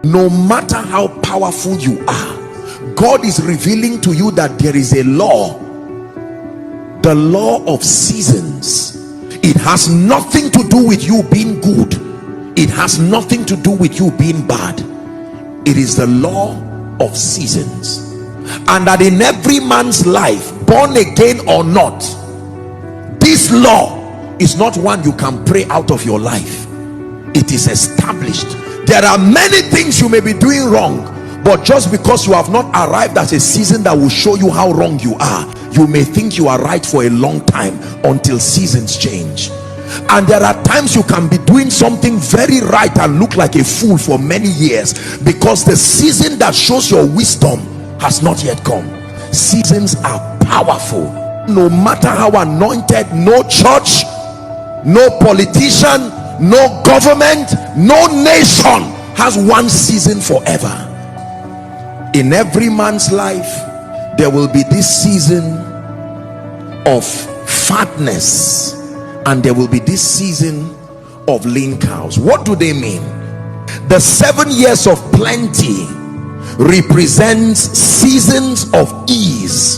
No matter how powerful you are, God is revealing to you that there is a law, the law of seasons. It has nothing to do with you being good. It has nothing to do with you being bad. It is the law of seasons. And that in every man's life, born again or not, this law is not one you can pray out of your life. It is established. There are many things you may be doing wrong, but just because you have not arrived at a season that will show you how wrong you are, you may think you are right for a long time until seasons change. And there are times you can be doing something very right and look like a fool for many years, because the season that shows your wisdom has not yet come. Seasons are powerful. No matter how anointed, no church, no politician, no government, no nation has one season forever. In every man's life there will be this season of fatness, and there will be this season of lean cows. What do they mean? The 7 years of plenty represents seasons of ease,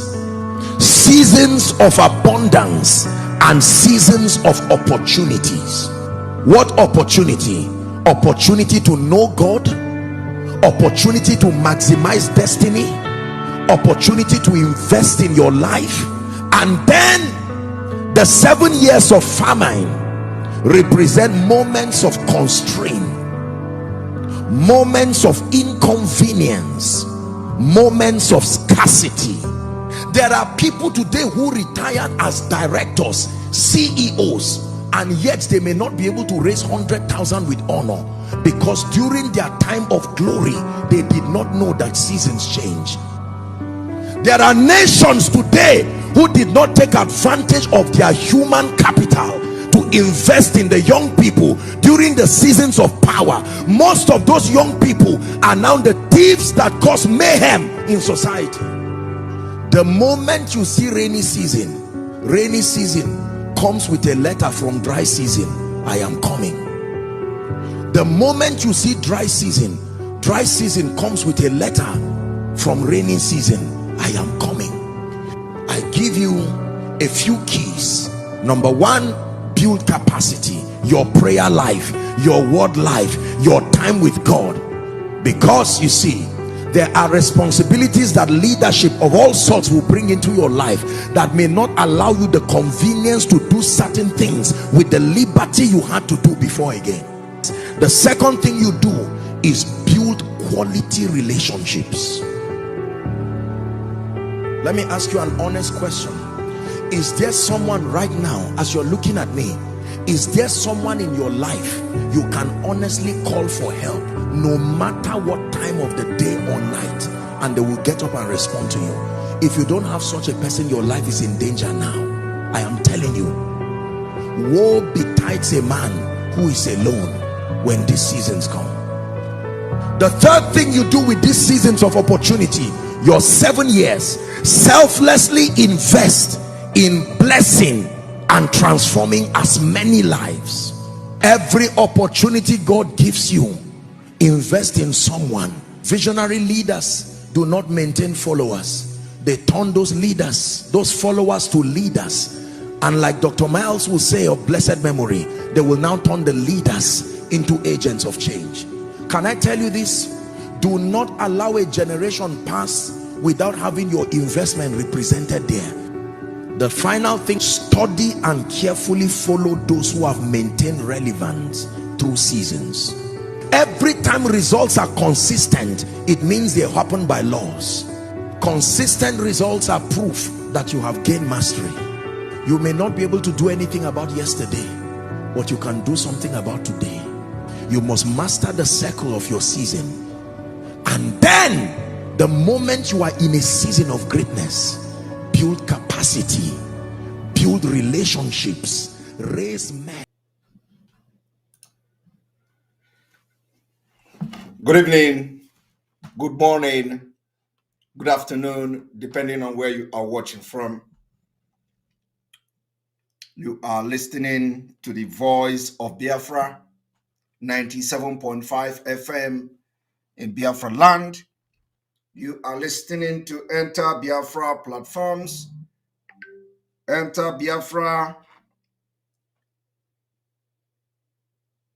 seasons of abundance, and seasons of opportunities. What opportunity? Opportunity to know God, opportunity to maximize destiny, opportunity to invest in your life. And then the 7 years of famine represent moments of constraint, moments of inconvenience, moments of scarcity. There are people today who retired as directors, CEOs, and yet they may not be able to raise 100,000 with honor, because during their time of glory they did not know that seasons change. There are nations today who did not take advantage of their human capital to invest in the young people during the seasons of power. Most of those young people are now the thieves that cause mayhem in society. The moment you see rainy season comes with a letter from dry season: I am coming. The moment you see dry season comes with a letter from rainy season: I am coming. I give you a few keys. Number one, build capacity, your prayer life, your word life, your time with God. Because you see, there are responsibilities that leadership of all sorts will bring into your life that may not allow you the convenience to do certain things with the liberty you had to do before again. The second thing you do is build quality relationships. Let me ask you an honest question. Is there someone right now, as you're looking at me, is there someone in your life you can honestly call for help, no matter what time of the day or night, and they will get up and respond to you? If you don't have such a person, your life is in danger now. I am telling you, woe betides a man who is alone when these seasons come. The third thing you do with these seasons of opportunity, your 7 years, selflessly invest in blessing and transforming as many lives. Every opportunity God gives you, invest in someone. Visionary leaders do not maintain followers. They turn those leaders, those followers, to leaders. And like Dr. Miles will say of blessed memory, they will now turn the leaders into agents of change. Can I tell you this? Do not allow a generation pass without having your investment represented there. The final thing, study and carefully follow those who have maintained relevance through seasons. Every time results are consistent, it means they happen by laws. Consistent results are proof that you have gained mastery. You may not be able to do anything about yesterday, but you can do something about today. You must master the circle of your season, and then the moment you are in a season of greatness, build capacity, build relationships, raise men. Good evening, good morning, good afternoon, depending on where you are watching from. You are listening to the voice of Biafra, 97.5 FM in Biafra land. You are listening to Enter Biafra platforms, Enter Biafra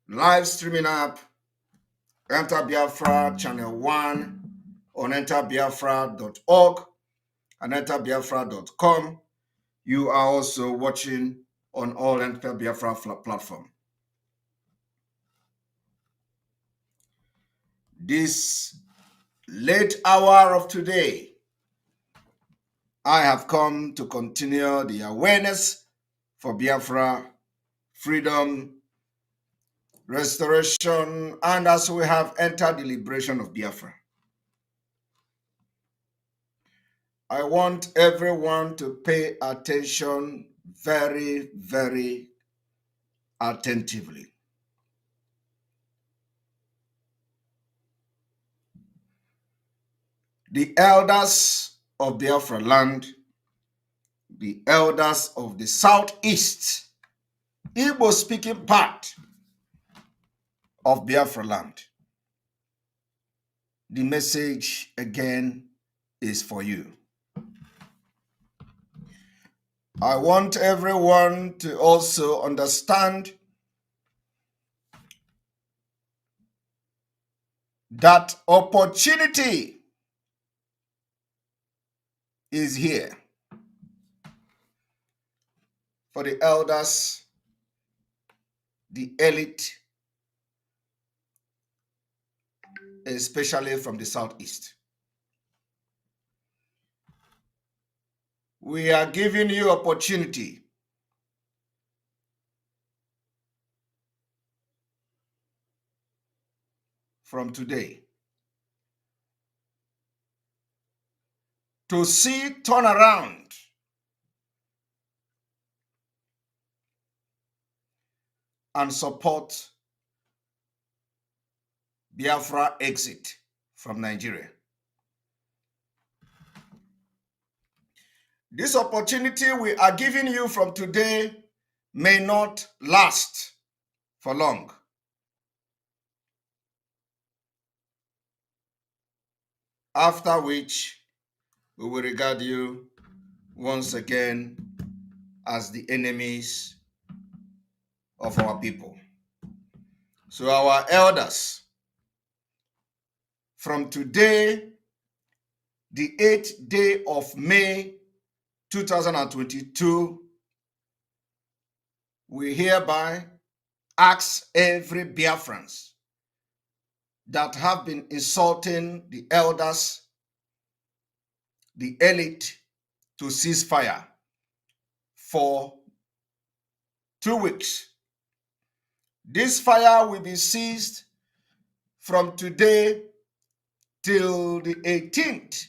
live streaming app, Enter Biafra channel 1 on enterbiafra.org and enterbiafra.com. You are also watching on all Enter Biafra platform. This late hour of today, I have come to continue the awareness for Biafra, freedom, restoration, and as we have entered the liberation of Biafra. I want everyone to pay attention very, very attentively. The elders of Biafra land, the elders of the southeast, Igbo-speaking part of Biafra land. The message again is for you. I want everyone to also understand that opportunity is here for the elders, the elite, especially from the southeast. We are giving you opportunity from today to see turnaround and support Biafra exit from Nigeria. This opportunity we are giving you from today may not last for long. After which, we will regard you once again as the enemies of our people. So our elders, from today, the 8th day of May 2022, we hereby ask every Biafrans that have been insulting the elders, the elite, to cease fire for 2 weeks. This fire will be ceased from today till the 18th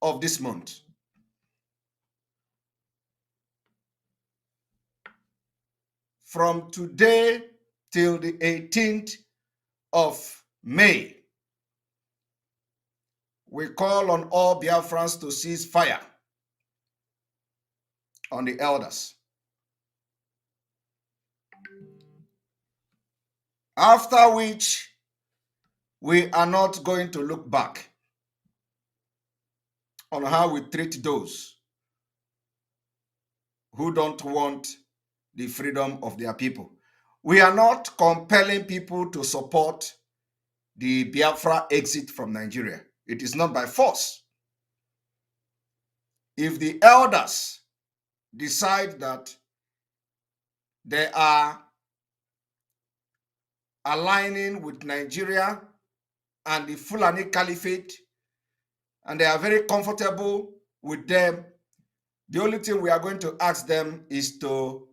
of this month. From today till the 18th of May, we call on all Biafrans to cease fire on the elders. After which, we are not going to look back on how we treat those who don't want the freedom of their people. We are not compelling people to support the Biafra exit from Nigeria. It is not by force. If the elders decide that they are aligning with Nigeria and the Fulani Caliphate, and they are very comfortable with them, the only thing we are going to ask them is to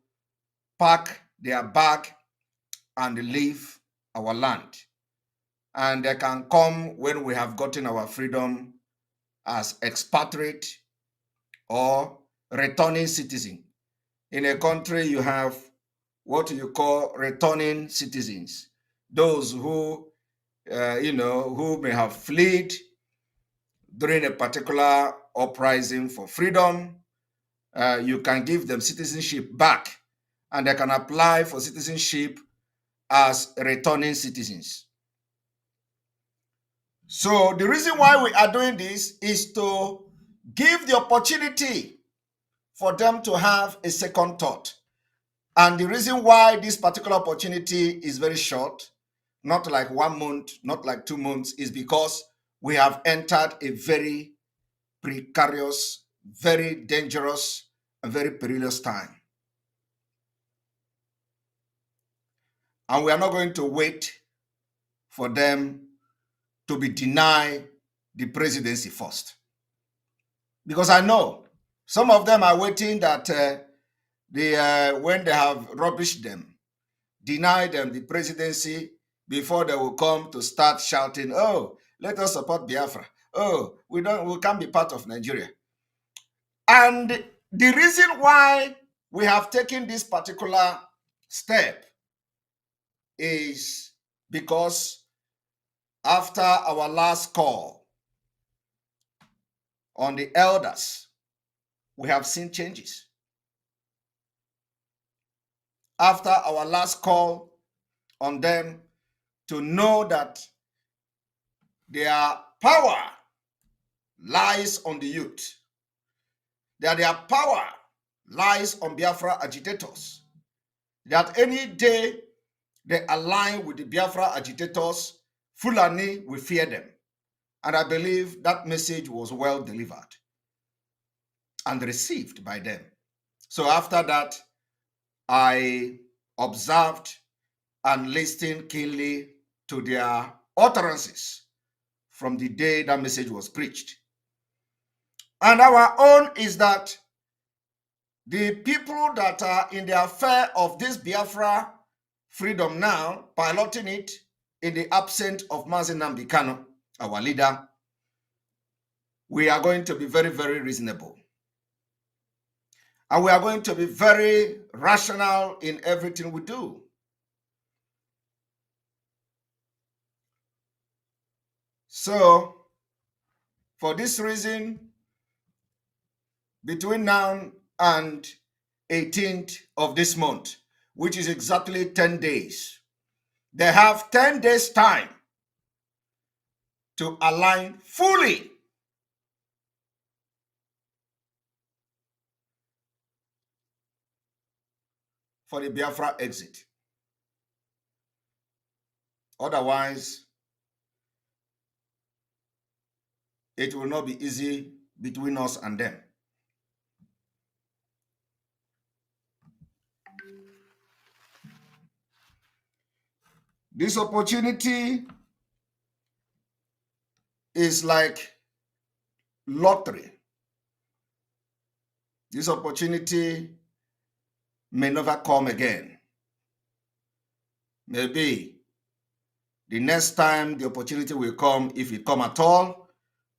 pack their bag and leave our land. And they can come when we have gotten our freedom as expatriate or returning citizen. In a country, you have what you call returning citizens, those who, who may have fled during a particular uprising for freedom. You can give them citizenship back, and they can apply for citizenship as returning citizens. So the reason why we are doing this is to give the opportunity for them to have a second thought. And the reason why this particular opportunity is very short, not like 1 month, not like 2 months, is because we have entered a very precarious, very dangerous, and very perilous time. And we are not going to wait for them to be denied the presidency first. Because I know some of them are waiting that when they have rubbished them, denied them the presidency, before they will come to start shouting, oh, let us support Biafra. Oh, we can't be part of Nigeria. And the reason why we have taken this particular step is because after our last call on the elders, we have seen changes. After our last call on them to know that their power lies on the youth, that their power lies on Biafra agitators, that any day they align with the Biafra agitators, Fulani will fear them. And I believe that message was well delivered and received by them. So after that, I observed and listened keenly to their utterances from the day that message was preached. And our own is that the people that are in the affair of this Biafra freedom now, piloting it in the absence of Mazi Nnamdi Kanu, our leader, we are going to be very, very reasonable. And we are going to be very rational in everything we do. So, for this reason, between now and 18th of this month, which is exactly 10 days, they have 10 days time to align fully for the Biafra exit. Otherwise, it will not be easy between us and them. This opportunity is like lottery. This opportunity may never come again. Maybe the next time the opportunity will come, if it come at all,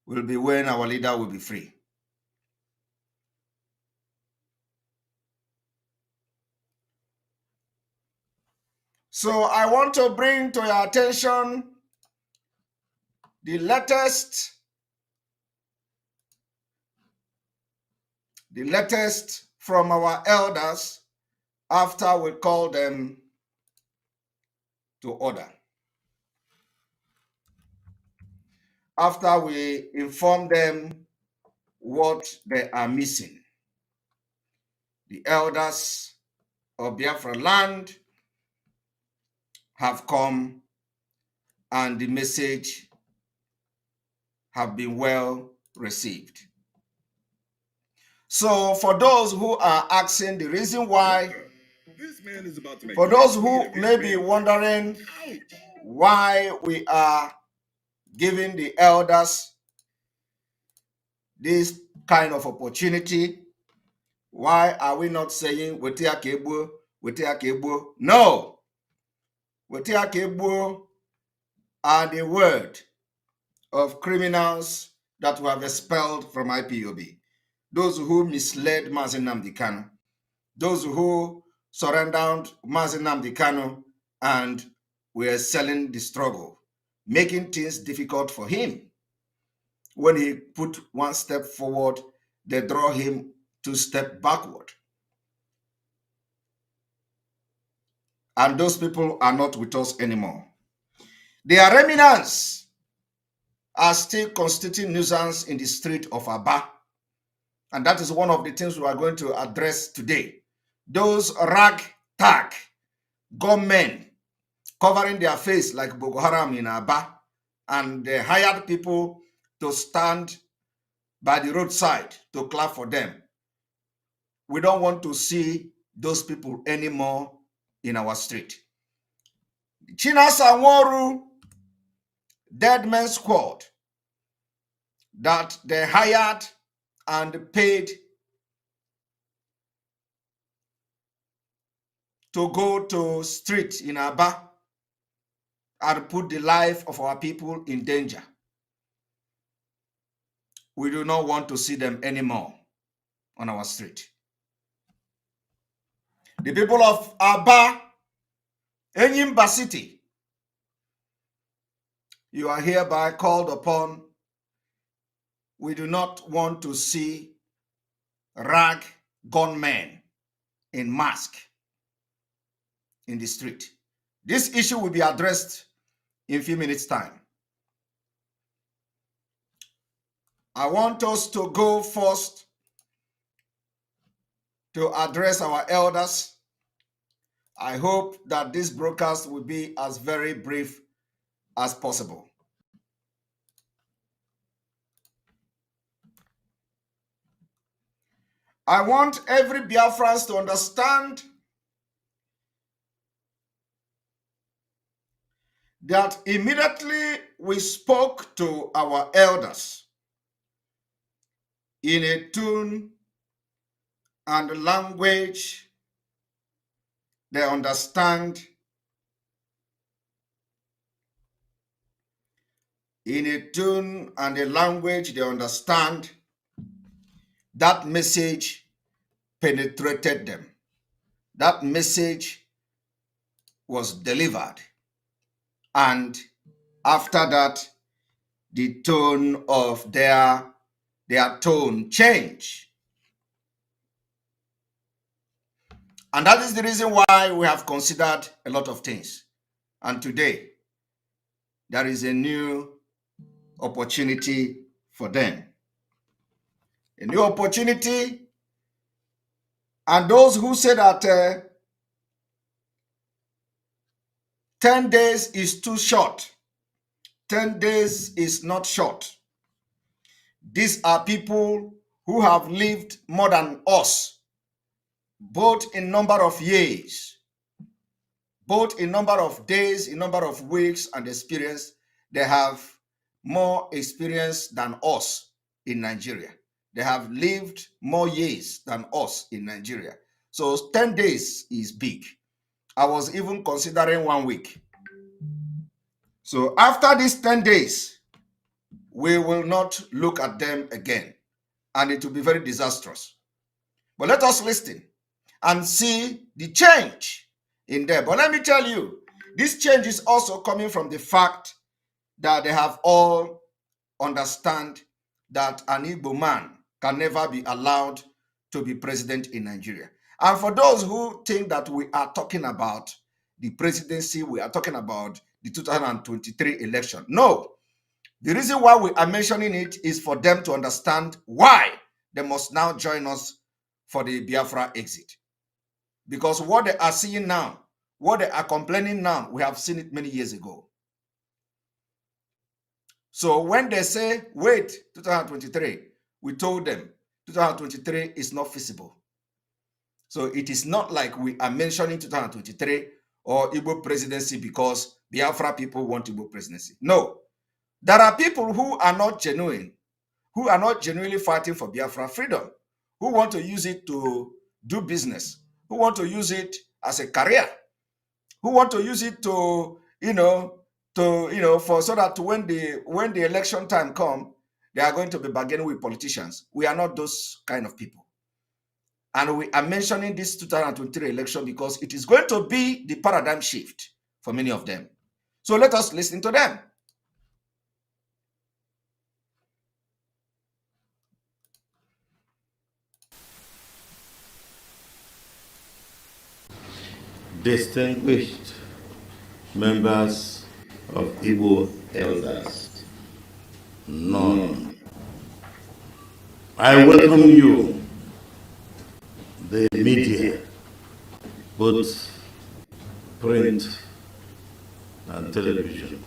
will be when our leader will be free. So I want to bring to your attention the latest from our elders after we call them to order. After we inform them what they are missing. The elders of Biafra land have come and the message have been well received. So for those who are asking the reason why, for those who may be wondering why we are giving the elders this kind of opportunity, why are we not saying wetia kegbuo, wetia kegbuo? No, wetia kegbuo are the word of criminals that we have expelled from IPOB. Those who misled Mazi Nnamdi Kanu, those who surrendered Mazi Nnamdi Kanu and were selling the struggle, making things difficult for him. When he put one step forward, they draw him 2 steps backward. And those people are not with us anymore. They are remnants are still constituting nuisance in the street of Aba. And that is one of the things we are going to address today. Those ragtag gunmen covering their face like Boko Haram in Aba, and they hired people to stand by the roadside to clap for them. We don't want to see those people anymore in our street. Chinasa Nworu Dead Men Squad that they hired and paid to go to street in Aba and put the life of our people in danger. We do not want to see them anymore on our street. The people of Aba, Enyimba City, you are hereby called upon. We do not want to see rag gunmen in mask in the street. This issue will be addressed in a few minutes' time. I want us to go first to address our elders. I hope that this broadcast will be as very brief as possible. I want every Biafran to understand that immediately we spoke to our elders in a tune and language they understand, in a tune and a language they understand, that message penetrated them. That message was delivered. And after that, the tone of their tone changed. And that is the reason why we have considered a lot of things. And today, there is a new opportunity for them. A new opportunity. And those who say that 10 days is too short, 10 days is not short. These are people who have lived more than us, both in number of years, both in number of days, in number of weeks and experience. They have more experience than us in Nigeria. They have lived more years than us in Nigeria. So 10 days is big. I was even considering 1 week. So after these 10 days, we will not look at them again, and it will be very disastrous. But let us listen and see the change in them. But let me tell you, this change is also coming from the fact that they have all understand that an Igbo man can never be allowed to be president in Nigeria. And for those who think that we are talking about the presidency, we are talking about the 2023 election. No. The reason why we are mentioning it is for them to understand why they must now join us for the Biafra exit. Because what they are seeing now, what they are complaining now, we have seen it many years ago. So when they say, wait, 2023, we told them 2023 is not feasible. So it is not like we are mentioning 2023 or Igbo presidency because Biafra people want Igbo presidency. No. There are people who are not genuine, who are not genuinely fighting for Biafra freedom, who want to use it to do business, who want to use it as a career, who want to use it to, for so that when the election time comes, they are going to be bargaining with politicians. We are not those kind of people. And we are mentioning this 2023 election because it is going to be the paradigm shift for many of them. So let us listen to them. Distinguished members of Igbo elders, I welcome you, the media, both print and television.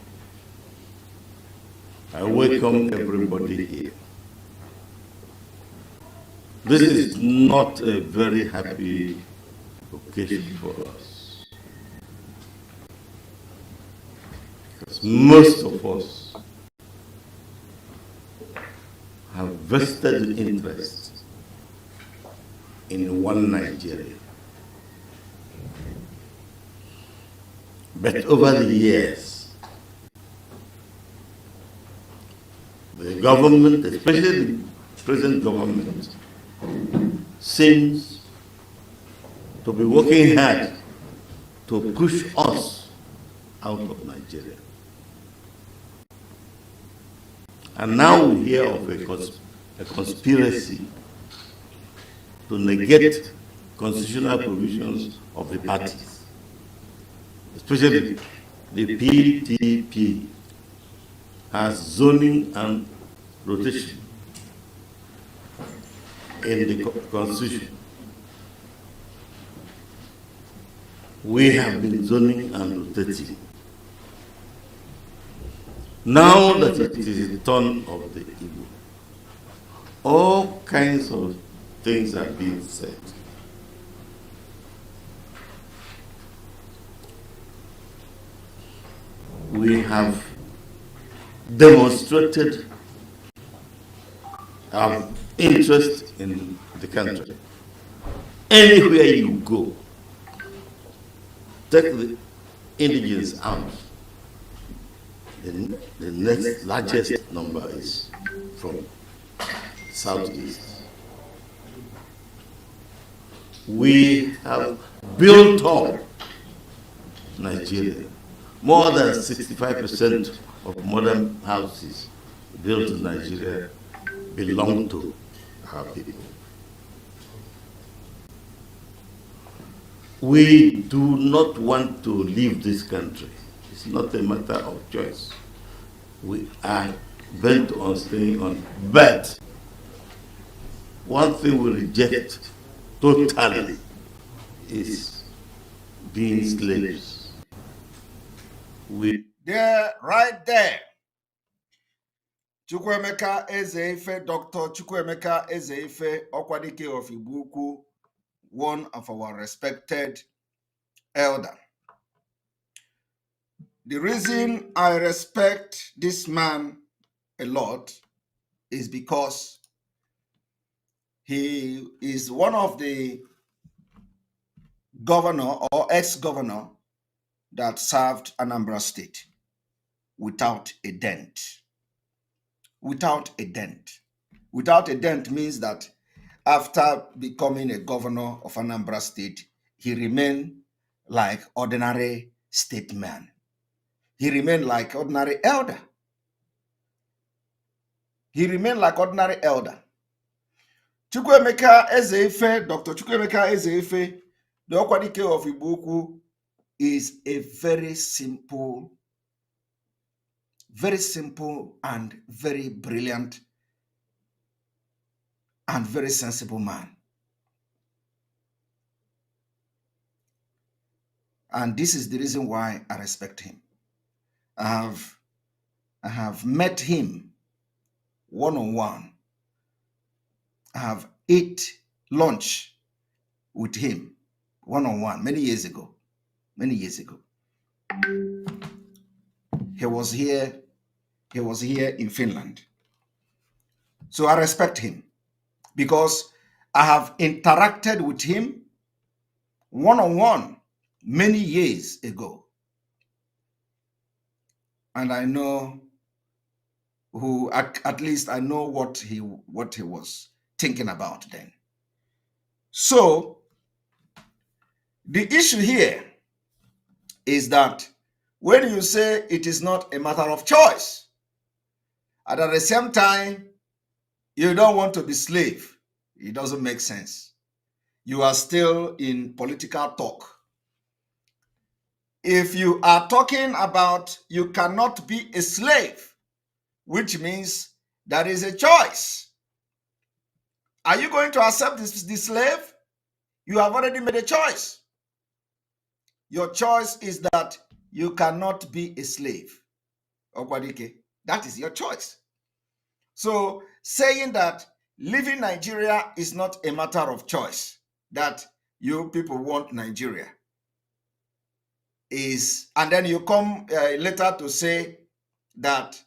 I welcome everybody here. This is not a very happy occasion for us, because most of us have vested interest in one Nigeria. But over the years, the government, especially the present government, seems to be working hard to push us out of Nigeria. And now we hear of a conspiracy to negate constitutional provisions of the parties, especially the PDP has zoning and rotation in the constitution. We have been zoning and rotating. Now that it is the turn of the Igbo, all kinds of things are being said. We have demonstrated our interest in the country. Anywhere you go, take the indigenous out. The next largest number is from Southeast. We have built up Nigeria. More than 65% of modern houses built in Nigeria belong to our people. We do not want to leave this country. It's not a matter of choice. We are bent on staying on. But one thing we reject totally is being slaves. There, right there. Chukwuemeka Eze-Ife, Dr. Chukwuemeka Eze-Ife, Okwadike of Ibuku, one of our respected elder. The reason I respect this man a lot is because he is one of the governor or ex-governor that served Anambra State without a dent. Without a dent. Without a dent means that after becoming a governor of Anambra State, he remained like ordinary statesman. He remained like ordinary elder. He remained like ordinary elder. Chukwuemeka Eze-Ife, Dr. Chukwuemeka Eze-Ife, the Okwadike of Ibuku, is a very simple and very brilliant and very sensible man. And this is the reason why I respect him. I have met him one-on-one. I have ate lunch with him one-on-one many years ago. He was here in Finland. So I respect him because I have interacted with him one-on-one many years ago. And I know at least I know what he was thinking about then. So the issue here is that when you say it is not a matter of choice, and at the same time, you don't want to be slave, it doesn't make sense. You are still in political talk. If you are talking about you cannot be a slave, which means there is a choice. Are you going to accept the slave? You have already made a choice. Your choice is that you cannot be a slave. Okwadike, that is your choice. So saying that leaving Nigeria is not a matter of choice, that you people want Nigeria, is, and then you come later to say that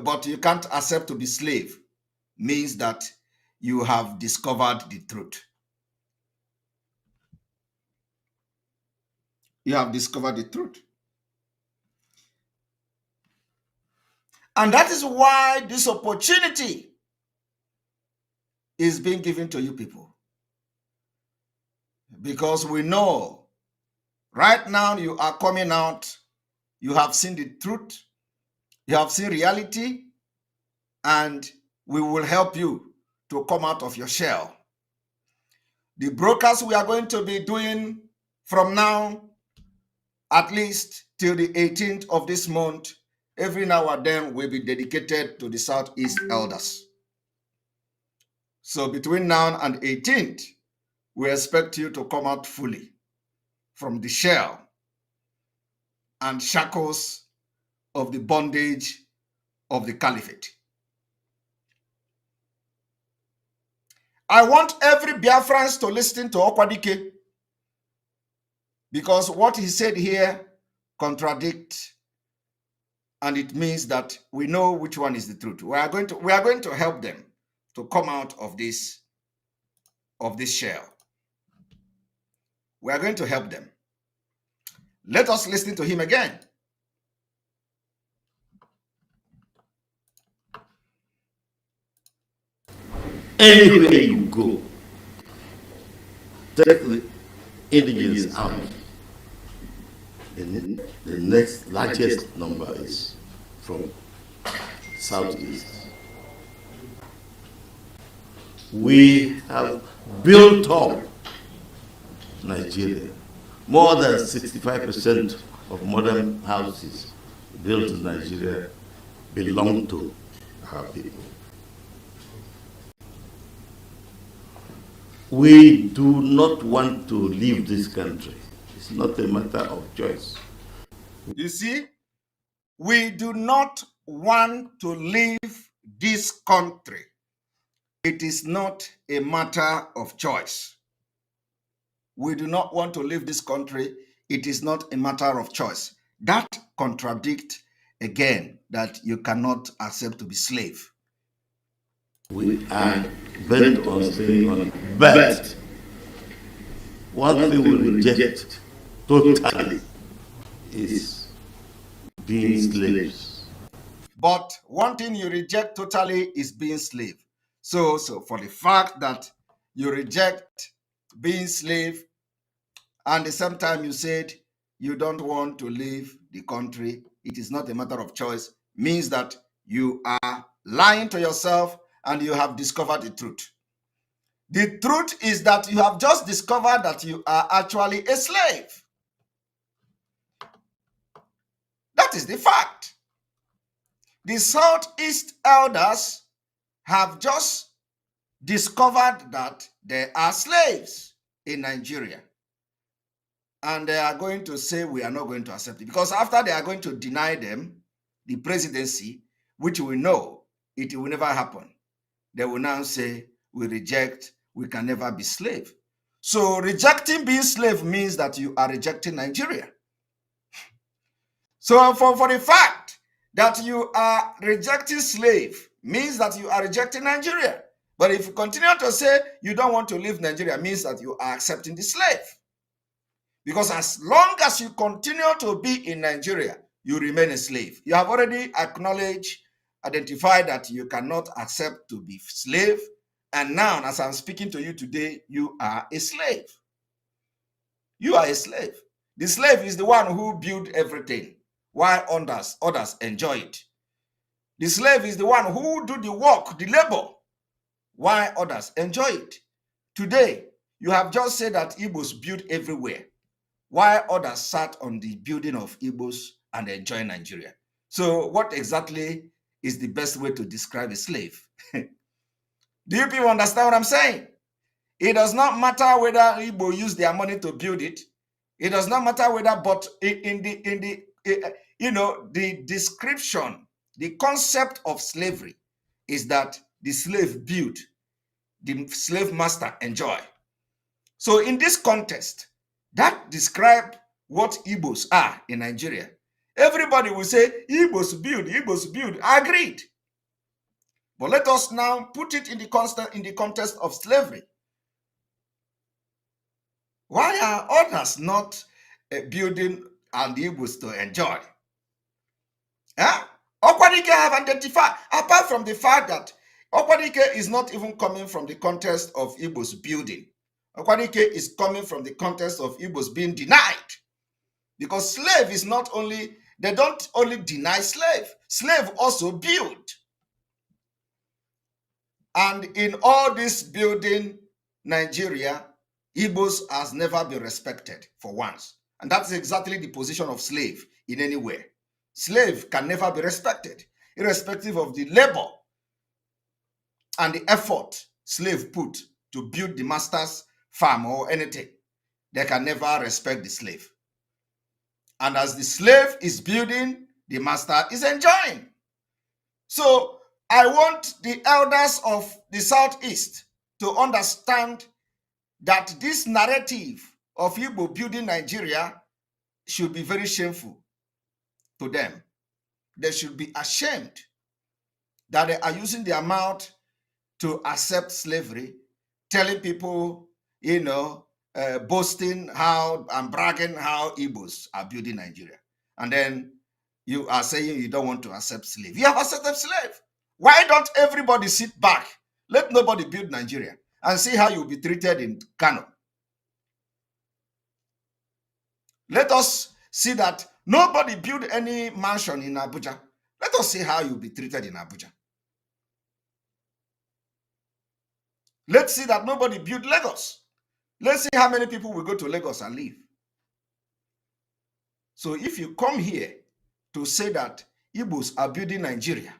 but you can't accept to be slave, means that you have discovered the truth. You have discovered the truth. And that is why this opportunity is being given to you people. Because we know right now you are coming out, you have seen the truth, you have seen reality, and we will help you to come out of your shell. The brokers we are going to be doing from now, at least till the 18th of this month, every now and then will be dedicated to the Southeast elders. So between now and 18th, we expect you to come out fully from the shell and shackles of the bondage of the caliphate. I want every Biafrans to listen to Okwadike, because what he said here contradicts, and it means that we know which one is the truth. We are going to help them to come out of this shell. We are going to help them. Let us listen to him again. Anywhere you go, take the indigenous out. The next largest number is from Southeast. We have built up Nigeria. More than 65% of modern houses built in Nigeria belong to our people. We do not want to leave this country. It's not a matter of choice. You see, we do not want to leave this country. It is not a matter of choice. We do not want to leave this country. It is not a matter of choice. That contradicts again that you cannot accept to be slave. We are bent on staying on. But one thing we reject totally is being slaves. But one thing you reject totally is being slave. So for the fact that you reject being slave, and at the same time you said you don't want to leave the country, it is not a matter of choice, means that you are lying to yourself and you have discovered the truth. The truth is that you have just discovered that you are actually a slave. That is the fact. The Southeast elders have just discovered that there are slaves in Nigeria. And they are going to say we are not going to accept it. Because after they are going to deny them the presidency, which we know it will never happen, they will now say we reject, we can never be slave. So rejecting being slave means that you are rejecting Nigeria. So for the fact that you are rejecting slave means that you are rejecting Nigeria. But if you continue to say you don't want to leave Nigeria, means that you are accepting the slave. Because as long as you continue to be in Nigeria, you remain a slave. You have already acknowledged, identified that you cannot accept to be slave. And now, as I'm speaking to you today, you are a slave. You are a slave. The slave is the one who built everything, while others enjoy it. The slave is the one who do the work, the labor, while others enjoy it. Today, you have just said that Igbos build everywhere, while others sat on the building of Igbos and enjoy Nigeria. So what exactly is the best way to describe a slave? Do you people understand what I'm saying? It does not matter whether Igbo use their money to build it. It does not matter whether, but the description, the concept of slavery is that the slave build, the slave master enjoy. So in this context, that describe what Igbos are in Nigeria. Everybody will say Igbos build, Igbos build. Agreed. But let us now put it in the context of slavery. Why are others not building and the Igbos to enjoy? Huh? Okwadike have identified, apart from the fact that Okwadike is not even coming from the context of Igbos building. Okwadike is coming from the context of Igbos being denied. Because slave is not only, they don't only deny slave also build. And in all this building, Nigeria, Igbos has never been respected for once. And that's exactly the position of slave in anywhere. Slave can never be respected, irrespective of the labor and the effort slave put to build the master's farm or anything. They can never respect the slave. And as the slave is building, the master is enjoying. So I want the elders of the Southeast to understand that this narrative of Igbo building Nigeria should be very shameful to them. They should be ashamed that they are using their mouth to accept slavery, telling people, boasting how and bragging how Igbos are building Nigeria. And then you are saying you don't want to accept slave. You have accepted slave. Why don't everybody sit back? Let nobody build Nigeria and see how you'll be treated in Kano. Let us see that nobody build any mansion in Abuja. Let us see how you'll be treated in Abuja. Let's see that nobody build Lagos. Let's see how many people will go to Lagos and live. So if you come here to say that Igbos are building Nigeria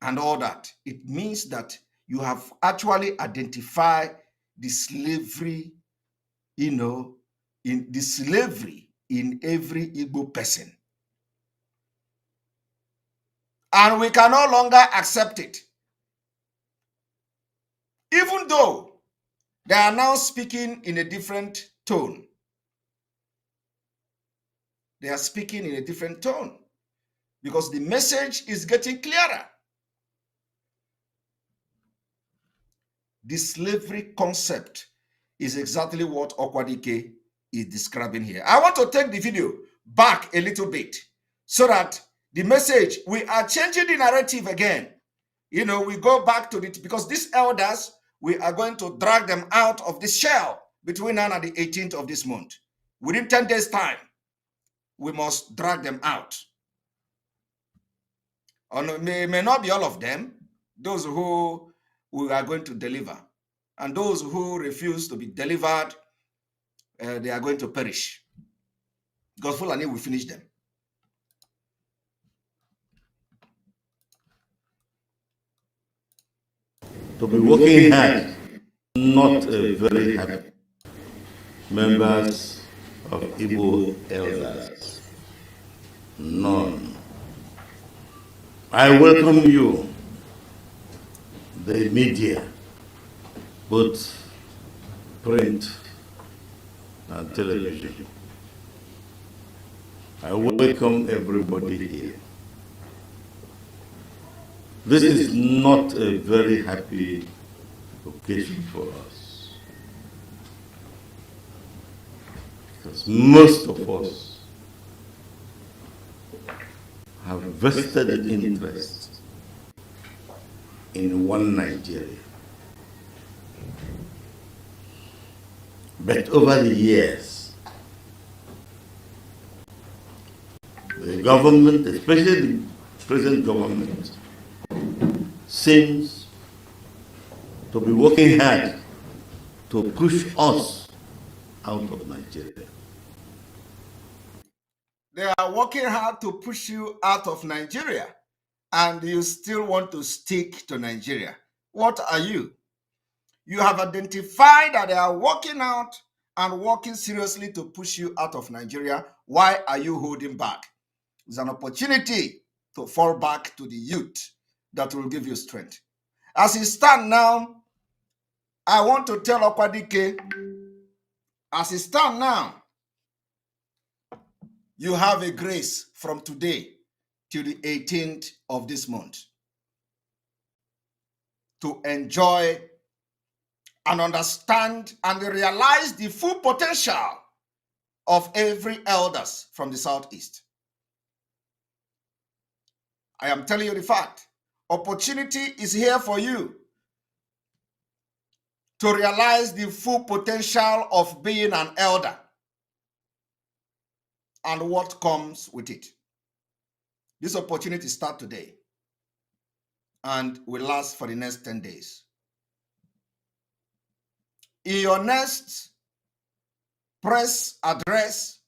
and all that, it means that you have actually identified the slavery, in the slavery in every Igbo person. And we can no longer accept it. Even though they are now speaking in a different tone. They are speaking in a different tone because the message is getting clearer. The slavery concept is exactly what Okwadike is describing here. I want to take the video back a little bit so that the message, we are changing the narrative again. We go back to it because these elders, we are going to drag them out of this shell between now and the 18th of this month. Within 10 days' time, we must drag them out. Or may not be all of them, those who we are going to deliver. And those who refuse to be delivered, they are going to perish. Because Fulani will finish them. To be working hard, not a very happy members of Igbo elders. None. I welcome you, the media, both print and television. I welcome everybody here. This is not a very happy occasion for us, because most of us have vested interest in one Nigeria. But over the years, the government, especially the present government, seems to be working hard to push us out of Nigeria. They are working hard to push you out of Nigeria, and you still want to stick to Nigeria. What are you? You have identified that they are working out and working seriously to push you out of Nigeria. Why are you holding back? It's an opportunity to fall back to the youth that will give you strength. As you stand now, I want to tell Okwadike, as you stand now, you have a grace from today till the 18th of this month to enjoy and understand and realize the full potential of every elders from the Southeast. I am telling you the fact. Opportunity is here for you to realize the full potential of being an elder and what comes with it. This opportunity starts today and will last for the next 10 days. In your next press address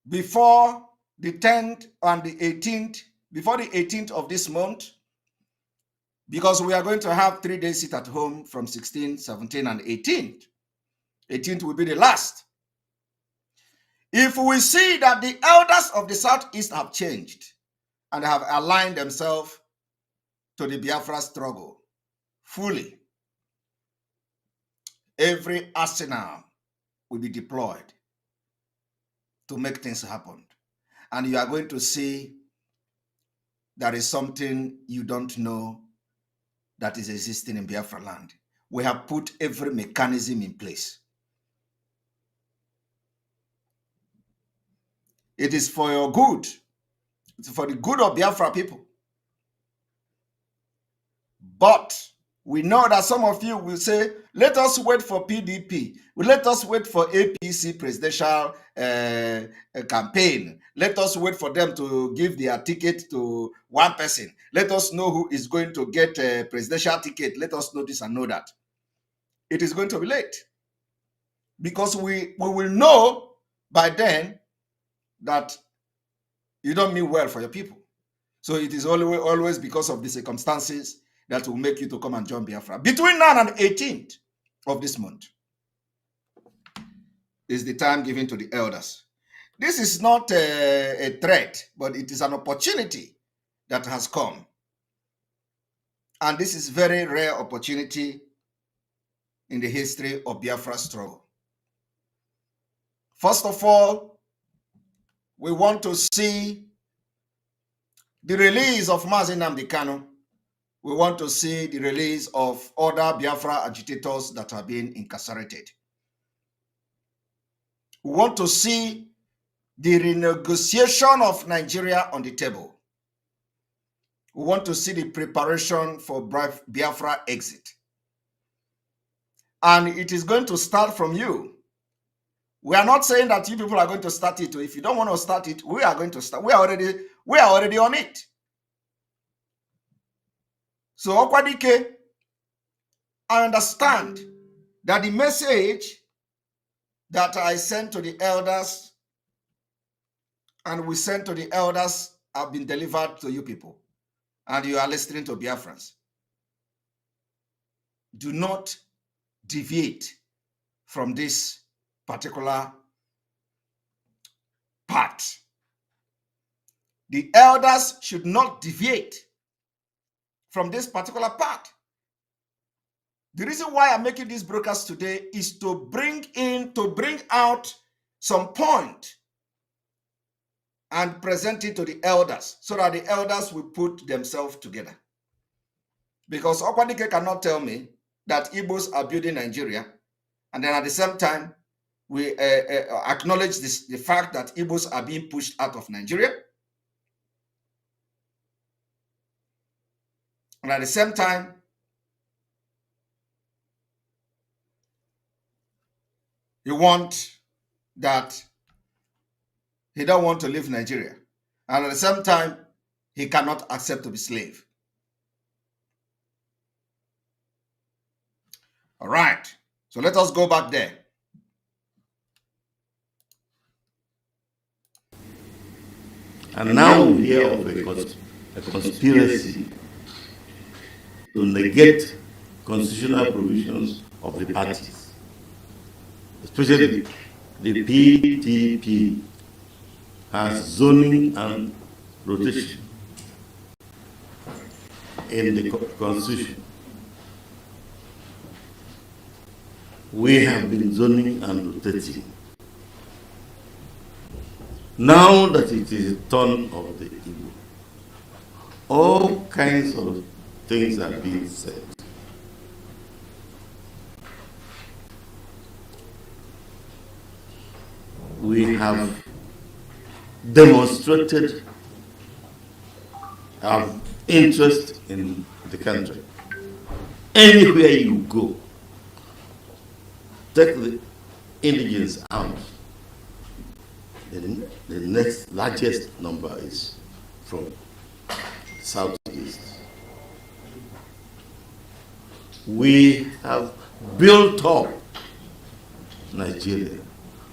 before the 10th and the 18th, before the 18th of this month, because we are going to have 3 days sit at home from 16, 17, and 18th. 18th will be the last. If we see that the elders of the Southeast have changed and have aligned themselves to the Biafra struggle fully, every arsenal will be deployed to make things happen. And you are going to see there is something you don't know that is existing in Biafra land. We have put every mechanism in place. It is for your good. It's for the good of Biafra people. But we know that some of you will say, let us wait for PDP. Let us wait for APC presidential campaign. Let us wait for them to give their ticket to one person. Let us know who is going to get a presidential ticket. Let us know this and know that. It is going to be late. Because we will know by then that you don't mean well for your people. So it is always because of the circumstances that will make you to come and join Biafra. Between now and the 18th of this month is the time given to the elders. This is not a threat, but it is an opportunity that has come. And this is very rare opportunity in the history of Biafra struggle. First of all, we want to see the release of Mazi Nnamdi Kanu. We want to see the release of other Biafra agitators that are being incarcerated. We want to see the renegotiation of Nigeria on the table. We want to see the preparation for Biafra exit. And it is going to start from you. We are not saying that you people are going to start it. If you don't want to start it, we are going to start. We are already on it. So Okwadike, I understand that the message that I sent to the elders and we sent to the elders have been delivered to you people. And you are listening to Biafrans. Do not deviate from this particular part. The elders should not deviate from this particular part. The reason why I'm making these broadcasts today is to bring out some point and present it to the elders so that the elders will put themselves together. Because Okwadike cannot tell me that Igbos are building Nigeria, and then at the same time, we acknowledge the fact that Igbos are being pushed out of Nigeria. And at the same time, he don't want to leave Nigeria. And at the same time, he cannot accept to be slave. All right. So let us go back there. And now we hear of a conspiracy to negate constitutional provisions of the parties, especially the PDP has zoning and rotation in the constitution. We have been zoning and rotating. Now that it is the turn of the Igbo, all kinds of things are being said. We have demonstrated our interest in the country. Anywhere you go, take the indigents out. The next largest number is from Southeast. We have built up Nigeria.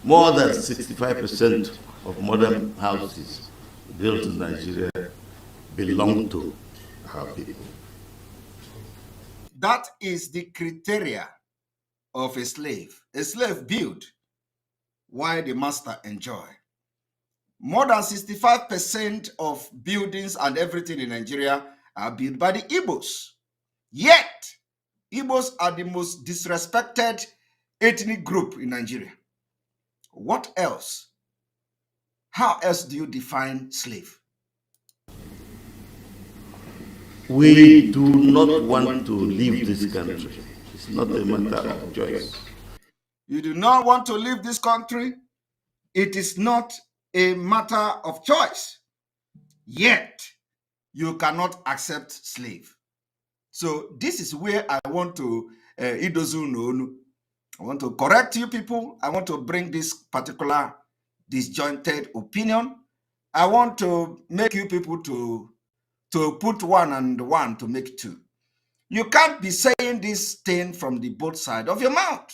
More than 65% of modern houses built in Nigeria belong to our people. That is the criteria of a slave. A slave build while the master enjoy. More than 65% of buildings and everything in Nigeria are built by the Igbos. Yet, Igbos are the most disrespected ethnic group in Nigeria. What else? How else do you define slave? We do not want to leave this country. It's not a matter of choice. You do not want to leave this country? It is not a matter of choice. Yet, you cannot accept slave. So this is where I want to, I want to correct you people. I want to bring this particular disjointed opinion. I want to make you people to put one and one to make two. You can't be saying this thing from the both sides of your mouth.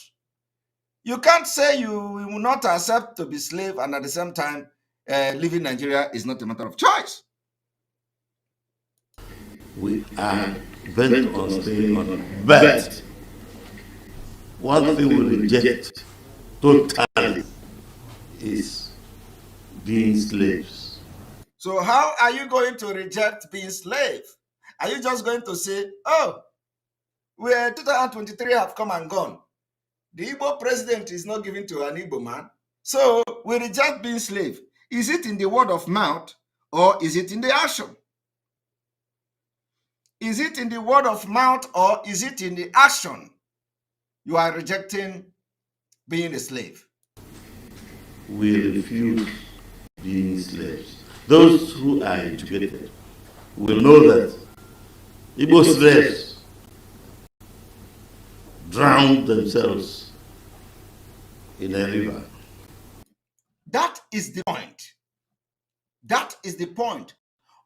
You can't say you will not accept to be slave and at the same time living Nigeria is not a matter of choice. We are bent on staying on. But one thing we reject totally is being slaves. So how are you going to reject being slave? Are you just going to say, oh, 2023 have come and gone. The Igbo president is not given to an Igbo man. So we reject being slave. Is it in the word of mouth or is it in the action? Is it in the word of mouth or is it in the action? You are rejecting being a slave. We refuse being slaves. Those who are educated will know that Igbo slaves drowned themselves in a river. That is the point. That is the point.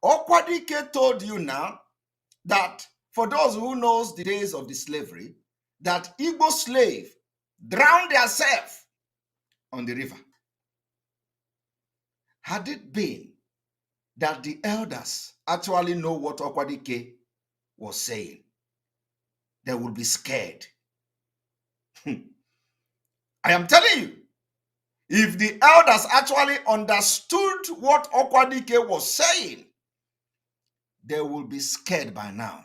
Okwadike told you now that for those who knows the days of the slavery, that Igbo slave drowned themselves on the river. Had it been that the elders actually know what Okwadike was saying, they would be scared. I am telling you, if the elders actually understood what Okwadike was saying, they will be scared by now.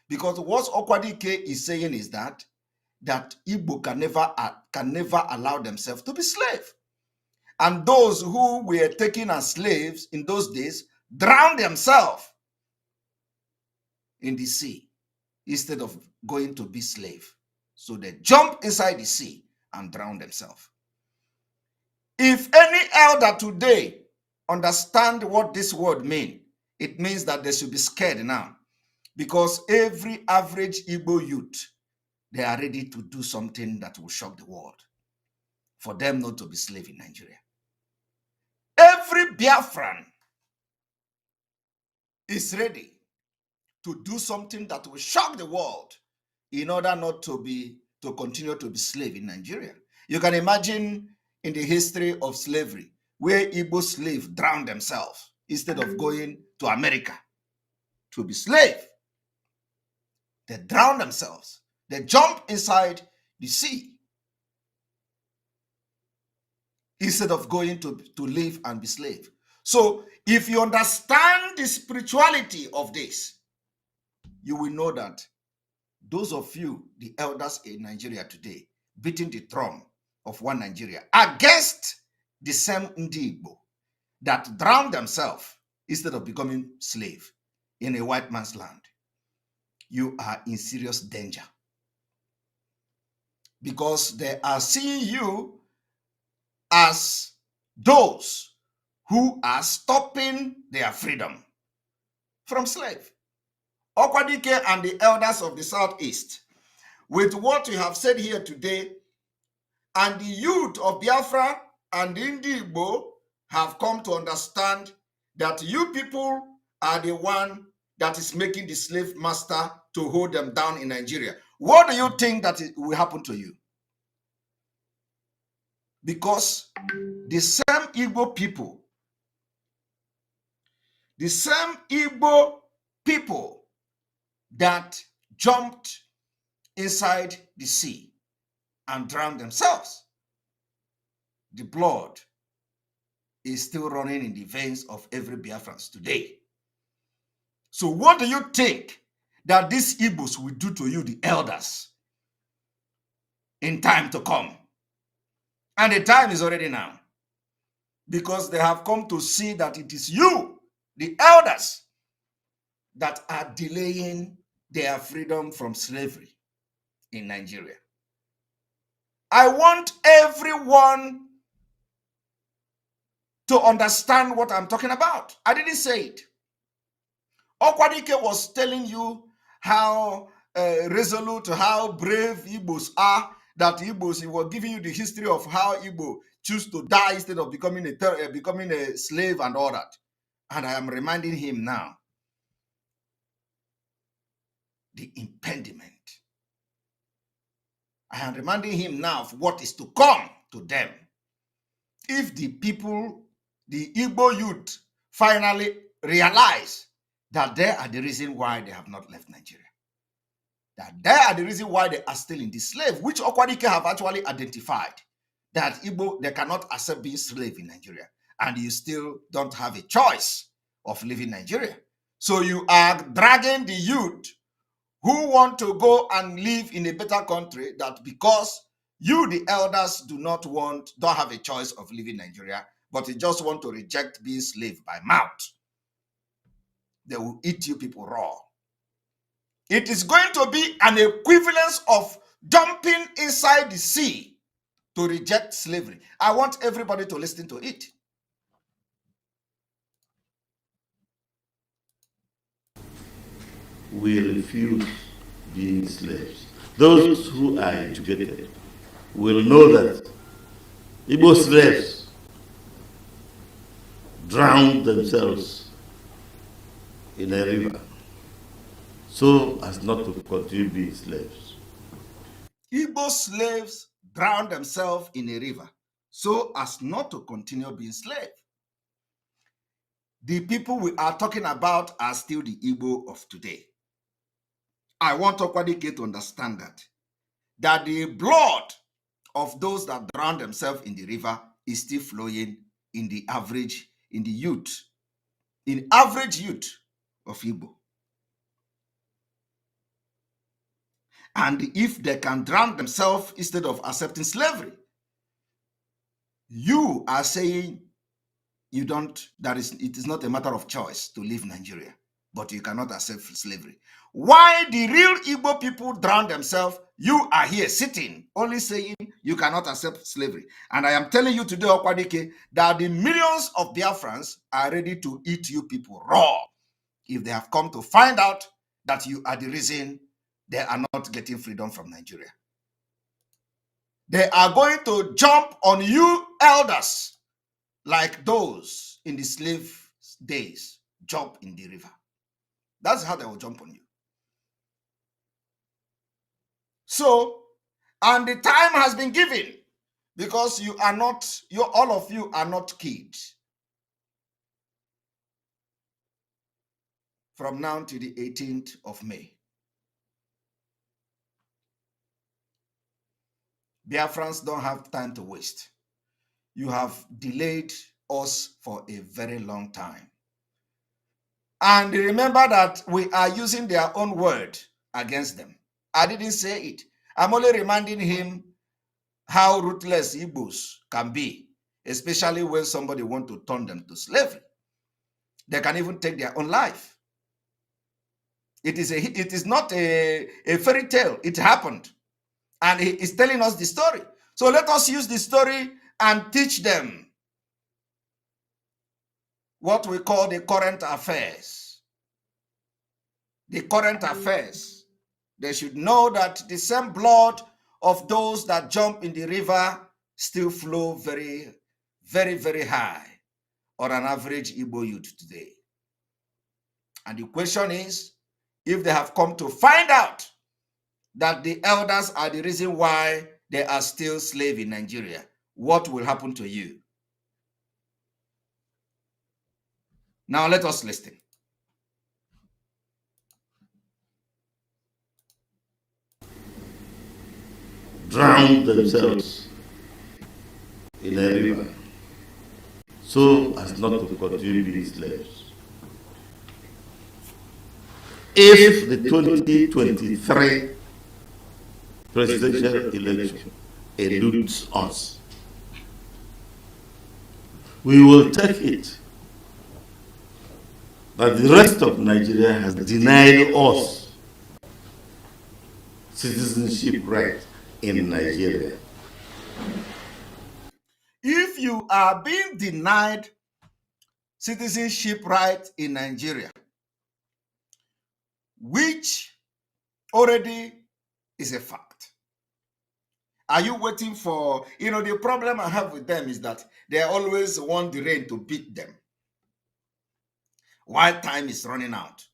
Because what Okwadike is saying is that Igbo can never allow themselves to be slaves. And those who were taken as slaves in those days drowned themselves in the sea instead of going to be slave. So they jump inside the sea and drown themselves. If any elder today understand what this word means, it means that they should be scared now. Because every average Igbo youth, they are ready to do something that will shock the world for them not to be slave in Nigeria. Every Biafran is ready to do something that will shock the world in order not to continue to be slave in Nigeria. You can imagine in the history of slavery where Igbo slaves drowned themselves instead of going to America to be slave. They drown themselves. They jump inside the sea instead of going to live and be slave. So if you understand the spirituality of this, you will know that those of you, the elders in Nigeria today, beating the drum of one Nigeria against the same Igbo that drown themselves instead of becoming slave in a white man's land, you are in serious danger. Because they are seeing you as those who are stopping their freedom from slave. Okwadike and the elders of the Southeast, with what you have said here today, and the youth of Biafra and Igbo have come to understand that you people are the one that is making the slave master to hold them down in Nigeria. What do you think that will happen to you? Because the same Igbo people that jumped inside the sea and drowned themselves, the blood is still running in the veins of every Biafran today. So what do you think that these Igbos will do to you, the elders, in time to come? And the time is already now. Because they have come to see that it is you, the elders, that are delaying their freedom from slavery in Nigeria. I want everyone to understand what I'm talking about. I didn't say it. Okwadike was telling you how resolute, how brave Igbos are, that Igbos, he was giving you the history of how Igbo choose to die instead of becoming a slave and all that. And I am reminding him now, the impediment. I am reminding him now of what is to come to them. If the people, the Igbo youth, finally realize that they are the reason why they have not left Nigeria, that they are the reason why they are still in the slave, which Okwadike have actually identified, that Igbo, they cannot accept being slave in Nigeria, and you still don't have a choice of leaving Nigeria. So you are dragging the youth who want to go and live in a better country, that because you, the elders, don't have a choice of leaving Nigeria, but you just want to reject being slave by mouth. They will eat you people raw. It is going to be an equivalence of jumping inside the sea to reject slavery. I want everybody to listen to it. We refuse being slaves. Those who are educated will know that Igbo slaves drowned themselves in a river so as not to continue being slaves. Igbo slaves drowned themselves in a river so as not to continue being slaves. The people we are talking about are still the Igbo of today. I want Okwadike to understand that the blood of those that drowned themselves in the river is still flowing in the average youth of Igbo. And if they can drown themselves instead of accepting slavery, you are saying it is not a matter of choice to leave Nigeria, but you cannot accept slavery. Why the real Igbo people drown themselves, you are here sitting, only saying you cannot accept slavery. And I am telling you today, Okwadike, that the millions of Biafrans are ready to eat you people raw if they have come to find out that you are the reason they are not getting freedom from Nigeria. They are going to jump on you elders like those in the slave days jump in the river. That's how they will jump on you. So, and the time has been given, because all of you are not kids. From now to the 18th of May, Biafrans don't have time to waste. You have delayed us for a very long time. And remember that we are using their own word against them. I didn't say it. I'm only reminding him how ruthless Igbos can be, especially when somebody wants to turn them to slavery. They can even take their own life. It is not a fairy tale. It happened. And he is telling us the story. So let us use the story and teach them what we call the current affairs. The current affairs. They should know that the same blood of those that jump in the river still flow very, very, very high on an average Igbo youth today. And the question is, if they have come to find out that the elders are the reason why they are still slaves in Nigeria, what will happen to you? Now let us listen. Drown themselves in a river so as not to continue being slaves. If the 2023 presidential election eludes us, we will take it that the rest of Nigeria has denied us citizenship right in Nigeria. If you are being denied citizenship right in Nigeria, which already is a fact, are you waiting for, the problem I have with them is that they always want the rain to beat them while time is running out.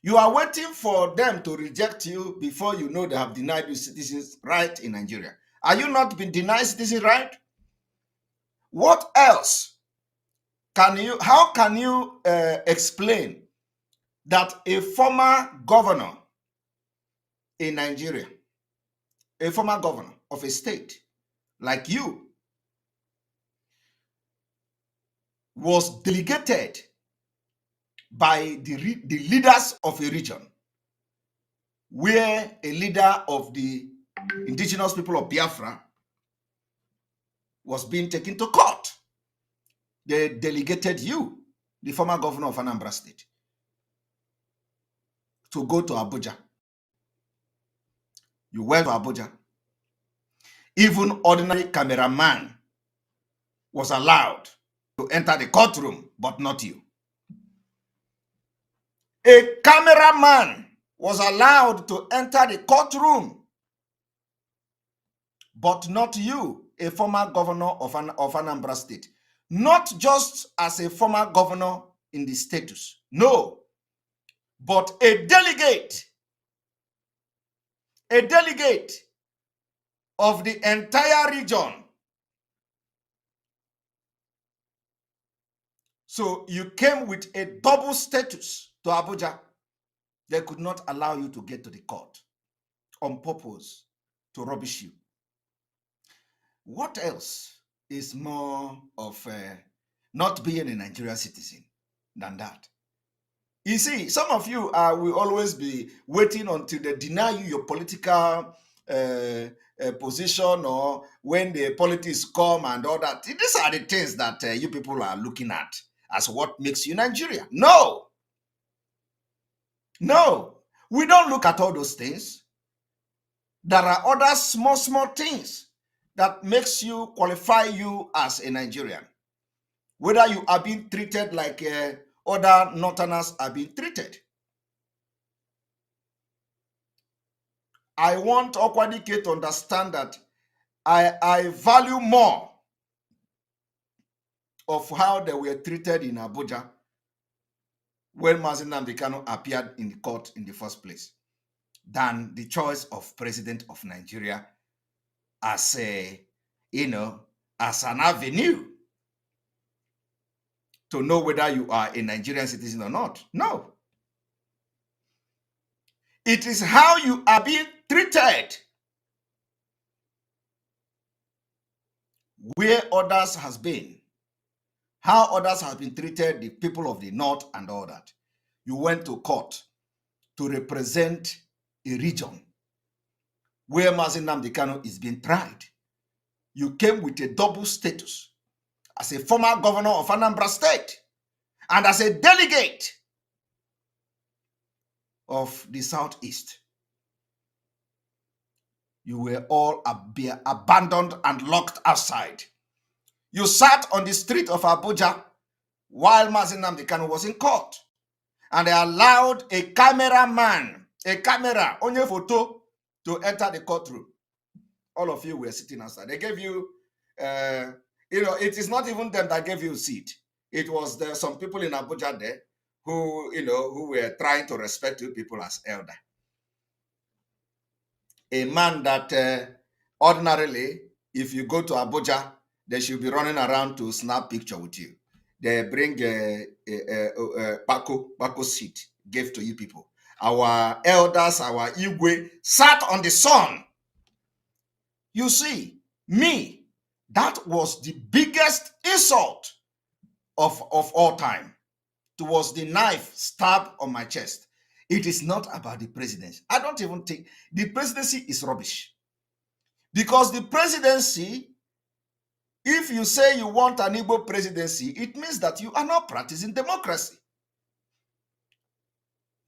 You are waiting for them to reject you before you know they have denied you citizens' right in Nigeria. Are you not been denied citizen right? What else how can you explain that a former governor in Nigeria, a former governor of a state like you, was delegated by the leaders of a region where a leader of the indigenous people of Biafra was being taken to court? They delegated you, the former governor of Anambra State, to go to Abuja. You went to Abuja. Even ordinary cameraman was allowed to enter the courtroom, but not you. A cameraman was allowed to enter the courtroom, but not you, a former governor of Anambra State. Not just as a former governor in the status, no, but a delegate of the entire region. So you came with a double status to Abuja. They could not allow you to get to the court on purpose to rubbish you. What else is more of not being a Nigerian citizen than that? You see, some of you will always be waiting until they deny you your political position, or when the politics come and all that. These are the things that you people are looking at as what makes you Nigeria. No, we don't look at all those things. There are other small things that makes you qualify you as a Nigerian. Whether you are being treated like other Northerners are being treated. I want Okwadike to understand that I value more of how they were treated in Abuja when Mazi Nnamdi Kanu appeared in the court in the first place than the choice of president of Nigeria as as an avenue to know whether you are a Nigerian citizen or not. No. It is how you are being treated where others has been, how others have been treated, the people of the North and all that. You went to court to represent a region where Mazi Nnamdi Kanu is being tried. You came with a double status as a former governor of Anambra State and as a delegate of the Southeast. You were all abandoned and locked outside. You sat on the street of Abuja while Mazi Nnamdi Kanu was in court, and they allowed a cameraman, onye photo, to enter the courtroom. All of you were sitting outside. They gave you, it is not even them that gave you a seat. It was some people in Abuja there who, who were trying to respect you people as elder. A man that ordinarily, if you go to Abuja, they should be running around to snap picture with you. They bring a Bako seat, gave to you people. Our elders, our Igwe, sat on the sun. You see, me, that was the biggest insult of all time. It was the knife stabbed on my chest. It is not about the presidency. I don't even think the presidency is rubbish. Because the presidency, if you say you want an Igbo presidency, it means that you are not practicing democracy.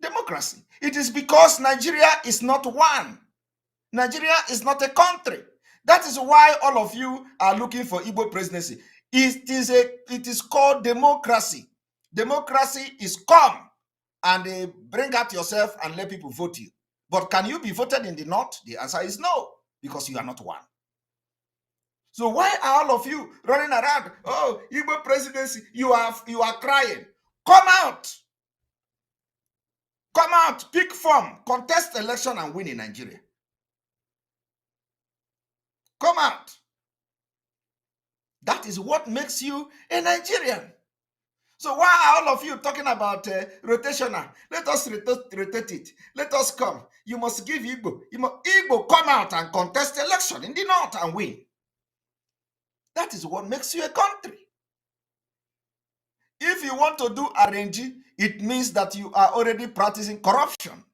Democracy. It is because Nigeria is not one. Nigeria is not a country. That is why all of you are looking for Igbo presidency. It is called democracy. Democracy is come and bring out yourself and let people vote you. But can you be voted in the North? The answer is no, because you are not one. So why are all of you running around? Oh, Igbo presidency, you are crying. Come out. Come out, pick form, contest election and win in Nigeria. Come out. That is what makes you a Nigerian. So why are all of you talking about rotational? Let us rotate it. Let us come. You must give Igbo. Igbo come out and contest election in the North and win. That is what makes you a country. If you want to do RNG, it means that you are already practicing corruption.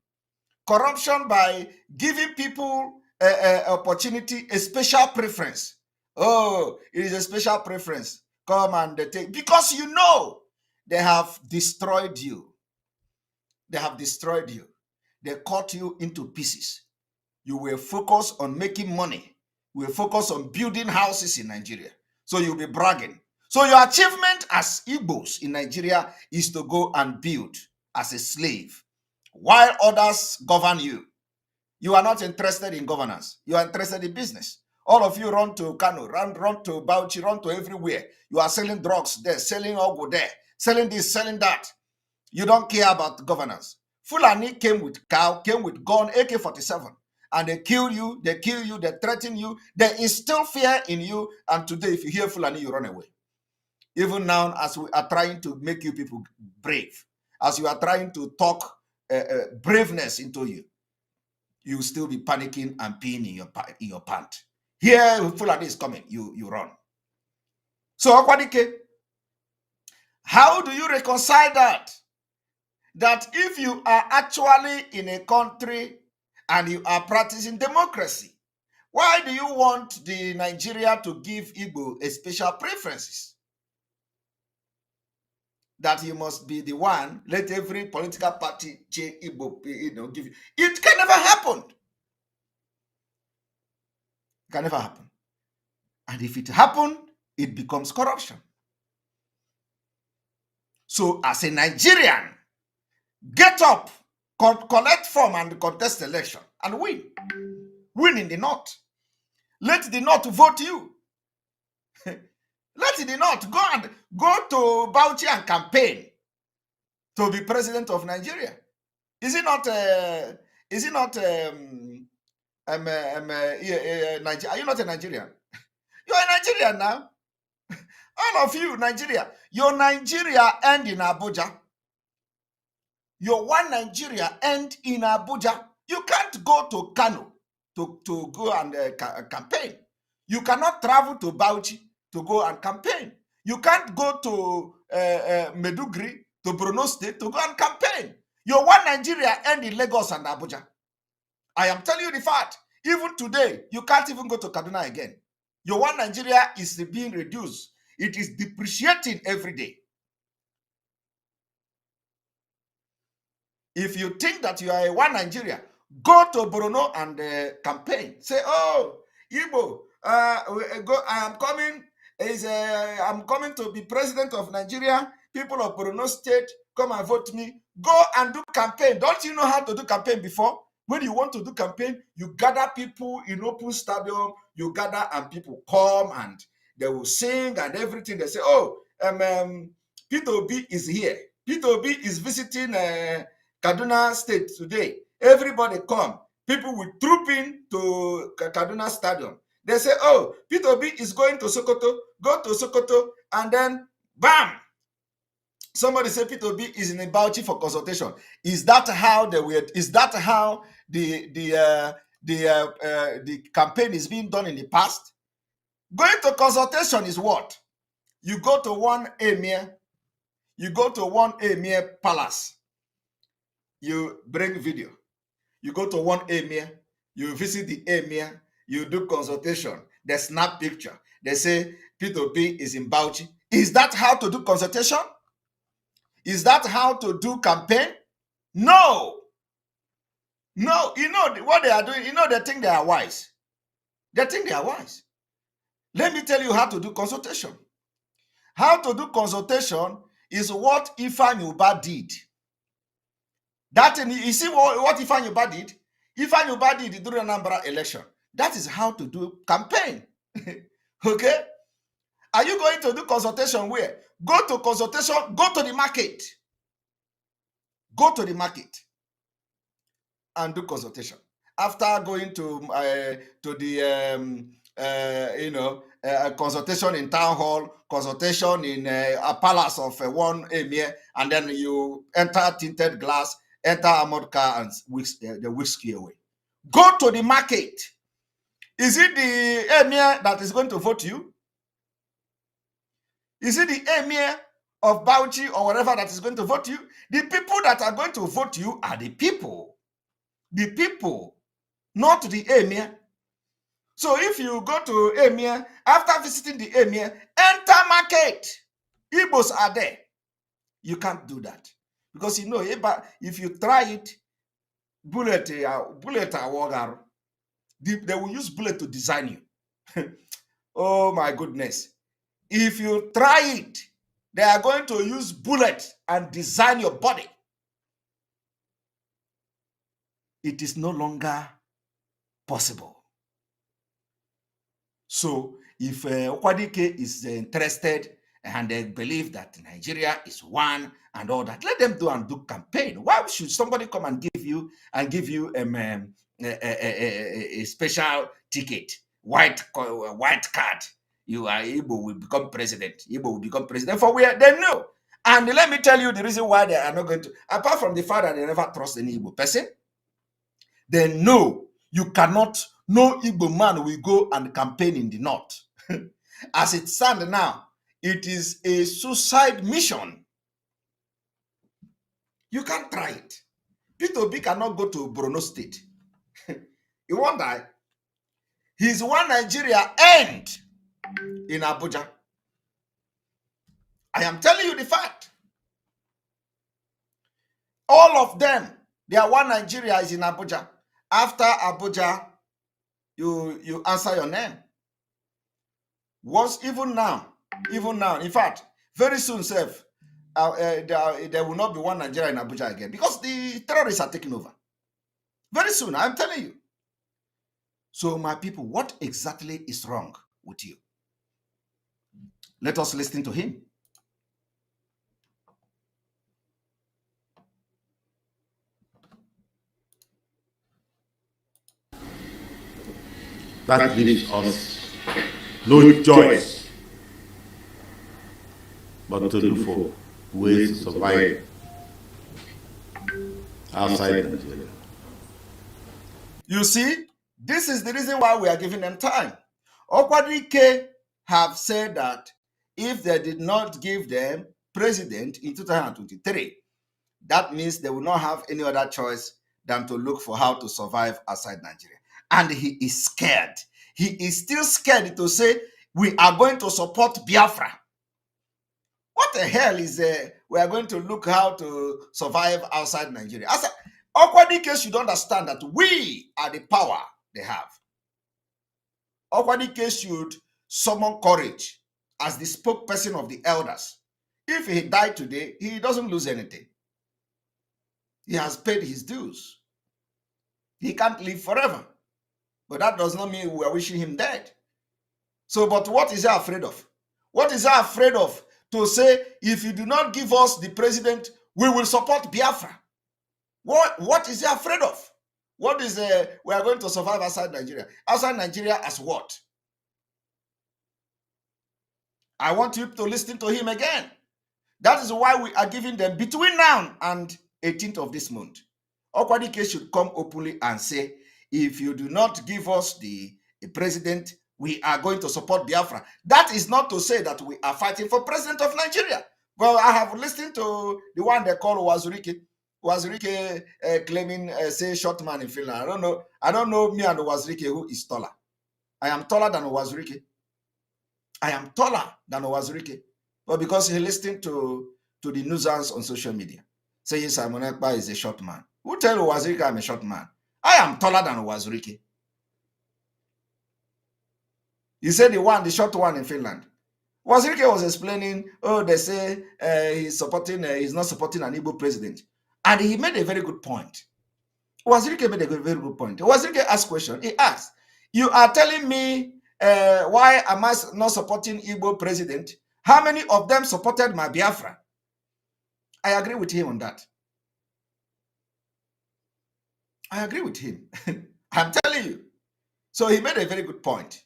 Corruption by giving people opportunity, a special preference. Oh, it is a special preference. Come and take, because you know they have destroyed you. They have destroyed you. They cut you into pieces. You were focused on making money. You were focused on building houses in Nigeria. So you'll be bragging. So your achievement as Igbos in Nigeria is to go and build as a slave while others govern you. You are not interested in governance. You are interested in business. All of you run to Kano, run to Bauchi, run to everywhere. You are selling drugs there, selling ogo there, selling this, selling that. You don't care about governance. Fulani came with cow, came with gun, AK-47, and they kill you, they threaten you, they instill fear in you, and today if you hear Fulani, you run away. Even now, as we are trying to make you people brave, as you are trying to talk braveness into you, you will still be panicking and peeing in your pant. Here, Fulani is coming, you run. So, Akwadike, how do you reconcile that? That if you are actually in a country and you are practicing democracy, why do you want the Nigeria to give Igbo a special preferences? That you must be the one, let every political party Igbo, give you. It can never happen. It can never happen. And if it happens, it becomes corruption. So as a Nigerian, get up, collect form and contest election and win. Win in the North. Let the North vote you. Let the North go to Bauchi and campaign to be president of Nigeria. Is it not? Are you not a Nigerian? You're a Nigerian now. All of you, Nigeria. Your Nigeria end in Abuja. Your one Nigeria end in Abuja. You can't go to Kano to go and campaign. You cannot travel to Bauchi to go and campaign. You can't go to Medugri, to Borno State to go and campaign. Your one Nigeria end in Lagos and Abuja. I am telling you the fact. Even today, you can't even go to Kaduna again. Your one Nigeria is being reduced. It is depreciating every day. If you think that you are a one Nigeria, go to Borno and campaign. Say, oh, Igbo, I am coming. I'm coming to be president of Nigeria. People of Borno State, come and vote me. Go and do campaign. Don't you know how to do campaign before? When you want to do campaign, you gather people in open stadium. You gather and people come and they will sing and everything. They say, oh, Peter Obi is here. Peter Obi is visiting Kaduna State today. Everybody come. People will troop in to Kaduna Stadium. They say, oh, Peter Obi is going to Sokoto. Go to Sokoto, and then, bam! Somebody say Peter Obi is in Bauchi for consultation. Is that how the campaign is being done in the past? Going to consultation is what? You go to one emir, palace. You bring video. You go to one emir, you visit the emir, you do consultation. They snap picture. They say Peter Obi is in Bauchi. Is that how to do consultation? Is that how to do campaign? No. No, you know what they are doing. You know, they think they are wise. They think they are wise. Let me tell you how to do consultation. How to do consultation is what Ifeanyi Uba did. That, you see what Ifeanyi Uba did? Ifeanyi Uba did during the Anambra election. That is how to do campaign. Okay? Are you going to do consultation where? Go to consultation, go to the market. Go to the market and do consultation. After going to the consultation in town hall, consultation in a palace of one emir, and then you enter tinted glass, enter armored car, and the whiskey away. Go to the market. Is it the emir that is going to vote you? Is it the emir of Bauchi or whatever that is going to vote you? The people that are going to vote you are the people. The people, not the emir. So if you go to emir, after visiting the emir, enter market. Igbos are there. You can't do that. Because you know, if you try it, bullet they will use bullet to design you. Oh my goodness. If you try it, they are going to use bullet and design your body. It is no longer possible. So if Okwadike is interested and they believe that Nigeria is one and all that, let them do and do campaign. Why should somebody come and give you a special ticket, white card? You are Igbo will become president. Igbo will become president for where they know. And let me tell you the reason why they are not going to, apart from the fact that they never trust any Igbo person, they know you cannot, no Igbo man will go and campaign in the north. As it stands now, it is a suicide mission. You can't try it. Peter Obi cannot go to Borno State. He won't die. His one Nigeria end in Abuja. I am telling you the fact. All of them, their one Nigeria is in Abuja. After Abuja, you answer your name. Once, even now, in fact, very soon, there will not be one Nigeria in Abuja again because the terrorists are taking over. Very soon, I'm telling you. So, my people, what exactly is wrong with you? Let us listen to him. That leaves us no choice but to look for ways to survive outside Nigeria. You see, this is the reason why we are giving them time. Okwadike have said that if they did not give them president in 2023, that means they will not have any other choice than to look for how to survive outside Nigeria. And he is scared. He is still scared to say, we are going to support Biafra. What the hell is we are going to look how to survive outside Nigeria? As Okwadike should understand that we are the power they have. Okwadike should summon courage as the spokesperson of the elders. If he died today, he doesn't lose anything. He has paid his dues. He can't live forever. But that does not mean we are wishing him dead. So, but what is he afraid of? What is he afraid of? To say, if you do not give us the president, we will support Biafra. What is he afraid of? What is we are going to survive outside Nigeria? Outside Nigeria as what? I want you to listen to him again. That is why we are giving them between now and 18th of this month. Okwadike should come openly and say, if you do not give us the president, we are going to support Biafra. That is not to say that we are fighting for president of Nigeria. Well, I have listened to the one they call Wazirike. Wazirike claiming, say, short man in Finland. I don't know me and Wazirike who is taller. I am taller than Wazirike. I am taller than Wazirike. But because he listened to the nuisance on social media, saying Simon Ekpa is a short man. Who tell Wazirike I'm a short man? I am taller than Wazirike. He said the short one in Finland. Wazirike was explaining, oh, they say he's not supporting an Igbo president. And he made a very good point. Wazirike made a very good point. Wazirike asked a question. He asked, you are telling me why am I not supporting Igbo president? How many of them supported my Biafra? I agree with him on that. I agree with him. I'm telling you. So he made a very good point.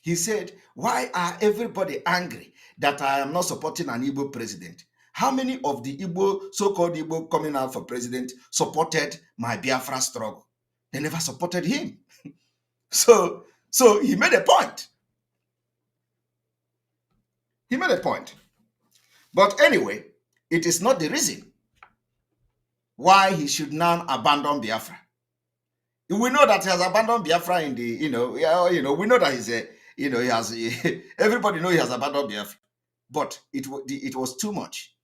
He said, why are everybody angry that I am not supporting an Igbo president? How many of the Igbo, so-called Igbo coming out for president supported my Biafra struggle? They never supported him. So he made a point. He made a point. But anyway, it is not the reason why he should now abandon Biafra. We know that he has abandoned Biafra in the, we know that he's a, he has, everybody knows he has abandoned Biafra. But it was too much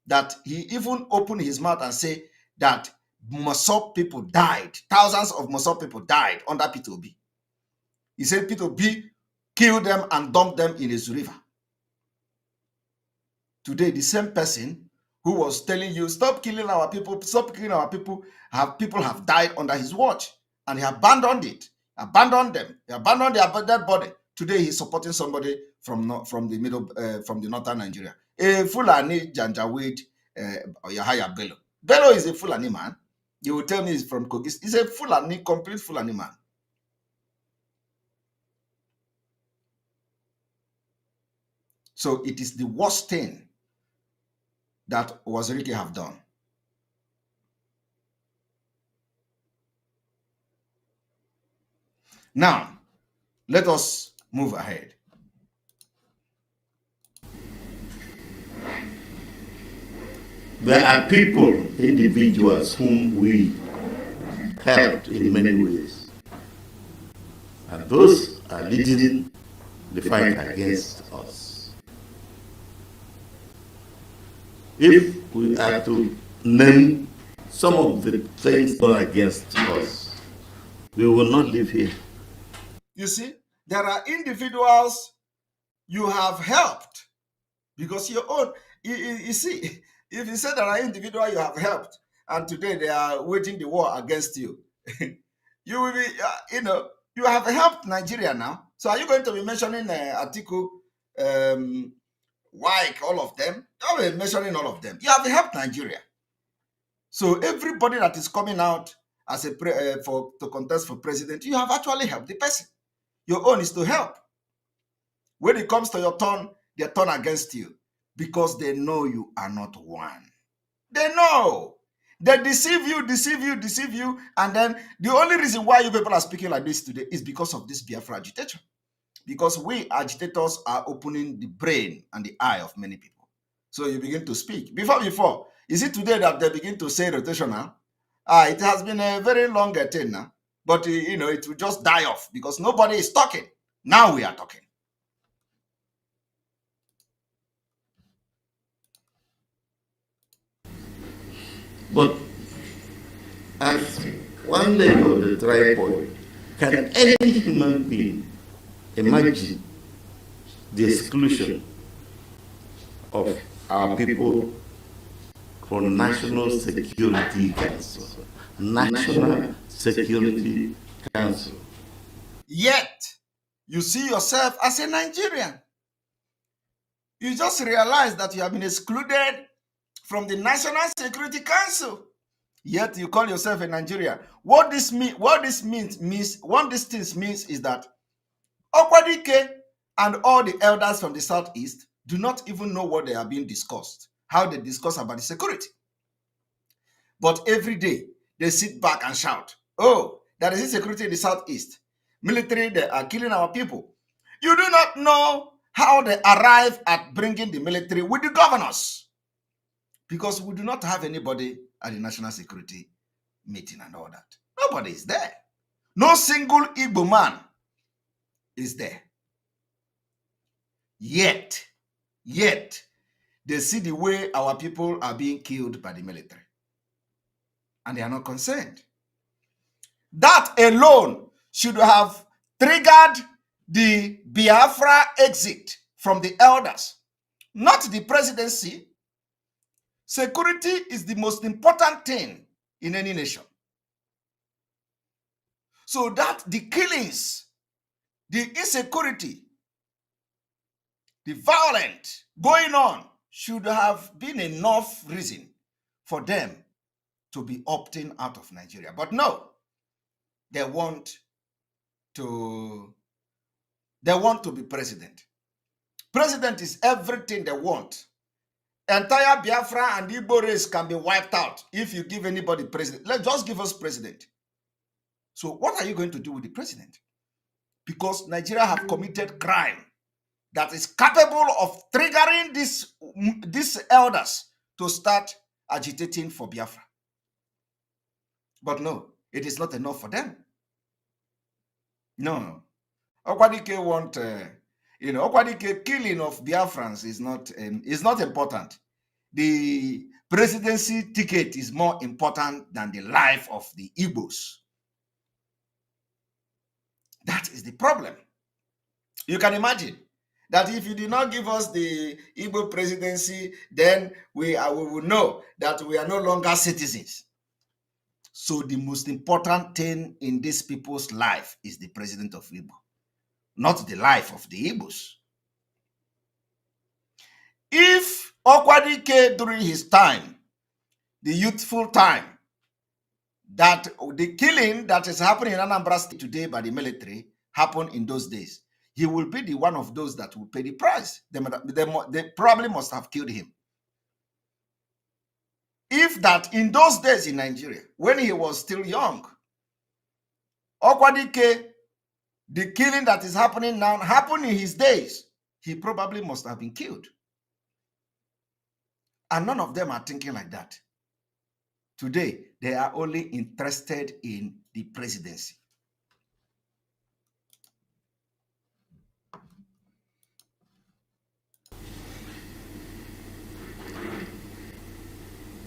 that he even opened his mouth and said that Mosop people died. Thousands of Mosop people died under P2B. He said P2B killed them and dumped them in his river. Today, the same person who was telling you, stop killing our people, people have died under his watch. And he abandoned it, abandoned them, he abandoned their dead body. Today, he's supporting somebody from the northern Nigeria. A Fulani Janjaweed Yahaya Bello. Bello is a Fulani man. You will tell me he's from Kogis. He's a Fulani, complete Fulani man. So it is the worst thing that Wazirike have done. Now, let us move ahead. There are people, individuals whom we helped in many ways. And those are leading the fight against us. If we are to name some of the things done against us, we will not live here. You see, there are individuals you have helped because your own, you see, if you say there are individuals you have helped and today they are waging the war against you, you will be, you have helped Nigeria now. So are you going to be mentioning Atiku, Wike, all of them? You will be mentioning all of them. You have helped Nigeria. So everybody that is coming out as to contest for president, you have actually helped the person. Your own is to help. When it comes to your turn, they turn against you because they know you are not one. They know. They deceive you, deceive you, deceive you. And then the only reason why you people are speaking like this today is because of this Biafra agitation. Because we agitators are opening the brain and the eye of many people. So you begin to speak. Before, is it today that they begin to say rotational? It has been a very long thing now. But, it will just die off because nobody is talking. Now we are talking. But as one leg of the tripod, can any human being imagine the exclusion of our people from National Security Council? National Security Council. Yet, you see yourself as a Nigerian. You just realize that you have been excluded from the National Security Council. Yet you call yourself a Nigerian. What these things means is that Okwadike and all the elders from the southeast do not even know what they are being discussed, how they discuss about the security. But every day they sit back and shout, "Oh, there is insecurity in the southeast. Military, they are killing our people." You do not know how they arrive at bringing the military with the governors, because we do not have anybody at the national security meeting and all that. Nobody is there. No single Igbo man is there. Yet, they see the way our people are being killed by the military, and they are not concerned. That alone should have triggered the Biafra exit from the elders, not the presidency. Security is the most important thing in any nation. So that the killings, the insecurity, the violence going on should have been enough reason for them to be opting out of Nigeria. But no, they want to be president. President is everything they want. Entire Biafra and Igbo race can be wiped out if you give anybody president. Let's just give us president. So what are you going to do with the president? Because Nigeria have committed crime that is capable of triggering these elders to start agitating for Biafra. But no, it is not enough for them. No. Okwadike want, Okwadike killing of Biafrans is not important. The presidency ticket is more important than the life of the Igbos. That is the problem. You can imagine that if you did not give us the Igbo presidency, then we will know that we are no longer citizens. So the most important thing in these people's life is the president of Igbo, not the life of the Igbos. If Okwadike during his time, the youthful time, that the killing that is happening in Anambra State today by the military happened in those days, he will be the one of those that will pay the price. They probably must have killed him. If that in those days in Nigeria, when he was still young, Okwadike, the killing that is happening now happened in his days, he probably must have been killed. And none of them are thinking like that. Today, they are only interested in the presidency.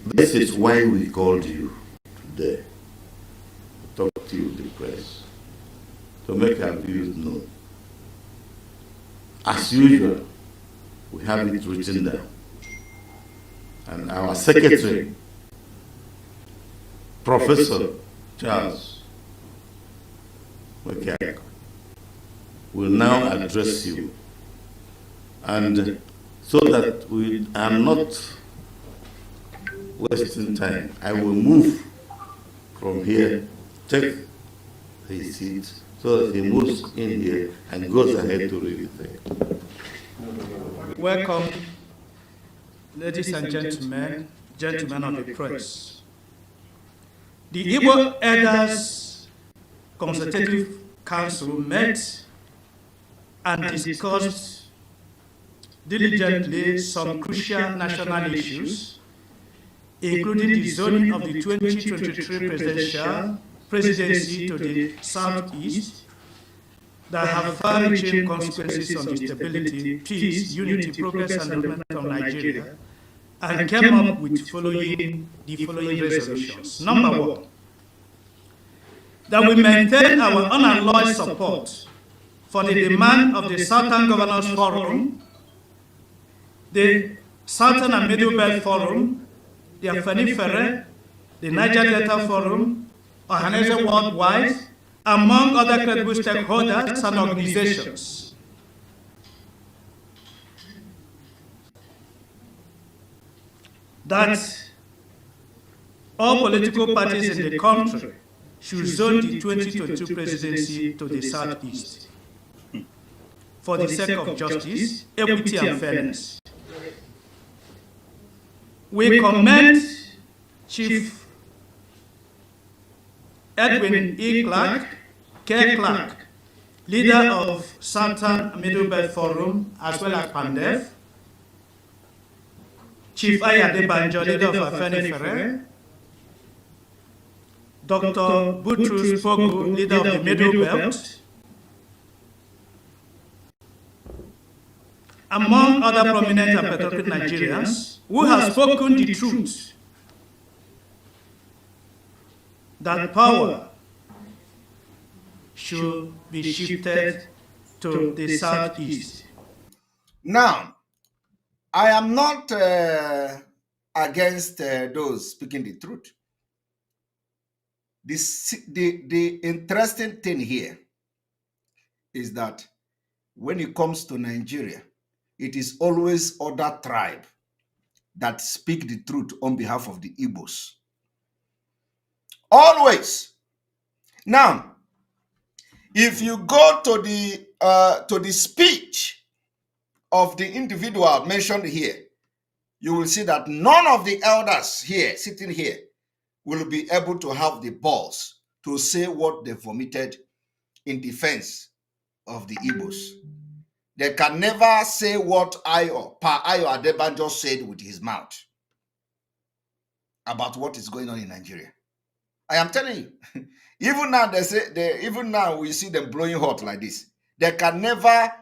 This is why we called you today to talk to you, the press, to make our views known. As usual, we have it written down. And our secretary, Professor Charles Mekaka, will now address you. And so that we are not wasting time, I will move from here, take his seat, so that he moves in here and goes ahead to read it. Welcome, ladies and gentlemen of the press. The Igbo Elders Consultative Council met and discussed diligently some crucial national issues, including the zoning of the 2023 presidency to the southeast, that have far-reaching consequences on the stability, peace, unity, progress, and development of Nigeria, and came up with the following resolutions. Number one, that we maintain our unalloyed support for the demand of the Southern Governors Forum, the Southern and Middle Belt Forum, the Afenifere, the Niger Delta Forum, Ohanese Worldwide, among other credible stakeholders and organizations. That all political parties in the country should zone the 2022 presidency to the southeast for the sake of justice, equity, and fairness. We commend Chief Edwin E. Clark, K. Clark, leader of Southern Middle Belt Forum, as well as PANDEF, Chief Ayade Banjo, leader of Afenifere, Dr. Butrus Pogu, leader of the Middle Belt, among other prominent and patriotic Nigerians who have spoken the truth that power should be shifted to the southeast. Now, I am not against those speaking the truth. The interesting thing here is that when it comes to Nigeria, it is always other tribe that speak the truth on behalf of the Igbos. Always. Now, if you go to the speech of the individual mentioned here, you will see that none of the elders here, sitting here, will be able to have the balls to say what they vomited in defense of the Igbos. They can never say what Pa Ayo Adebanjo said with his mouth about what is going on in Nigeria. I am telling you, even now we see them blowing hot like this. They can never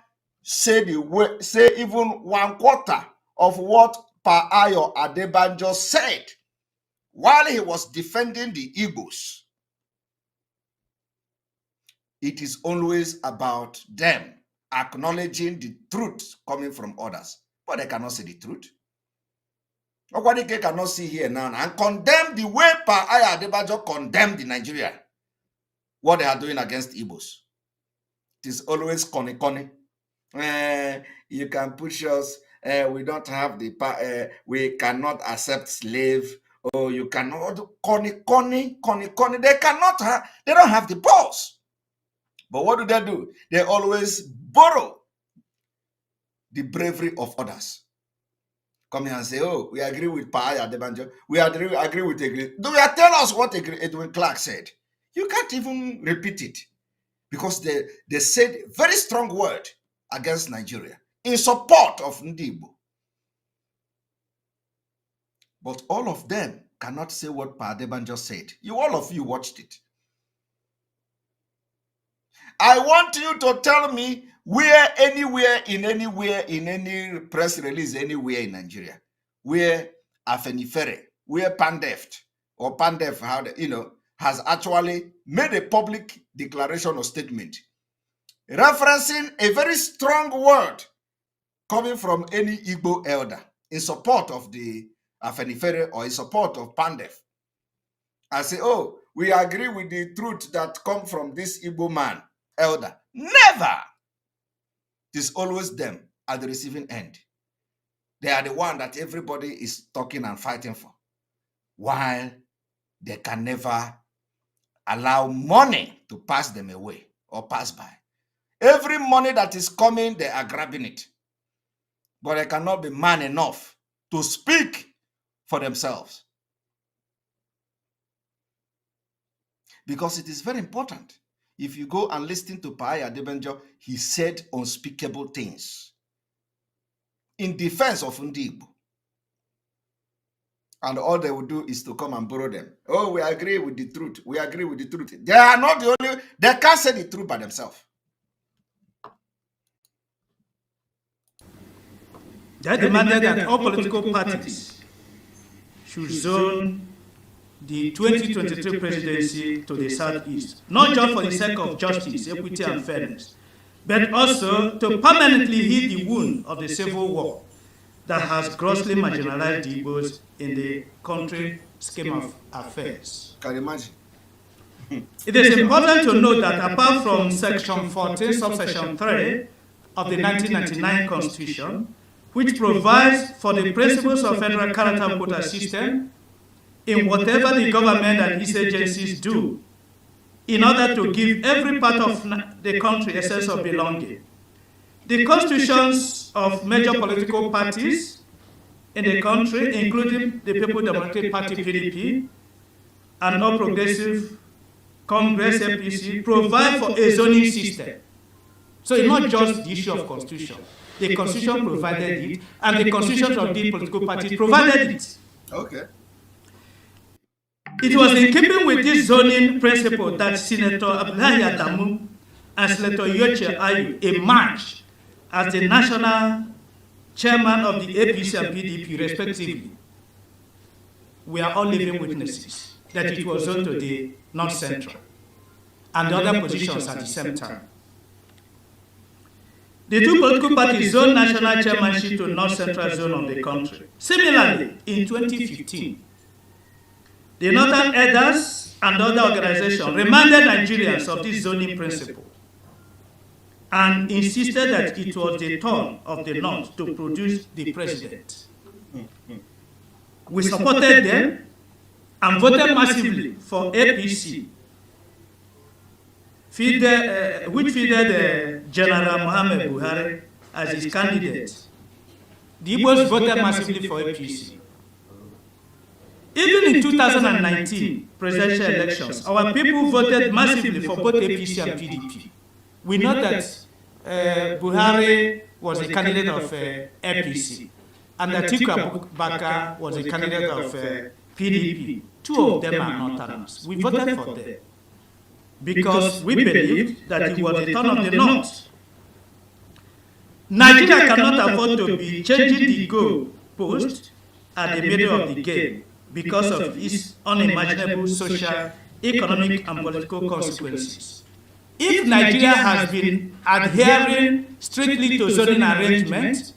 say even 1/4 of what Pa Ayo Adebanjo said while he was defending the Igbos. It is always about them acknowledging the truth coming from others, but they cannot say the truth. Okwadike cannot see here now and condemn the way Pa Ayo Adebanjo condemned the Nigeria, what they are doing against Igbos. It is always conny. You can push us. We don't have the we cannot accept slave. Oh, you cannot conny. They cannot have. They don't have the balls. But what do? They always borrow the bravery of others. Come here and say, oh, we agree with Pa Ayo Adebanjo. We agree with Egri. Do you tell us what Edwin Clark said? You can't even repeat it because they said very strong word against Nigeria in support of Ndibo. But all of them cannot say what Pa Adebanjo said. All of you watched it. I want you to tell me where, anywhere, in any press release, anywhere in Nigeria, where Afenifere, where Pandef has actually made a public declaration or statement referencing a very strong word coming from any Igbo elder in support of the Afenifere or in support of Pandef. I say, oh, we agree with the truth that comes from this Igbo man, elder. Never. It is always them at the receiving end. They are the one that everybody is talking and fighting for, while they can never allow money to pass them away or pass by. Every money that is coming, they are grabbing it. But they cannot be man enough to speak for themselves. because it is very important. If you go and listen to Paya Debenjo, he said unspeakable things in defense of Ndigbo. And all they will do is to come and borrow them. Oh, we agree with the truth. We agree with the truth. They are not the only, they can't say the truth by themselves. They demanded that all political parties should zone the 2023 presidency to the southeast, not just for the sake of justice, equity, and fairness, but also to permanently heal the wound of the civil war that has grossly marginalized the Igbos in the country scheme of affairs. Can you imagine? It is important to note that apart from Section 14, subsection 3 of the 1999 Constitution, which provides for the principles of federal character quota system in whatever the government and its agencies do, in order to give every part of the country a sense of belonging. The constitutions of major political parties in the country, including the People's Democratic Party (PDP) and All Progressive Congress (APC), provide for a zoning system. So it's not just the issue of constitution. The constitution provided it, and the constitutions of the political parties provided it. Okay. It was in keeping with this zoning principle that Senator Abdullahi Adamu and Senator Yoche Ayu emerged as the national chairman of the APC and PDP, respectively. We are all living witnesses that it was zoned to the North Central and the other positions at the same time. The two political parties zoned national chairmanship to North Central zone of the country. Similarly, in 2015, the Northern Elders and other organizations reminded Nigerians of this zoning principle and insisted that it was the turn of the North to produce the president. We supported them and voted massively for APC, which fielded General Muhammad Buhari as his candidate. The Igbos voted massively for APC. Even in 2019 presidential elections, our people voted massively for both APC and PDP. We know that Buhari was a candidate of APC, and Atiku Abubakar was a candidate of PDP. Two of them are Northerners. We voted for them because we believed that it was the turn of the North. Nigeria cannot afford to be changing the goal post at the middle of the game because of its unimaginable social, economic, and political consequences. If Nigeria has been adhering strictly to zoning arrangements,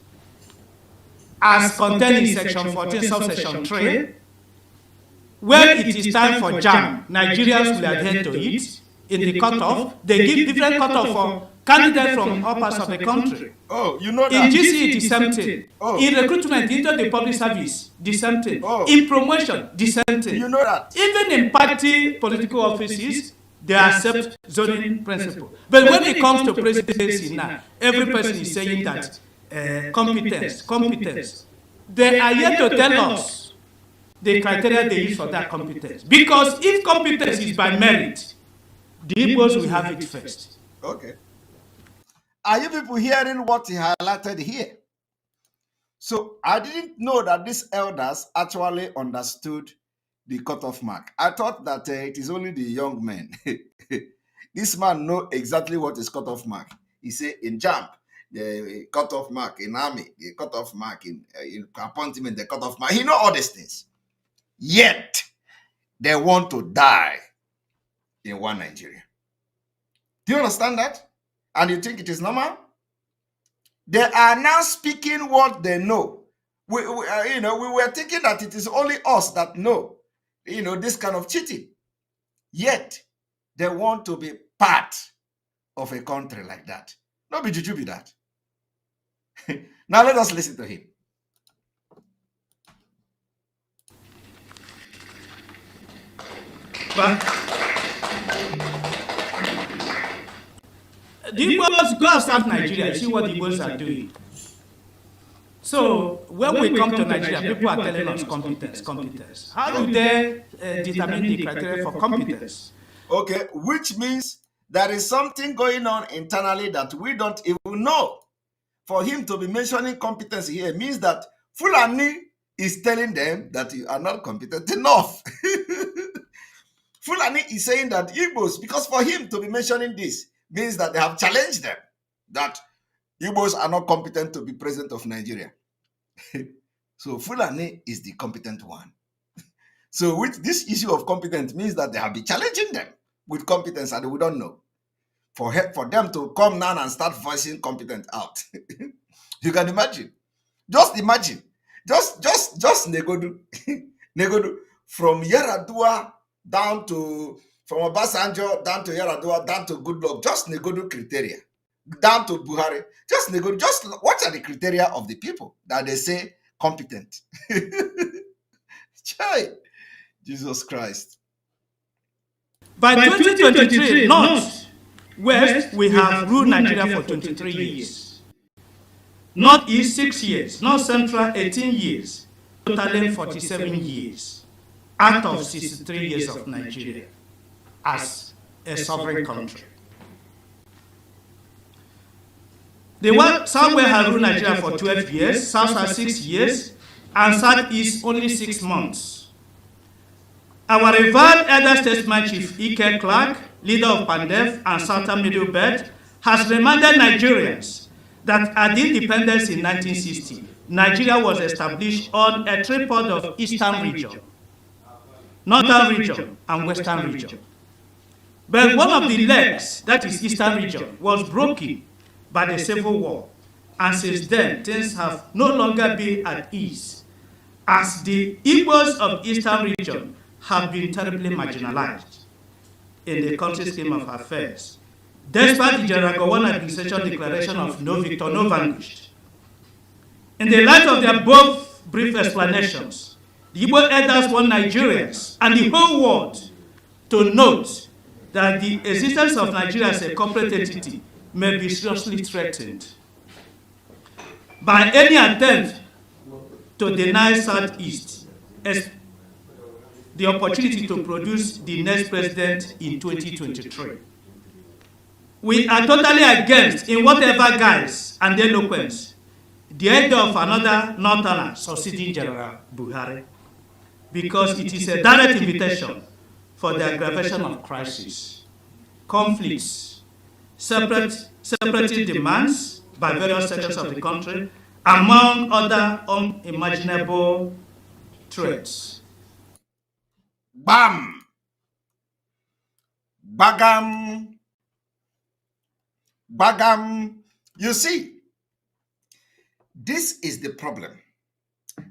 as contained in Section 14, subsection 3, when it is time for JAM, Nigerians will adhere to it. In the cutoff, they give different cutoff for candidates from all parts of the country. Oh, you know that. In GCE, the same thing. Oh. In recruitment into the public service, the same thing. Oh. In promotion, the same thing. You know that. Even in party political offices, they accept zoning principle. But when it comes to presidency now, every person is saying that competence. They are yet to tell us the criteria they use for that competence. Because if competence is by merit, the Igbos will have it first. Okay. Are you people hearing what he highlighted here? So I didn't know that these elders actually understood the cutoff mark. I thought that it is only the young men. This man knows exactly what is cutoff mark. He said in JAMB, the cutoff mark, in army, the cutoff mark, in appointment, the cutoff mark. He knows all these things. Yet, they want to die in one Nigeria. Do you understand that? And you think it is normal? They are now speaking what they know. We were thinking that it is only us that know, this kind of cheating. Yet, they want to be part of a country like that. No be juju be that. Now let us listen to him. But the Igbos go outside Nigeria, see what the Igbos are doing. So when we come to Nigeria, people are telling us competence. How do they determine the criteria for competence? Okay, which means there is something going on internally that we don't even know. For him to be mentioning competency here means that Fulani is telling them that you are not competent enough. Fulani is saying that Igbos, because for him to be mentioning this means that they have challenged them, that Igbos are not competent to be president of Nigeria. So Fulani is the competent one. So with this issue of competence means that they have been challenging them with competence and we don't know. For them to come now and start voicing competence out. You can imagine. Just imagine. Just Negodu. Negodu. From Yaradua down to, from Obasanjo down to Yaradua, down to Goodluck. Just Negodu criteria. Down to Buhari. Just Negodu. Just what are the criteria of the people that they say competent? Chai. Jesus Christ. By 2023, North, West, we have ruled Nigeria for 23 years. Northeast, 6 years. North Central, 18 years. Totaling 47 years out of 63 years of Nigeria as a sovereign country. The Southwest has ruled Nigeria for 12 years, South has 6 years, and Southeast only 6 months. Our revered elder statesman Chief Ike Clark, leader of Pandef and Southern Middle Belt, has reminded Nigerians that at the independence in 1960, Nigeria was established on a tripod of Eastern region, Northern region, and Western region. But one of the legs, that is Eastern region, was broken by the Civil War, and since then, things have no longer been at ease, as the Igbos of Eastern region have been terribly marginalized in the country's scheme of affairs, despite the General Gowon administration declaration of no victor, no vanquished. In the light of the above brief explanations, the Igbo elders want Nigerians and the whole world to note that the existence of Nigeria as a corporate entity may be seriously threatened by any attempt to deny Southeast the opportunity to produce the next president in 2023. We are totally against, in whatever guise and eloquence, the end of another Northerner succeeding General Buhari, because it is a direct invitation for the aggravation of crisis, conflicts, separatist demands by various sections of the country, among other unimaginable threats. Bam! Bagam! Bagam! You see, this is the problem.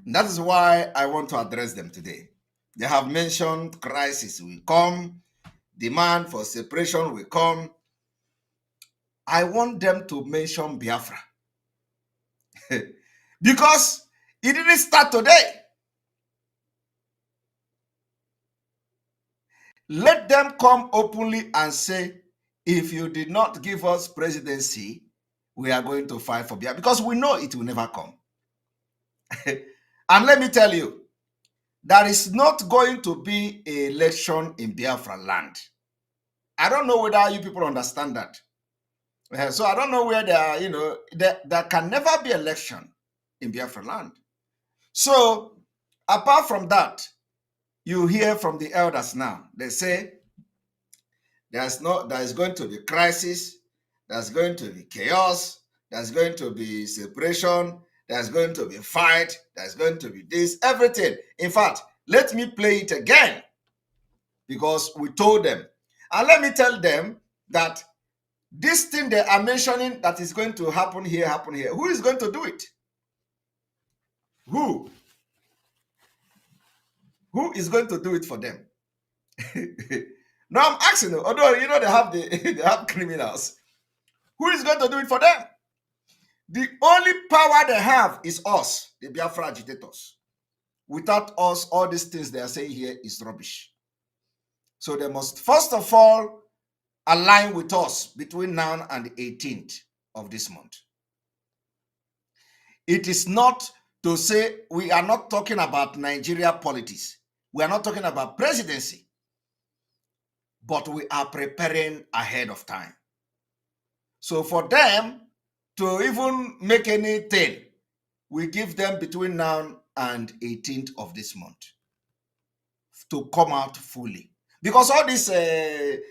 That is why I want to address them today. They have mentioned crisis will come, demand for separation will come. I want them to mention Biafra. Because it didn't start today. Let them come openly and say, if you did not give us presidency, we are going to fight for Biafra. Because we know it will never come. And let me tell you, there is not going to be an election in Biafra land. I don't know whether you people understand that. So I don't know where there are, there can never be election in Biafra land. So apart from that, you hear from the elders now. They say there is going to be crisis, there's going to be chaos, there's going to be separation, there's going to be fight, there's going to be this, everything. In fact, let me play it again because we told them. And let me tell them that this thing they are mentioning that is going to happen here, who is going to do it? Who? Who is going to do it for them? Now I'm asking them, although they have criminals. Who is going to do it for them? The only power they have is us, the Biafra agitators. Without us, all these things they are saying here is rubbish. So they must first of all align with us between now and the 18th of this month. It is not to say we are not talking about Nigeria politics. We are not talking about presidency. but we are preparing ahead of time. So for them to even make anything, we give them between now and 18th of this month to come out fully. Because all this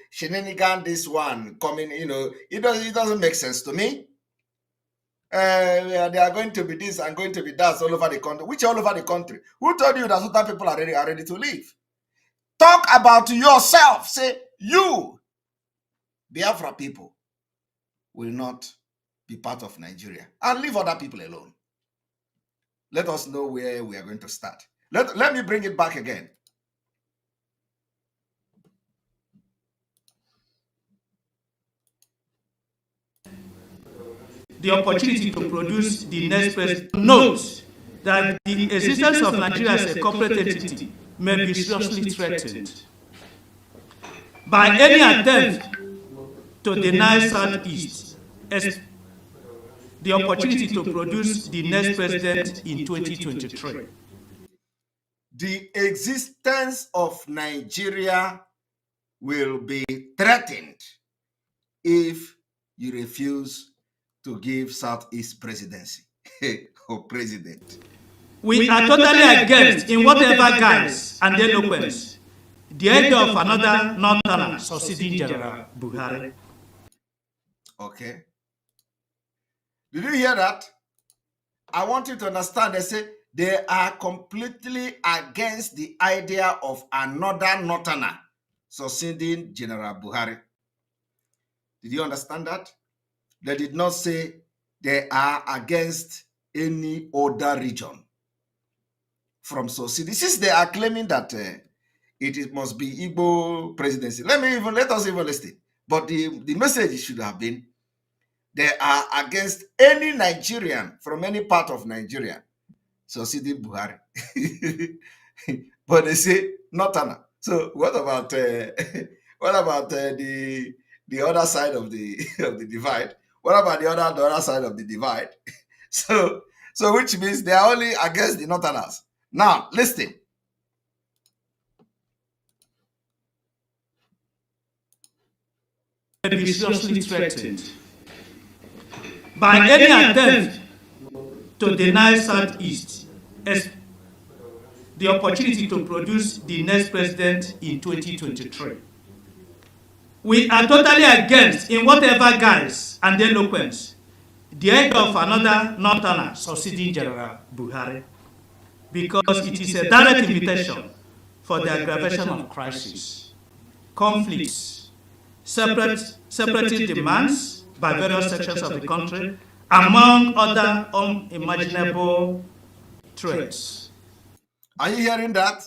shenanigan, this one coming, it doesn't make sense to me. They are going to be this and going to be that all over the country. Which all over the country? Who told you that certain people are ready to leave? Talk about yourself. Say, you, Biafra people, will not be part of Nigeria, and leave other people alone. Let us know where we are going to start. Let me bring it back again. The opportunity to produce the next president knows that the existence of Nigeria as a corporate entity may be seriously threatened by any attempt to deny Southeast the opportunity to produce the next president in 2023. The existence of Nigeria will be threatened if you refuse to give Southeast presidency or president. We are totally against, in whatever guise and eloquence, the end of another northerner succeeding General Buhari. Okay. Did you hear that? I want you to understand, they say they are completely against the idea of another northerner succeeding General Buhari. Did you understand that? They did not say they are against any other region from succeeding. Since they are claiming that it must be Igbo presidency, let us even listen. But the message should have been they are against any Nigerian from any part of Nigeria succeeding Buhari. But they say northerner. So what about the other side of the of the divide? What about the other side of the divide? So which means they are only against the northerners. Now listen. May be seriously threatened by any attempt to deny Southeast the opportunity to produce the next president in 2023. We are totally against, in whatever guise and eloquence, the end of another northerner succeeding General Buhari, because it is a direct invitation for the aggravation of crisis, conflicts, separatist demands by various sections of the country, among other unimaginable threats. Are you hearing that?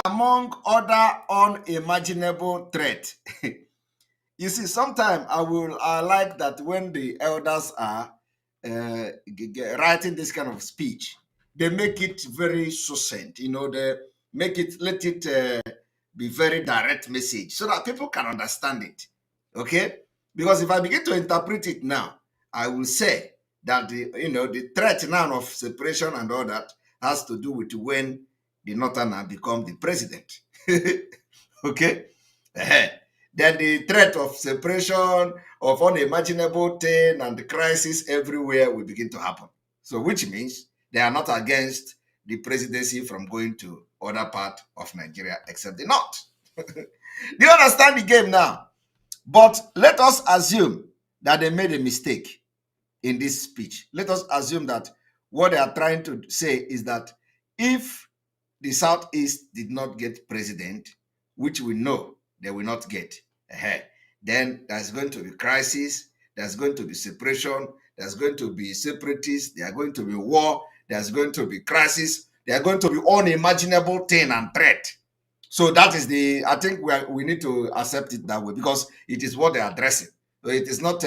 Among other unimaginable threats. You see, sometimes I like that when the elders are writing this kind of speech, they make it very succinct. They let it be very direct message so that people can understand it. Okay? Because if I begin to interpret it now, I will say that the threat now of separation and all that has to do with when the northerner become the president. Okay? Then the threat of separation, of unimaginable thing, and the crisis everywhere will begin to happen. So which means they are not against the presidency from going to other part of Nigeria except the north. Do you understand the game now? But let us assume that they made a mistake in this speech. Let us assume that what they are trying to say is that if the Southeast did not get president, which we know they will not get, then there's going to be crisis, there's going to be separation, there's going to be separatists, there's going to be war, there's going to be crisis, there's going to be unimaginable thing and threat. So that is I think we need to accept it that way because it is what they're addressing. So it is not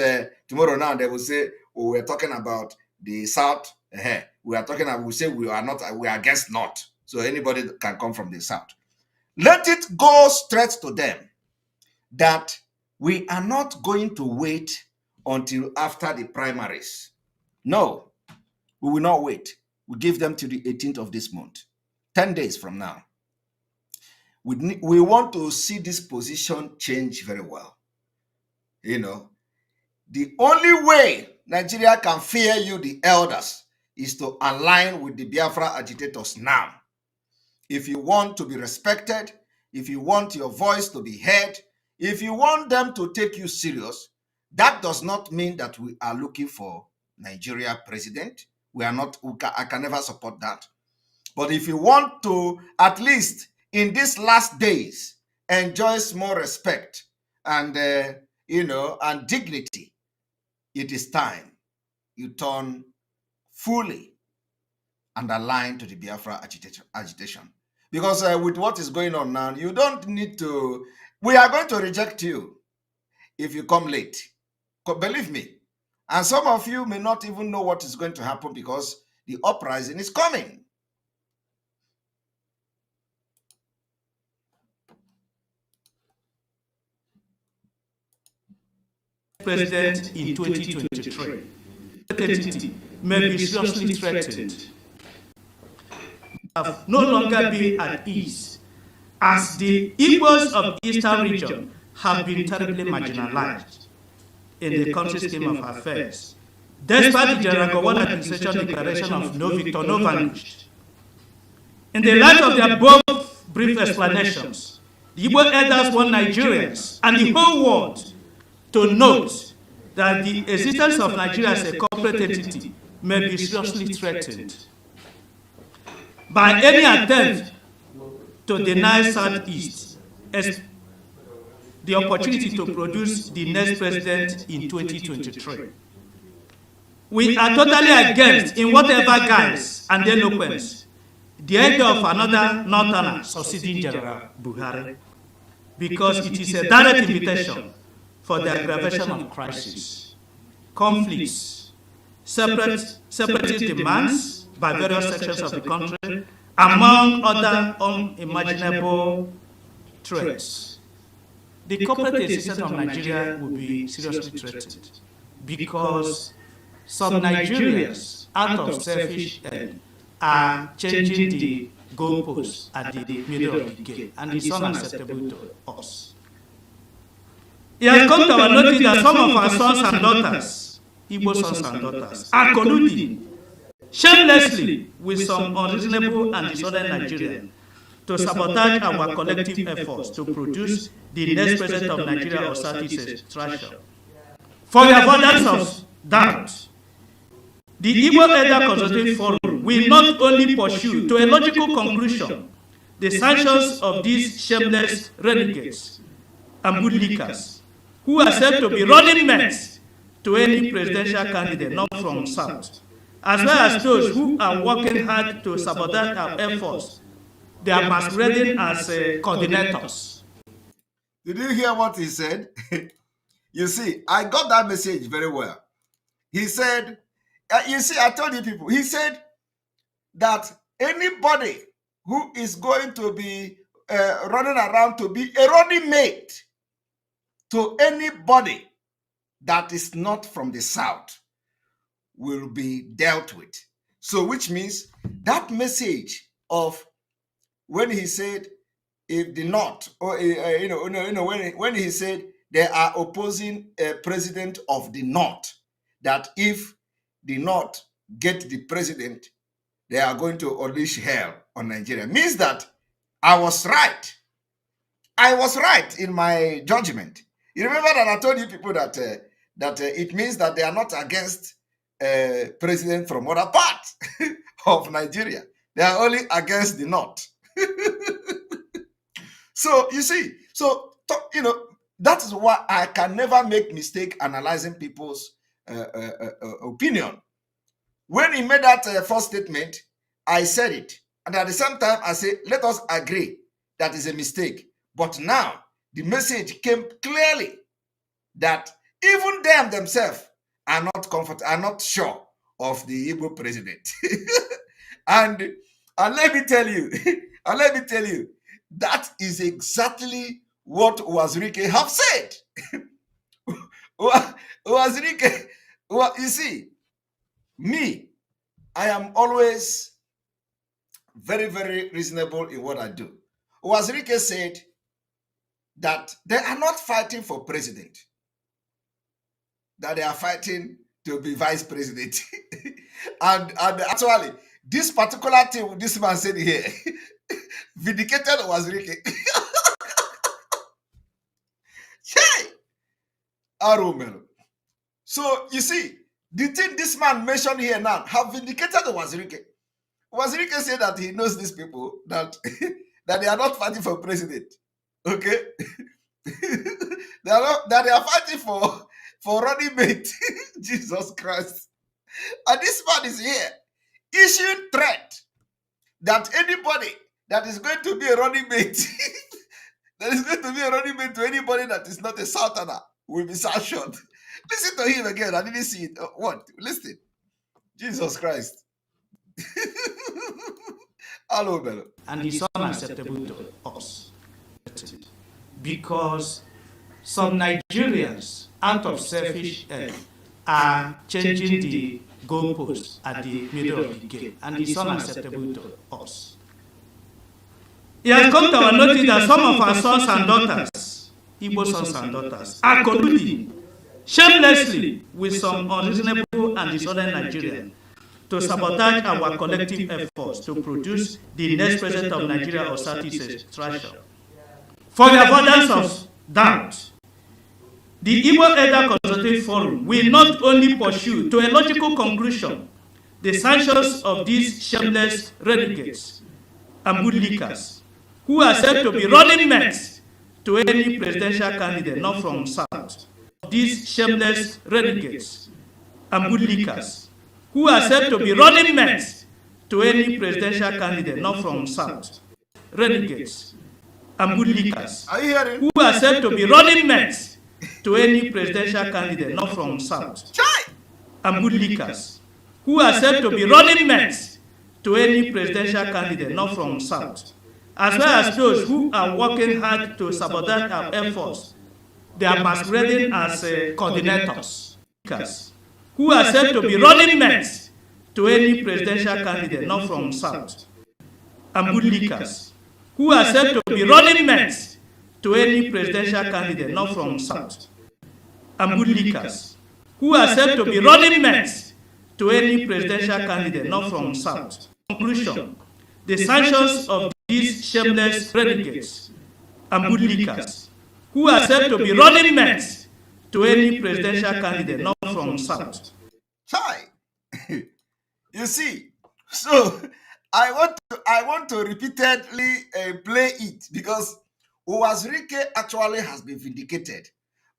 tomorrow now they will say, oh, we're talking about the South. We say we are against North. So anybody can come from the South. Let it go straight to them that we are not going to wait until after the primaries. No, we will not wait. We give them till the 18th of this month, 10 days from now. we want to see this position change very well. You know, the only way Nigeria can fear you, the elders, is to align with the Biafra agitators now. If you want to be respected, if you want your voice to be heard, if you want them to take you serious, that does not mean that we are looking for Nigeria president. We are not, I can never support that. But if you want to, at least in these last days, enjoy small respect and, and dignity, it is time you turn fully and align to the Biafra agitation. Because with what is going on now, you don't need to, we are going to reject you if you come late. Believe me. And some of you may not even know what is going to happen because the uprising is coming. President in 2023 may be seriously threatened, have no longer been at ease, as the Igbos of the Eastern region have been terribly marginalized in the country's scheme of affairs, despite the General Gowon administration declaration of no victor, no vanquished. In the light of the above brief explanations, the Igbo elders want Nigerians and the whole world to note that the existence of Nigeria as a corporate entity may be seriously threatened by any attempt to deny Southeast the opportunity to produce the next president in 2023. We are totally against, in whatever guise and eloquence, the idea of another northerner succeeding General Buhari, because it is a direct invitation for the aggravation of crisis, conflicts, separatist demands by various sections of the country, among other unimaginable threats. The corporate existence of Nigeria will be seriously threatened because some Nigerians, out of selfish end, are changing the goalposts at the middle of the game, and it's unacceptable to us. It has come to our notice that some of our sons and daughters, Igbo sons and daughters, are colluding shamelessly with some unreasonable and disorderly Nigerians to sabotage our collective efforts to produce the next president of Nigeria or Southeast extraction. For the avoidance of doubt, the Igbo Elder Consultative Forum will not only pursue to a logical conclusion the sanctions of these shameless renegades and bootlickers who are said to be running mates to any presidential candidate not from South, as well as those who are working hard to sabotage our efforts. They are masquerading as coordinators. Did you hear what he said? You see, I got that message very well. He said, you see, I told you people, he said that anybody who is going to be running around to be a running mate to anybody that is not from the South will be dealt with. So, which means that message of when he said, if the North, or when he said they are opposing a president of the North, that if the North get the president, they are going to unleash hell on Nigeria, means that I was right. I was right in my judgment. You remember that I told you people that it means that they are not against president from other parts of Nigeria. They are only against the North. So you see, that is why I can never make mistake analyzing people's opinion. When he made that first statement, I said it, and at the same time I said, let us agree that is a mistake. But now the message came clearly that even them themselves are not sure of the Igbo president. and let me tell you, that is exactly what Wazirike have said. Wazirike, you see, me, I am always very, very reasonable in what I do. Wazirike said that they are not fighting for president, that they are fighting to be vice president. and actually, this particular thing this man said here vindicated Wazirike. Hey! Aromel. So you see, the thing this man mentioned here now have vindicated Wazirike. Wazirike said that he knows these people, that that they are not fighting for president. Okay? they are fighting for running mate. Jesus Christ. And this man is here issuing threat that anybody that is going to be a running mate, that is going to be a running mate to anybody that is not a Southerner will be sanctioned. Listen to him again. I didn't see it. What? Listen. Jesus Christ. Hello, Bello. And it's unacceptable to us. Because some Nigerians, out of selfish end, are changing the goalposts at the middle of the game, and it's unacceptable to us. It has come to our notice that some of our sons and daughters, Igbo sons and daughters, are colluding shamelessly with some unreasonable and disorderly Nigerians to sabotage our collective efforts to produce the next president of Nigeria or Southeast extraction. For the avoidance of doubt, the Igbo Elder Consultative Forum will not only pursue to a logical conclusion the sanctions of these shameless renegades and bootlickers who are said to be running mates to any presidential candidate not from South. These shameless renegades and bootlickers who are said to be running mates to any presidential candidate not from South. Renegades and bootlickers who are said to be running mates to any presidential candidate not from South. And bootlickers who are said to be running mates to any presidential candidate not from South, as well as those who are working hard to sabotage our efforts. They are masquerading as coordinators, who are said to be running mates to any presidential candidate not from South, and bootlickers, who are said to be running mates to any presidential candidate not from South, and bootlickers, who are said to be running mates to any presidential candidate not from South. Conclusion: the sanctions of these shameless renegades and bootlickers, who are said to be running mates to any presidential candidate not from South. Hi. You see, so I want to repeatedly play it because Wazirike actually has been vindicated.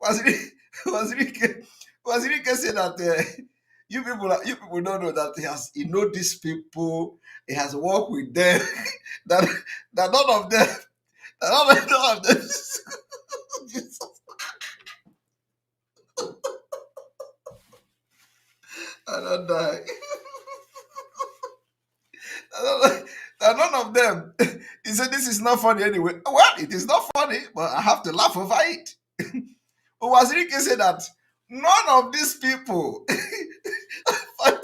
Wazirike said that you people don't know that he know these people, he has worked with them, that none of them. Jesus. I don't die. None of them. He said, this is not funny anyway. Well, it is not funny, but I have to laugh over it. Wazirike said that none of these people are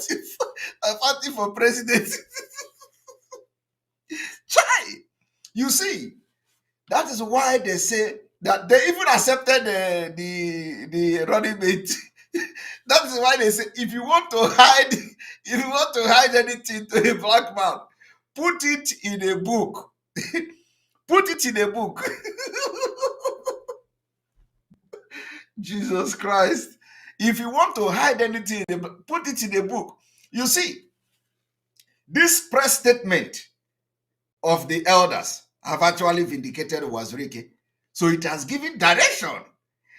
fighting for president. Chai! You see, that is why they say that they even accepted the running mate. That is why they say if you want to hide anything to a black man, put it in a book. Put it in a book. Jesus Christ. If you want to hide anything, put it in a book. You see, this press statement of the elders have actually vindicated Wazirike. So it has given direction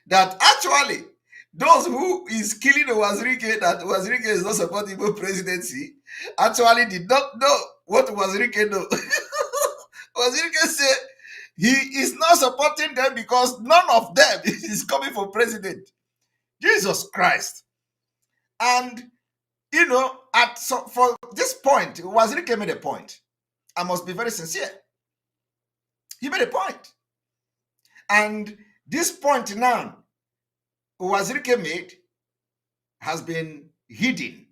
that actually those who is killing Wazirike, that Wazirike is not supporting the presidency, actually did not know what Wazirike know. Wazirike said he is not supporting them because none of them is coming for president. Jesus Christ. And, you know, for this point, Wazirike made a point. I must be very sincere. He made a point. And this point now, Wazirike made has been hidden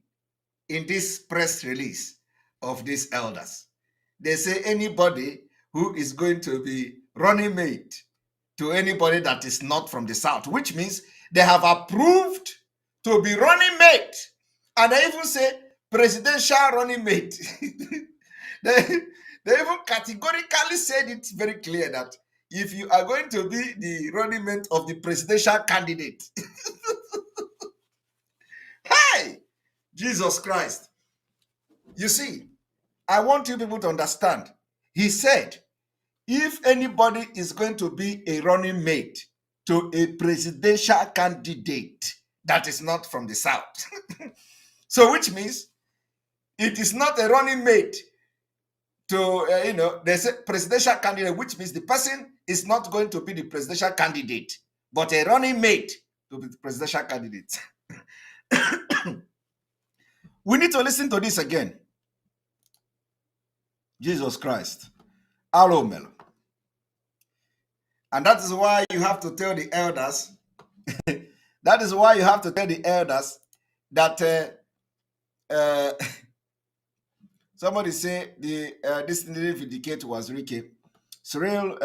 in this press release of these elders. They say anybody who is going to be running mate to anybody that is not from the South, which means they have approved to be running mate. And they even say presidential running mate. they even categorically said it very clear that if you are going to be the running mate of the presidential candidate, hey, Jesus Christ. You see, I want you people to understand. He said, if anybody is going to be a running mate to a presidential candidate that is not from the South, so which means it is not a running mate to, there's a presidential candidate, which means the person is not going to be the presidential candidate, but a running mate to be the presidential candidate. We need to listen to this again. Jesus Christ. Hello, Melo. And that is why you have to tell the elders, that is why you have to tell the elders that somebody say this didn't vindicate was Ricky. Cyril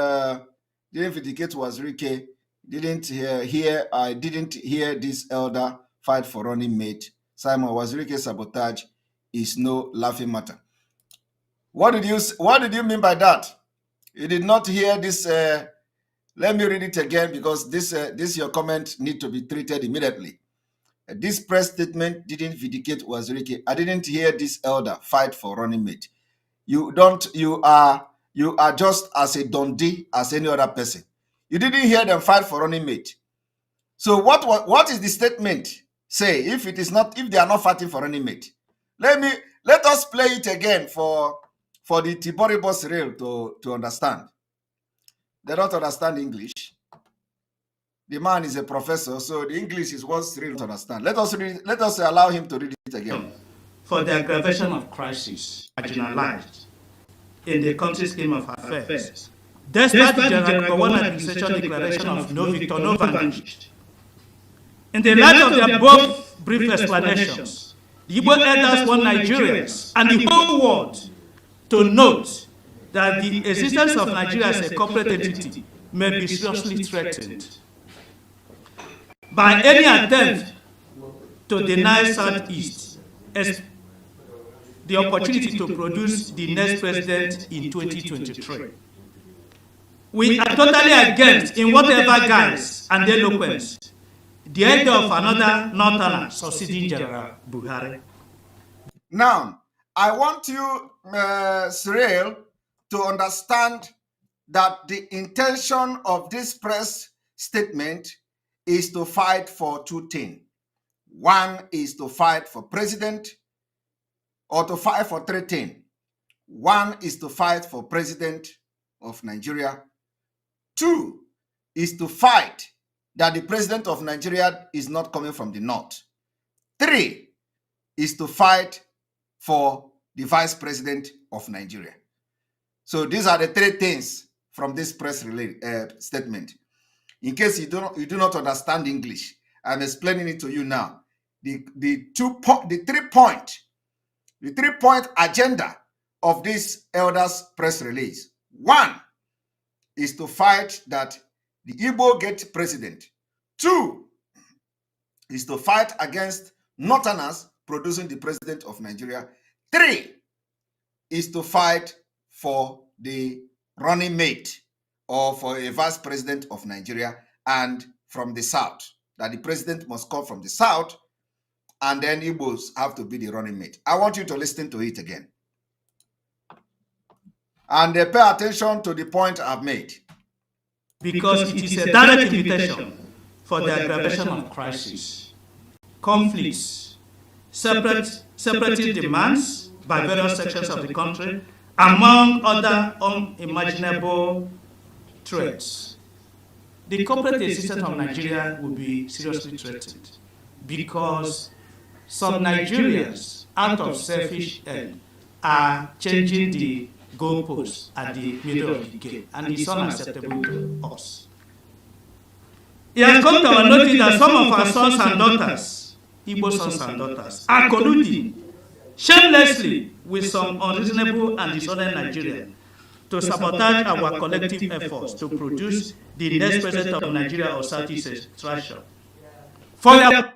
didn't vindicate was Ricky. I didn't hear this elder fight for running mate. Simon was Ricky sabotage is no laughing matter. What did you mean by that? You did not hear this. Let me read it again because this your comment need to be treated immediately. This press statement didn't vindicate Wazirike. I didn't hear this elder fight for running mate. You are just as a dundee as any other person. You didn't hear them fight for running mate. So what is the statement say if they are not fighting for running mate? Let us play it again for the Tiboribo Cyril to understand. They don't understand English. The man is a professor, so the English is what Cyril to understand. Let us allow him to read it again. For the aggravation of crisis marginalized in the country's scheme of affairs, despite the General Gowon administration declaration of no victor, no vanquished. In the light of their both brief explanations, the Igbo elders want Nigerians and the whole world to note that the existence of Nigeria as a corporate entity may be seriously threatened by any attempt to deny Southeast the opportunity to produce the next president in 2023. We are totally against, in whatever guise and eloquence, the idea of another northerner succeeding General Buhari. Now, I want you, Cyril, to understand that the intention of this press statement is to fight for two things. One is to fight for president, or to fight for three things. One is to fight for president of Nigeria. Two is to fight that the president of Nigeria is not coming from the north. Three is to fight for the vice president of Nigeria. So these are the three things from this press statement. In case you do not understand English, I'm explaining it to you now. The three-point agenda of this elders press release. One is to fight that the Igbo get president. Two is to fight against northerners producing the president of Nigeria. Three is to fight for the running mate or for a vice president of Nigeria and from the south, that the president must come from the south and then Igbos have to be the running mate. I want you to listen to it again. And pay attention to the point I've made. Because it is a direct invitation for the aggravation of crisis, conflicts, separatist demands by various sections of the country, among other unimaginable threats. The corporate existence of Nigeria will be seriously threatened because some Nigerians, out of selfish end, are changing the goalposts at the middle of the game, and it's unacceptable to us. It has come to our notice that some of our sons and daughters, Igbo sons and daughters, are colluding shamelessly with some unreasonable and disorderly Nigerians to sabotage our collective efforts to produce the next president of Nigeria or Southeast Asia. Further,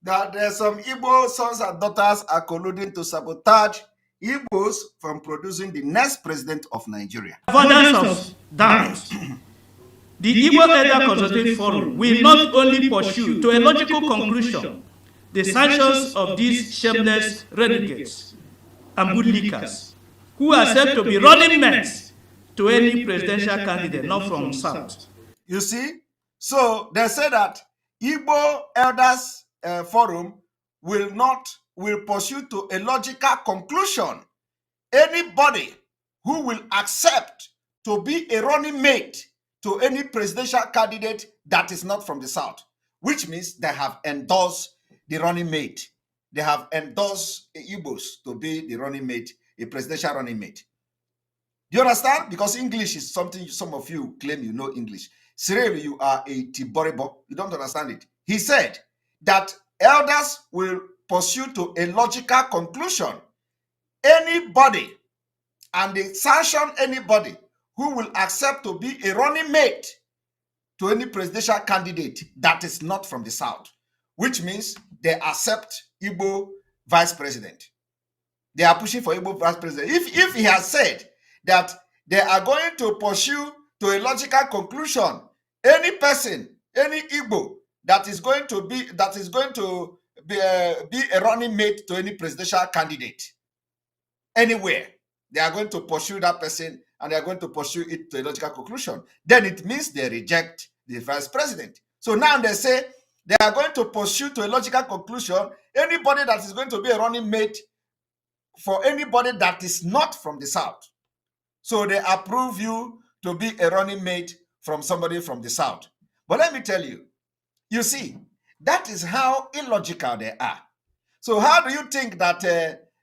that there are some Igbo sons and daughters are colluding to sabotage Igbos from producing the next president of Nigeria. avoidance of doubt, the Igbo Elder Consultative Forum will not only pursue to a logical conclusion the sanctions of these shameless renegades and bootlickers who are said to be running mates to any presidential candidate not from South. You see, so they say that Igbo Elders Forum will pursue to a logical conclusion anybody who will accept to be a running mate to any presidential candidate that is not from the South, which means they have endorsed the running mate. They have endorsed Igbos to be the running mate, a presidential running mate. Do you understand? Because English is something some of you claim you know English. Cyril, you are a Tiboribo. You don't understand it. He said that elders will pursue to a logical conclusion anybody, and they sanction anybody who will accept to be a running mate to any presidential candidate that is not from the South, which means they accept Igbo vice president. They are pushing for Igbo vice president. If he has said that they are going to pursue to a logical conclusion any person, any Igbo that is going to be a running mate to any presidential candidate anywhere, they are going to pursue that person and they are going to pursue it to a logical conclusion. Then it means they reject the vice president. So now they say they are going to pursue to a logical conclusion anybody that is going to be a running mate for anybody that is not from the South. So they approve you to be a running mate from somebody from the South. But let me tell you, you see, that is how illogical they are. So how do you think that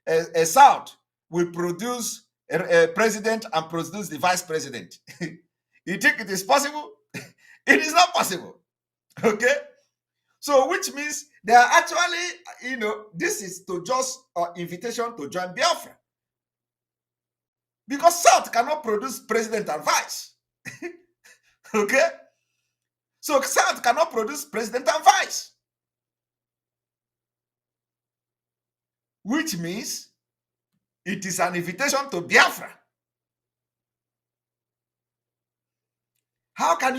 a South will produce a president and produce the vice president? You think it is possible? It is not possible. Okay? So which means they are actually, this is to just invitation to join Biafra. Because South cannot produce president and vice. Okay? So South cannot produce president and vice. Which means it is an invitation to Biafra. How can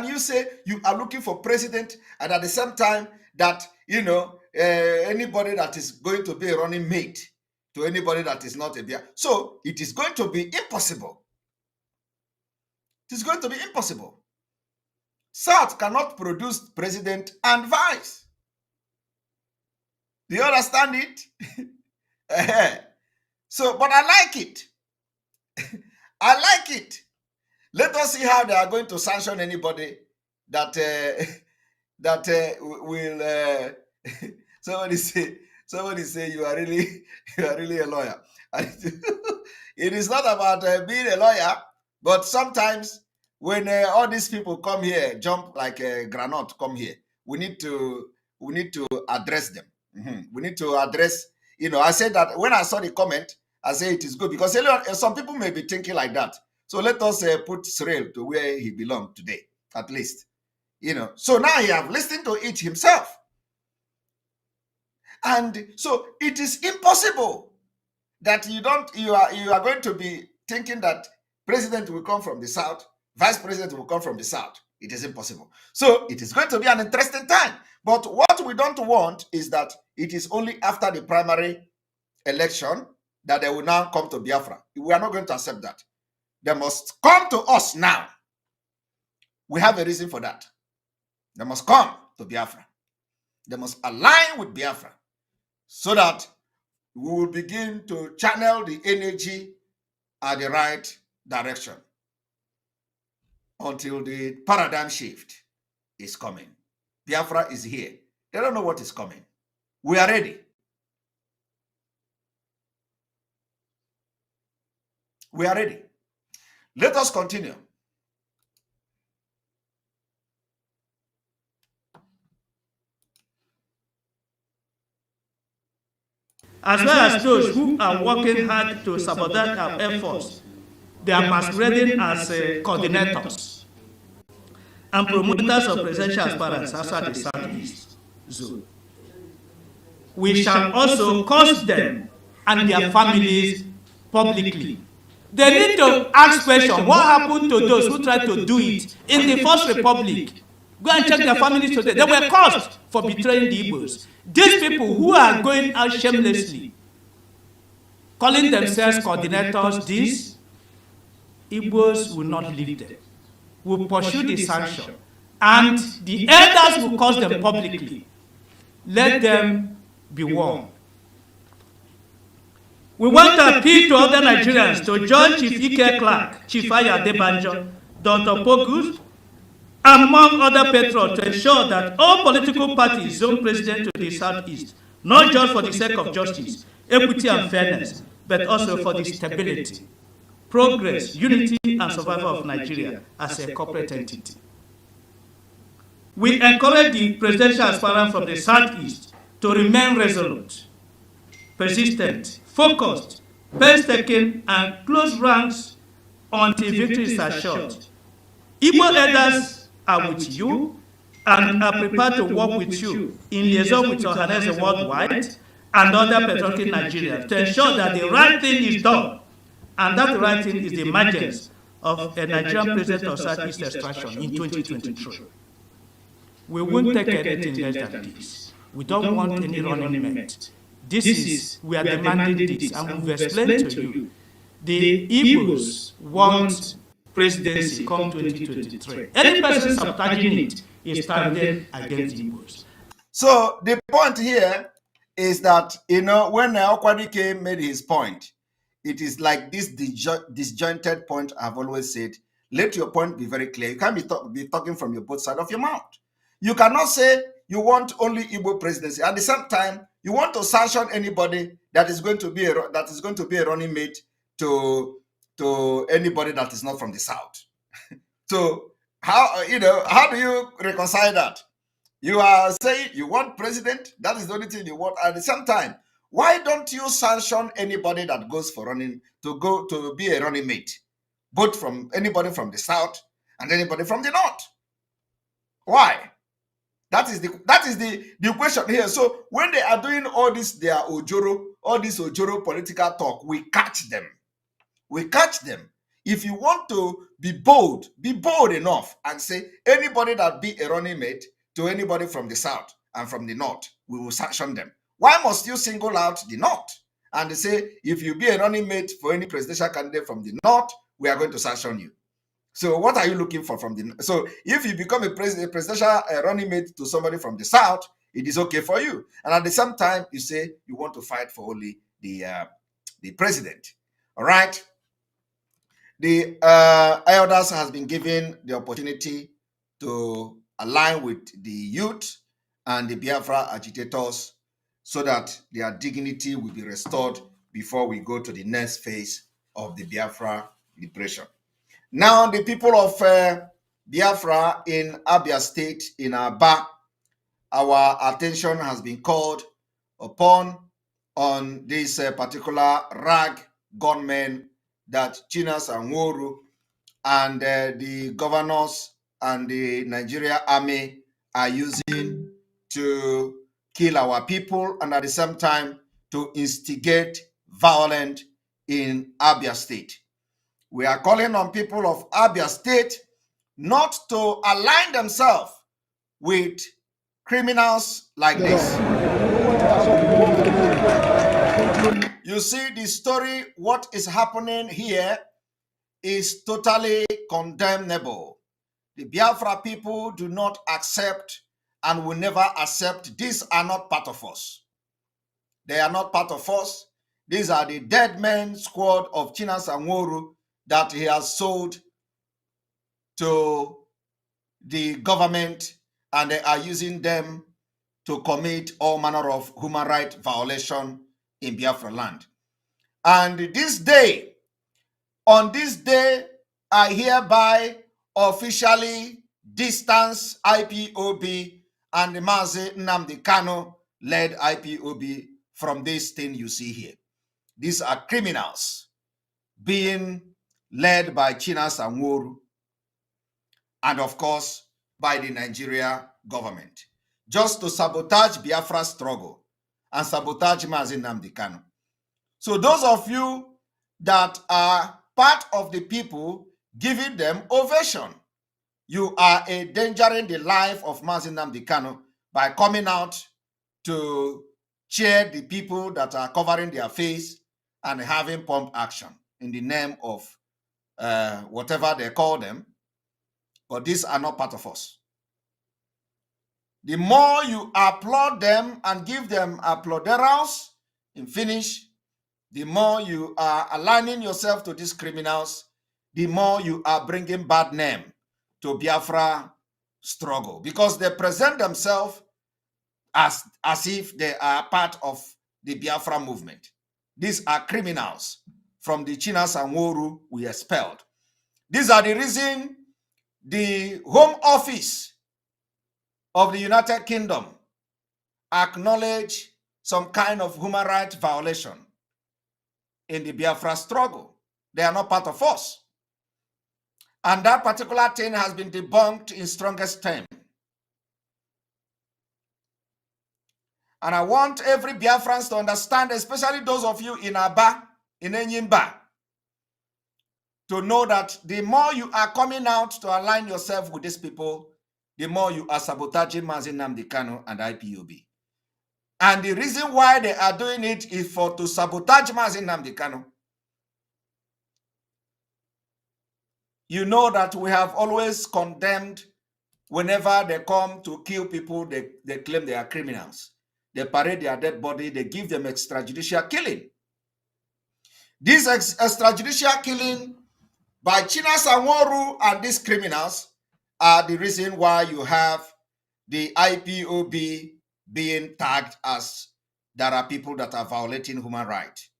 you say you are looking for president and at the same time that, anybody that is going to be a running mate to anybody that is not a Biafra? So it is going to be impossible. It is going to be impossible. South cannot produce president and vice. Do you understand it? So, but I like it. I like it. Let us see how they are going to sanction anybody that will. Somebody say you are really a lawyer. It is not about being a lawyer, but sometimes when all these people come here, jump like a granite, come here, we need to address them. We need to address. I said that when I saw the comment, I say it is good because some people may be thinking like that. So let us put Cyril to where he belongs today, at least. So now he have listened to it himself. And so it is impossible that you are going to be thinking that president will come from the South, vice president will come from the South. It is impossible. So it is going to be an interesting time. But what we don't want is that it is only after the primary election that they will now come to Biafra. We are not going to accept that. They must come to us now. We have a reason for that. They must come to Biafra. They must align with Biafra so that we will begin to channel the energy at the right direction until the paradigm shift is coming. Biafra is here. They don't know what is coming. We are ready. We are ready. Let us continue. As well as those who are working hard to sabotage our efforts They are masquerading as coordinators and promoters of presidential aspirants outside the Southeast zone. We shall also curse them and their families publicly. They need to ask questions. What happened to those who tried to do it in the First Republic? Go and check their families today. They were cursed for betraying the Igbos. These people who are going out shamelessly, calling themselves coordinators, these Igbos will not leave them. Will pursue the sanction. And the elders will curse them publicly. Let them be warned. We want to appeal to other Nigerians to join Chief Ike Clark, Chief Ayadebanjo, Dr. Pogus, among other patrons, to ensure that all political parties zone president to the Southeast, not just for the sake of justice, equity and fairness, but also for the stability, progress, unity and survival of Nigeria as a corporate entity. We encourage the presidential aspirant from the Southeast to remain resolute, persistent, focused, painstaking, and close ranks until victory is assured. Igbo elders are with you and are prepared to work with you in liaison with Ohanese worldwide and other patriotic Nigerians to ensure that the right thing is done, and that the right thing is the emergence of a Nigerian president of Southeast extraction in 2023. We won't take anything less than this. We don't want any running mate. We are demanding this, and we've explained to you. The Igbos want presidency come 2023. Any person sabotaging it is standing against the Igbos. So the point here is that, when Okwadike made his point, it is like this disjointed point I've always said. Let your point be very clear. You can't be talking from your both side of your mouth. You cannot say you want only Igbo presidency. At the same time, you want to sanction anybody that is going to be a running mate to anybody that is not from the South. So how do you reconcile that? You are saying you want president, that is the only thing you want. At the same time, why don't you sanction anybody that goes for running to be a running mate, both from anybody from the South and anybody from the North? Why? That is the question here. So when they are doing all this, this Ojoro political talk, we catch them. We catch them. If you want to be bold enough and say anybody that be a running mate to anybody from the South and from the North, we will sanction them. Why must you single out the North and say if you be a running mate for any presidential candidate from the North, we are going to sanction you? So what are you looking for from the? So if you become a presidential running mate to somebody from the South, it is okay for you. And at the same time, you say you want to fight for only the president. All right. The elders has been given the opportunity to align with the youth and the Biafra agitators so that their dignity will be restored before we go to the next phase of the Biafra liberation. Now, the people of Biafra in Abia State, in Aba, our attention has been called upon on this particular rag gunmen that Chinas and Woru and the governors and the Nigeria army are using to kill our people and at the same time to instigate violence in Abia State. We are calling on people of Abia State not to align themselves with criminals like this. You see, the story, what is happening here is totally condemnable. The Biafra people do not accept and will never accept. These are not part of us. They are not part of us. These are the dead men squad of Chinas and Woru that he has sold to the government, and they are using them to commit all manner of human rights violation in Biafra land. And on this day, I hereby officially distance IPOB and the Mazi Nnamdi Kanu led IPOB from this thing you see here. These are criminals being led by Chinas Anworu, and of course, by the Nigeria government, just to sabotage Biafra's struggle and sabotage Mazi Nnamdi Kanu. So those of you that are part of the people giving them ovation, you are endangering the life of Mazi Nnamdi Kanu by coming out to cheer the people that are covering their face and having pump action in the name of whatever they call them. But these are not part of us. The more you applaud them and give them applauderals in finish, the more you are aligning yourself to these criminals, the more you are bringing bad name to Biafra struggle, because they present themselves as if they are part of the Biafra movement. These are criminals from the Chinas and Woru we expelled. These are the reason the Home Office of the United Kingdom acknowledge some kind of human rights violation in the Biafra struggle. They are not part of us. And that particular thing has been debunked in strongest terms. And I want every Biafrans to understand, especially those of you in Aba, in Enyimba, to know that the more you are coming out to align yourself with these people, the more you are sabotaging Mazi Nnamdi Kanu and IPOB. And the reason why they are doing it is to sabotage Mazi Nnamdi Kanu. You know that we have always condemned whenever they come to kill people, they claim they are criminals. They parade their dead body, they give them extrajudicial killing. This extrajudicial killing by Chinas Anworu and these criminals are the reason why you have the IPOB being tagged as there are people that are violating human rights.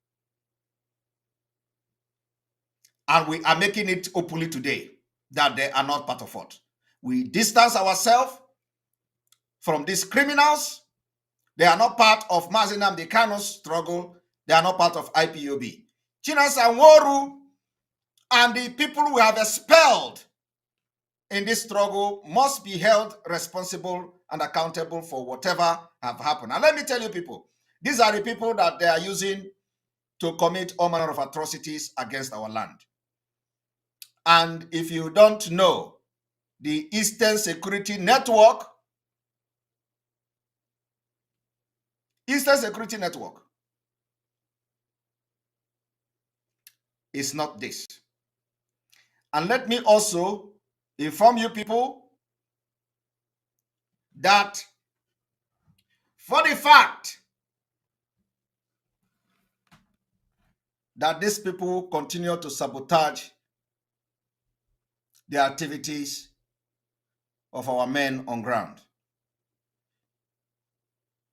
And we are making it openly today that they are not part of it. We distance ourselves from these criminals. They are not part of Mazi Nnamdi Kanu's struggle. They are not part of IPOB. Chinas Anworu and the people we have expelled in this struggle must be held responsible and accountable for whatever have happened. And let me tell you people, these are the people that they are using to commit all manner of atrocities against our land. And if you don't know, the Eastern Security Network is not this. And let me also inform you people that for the fact that these people continue to sabotage the activities of our men on ground,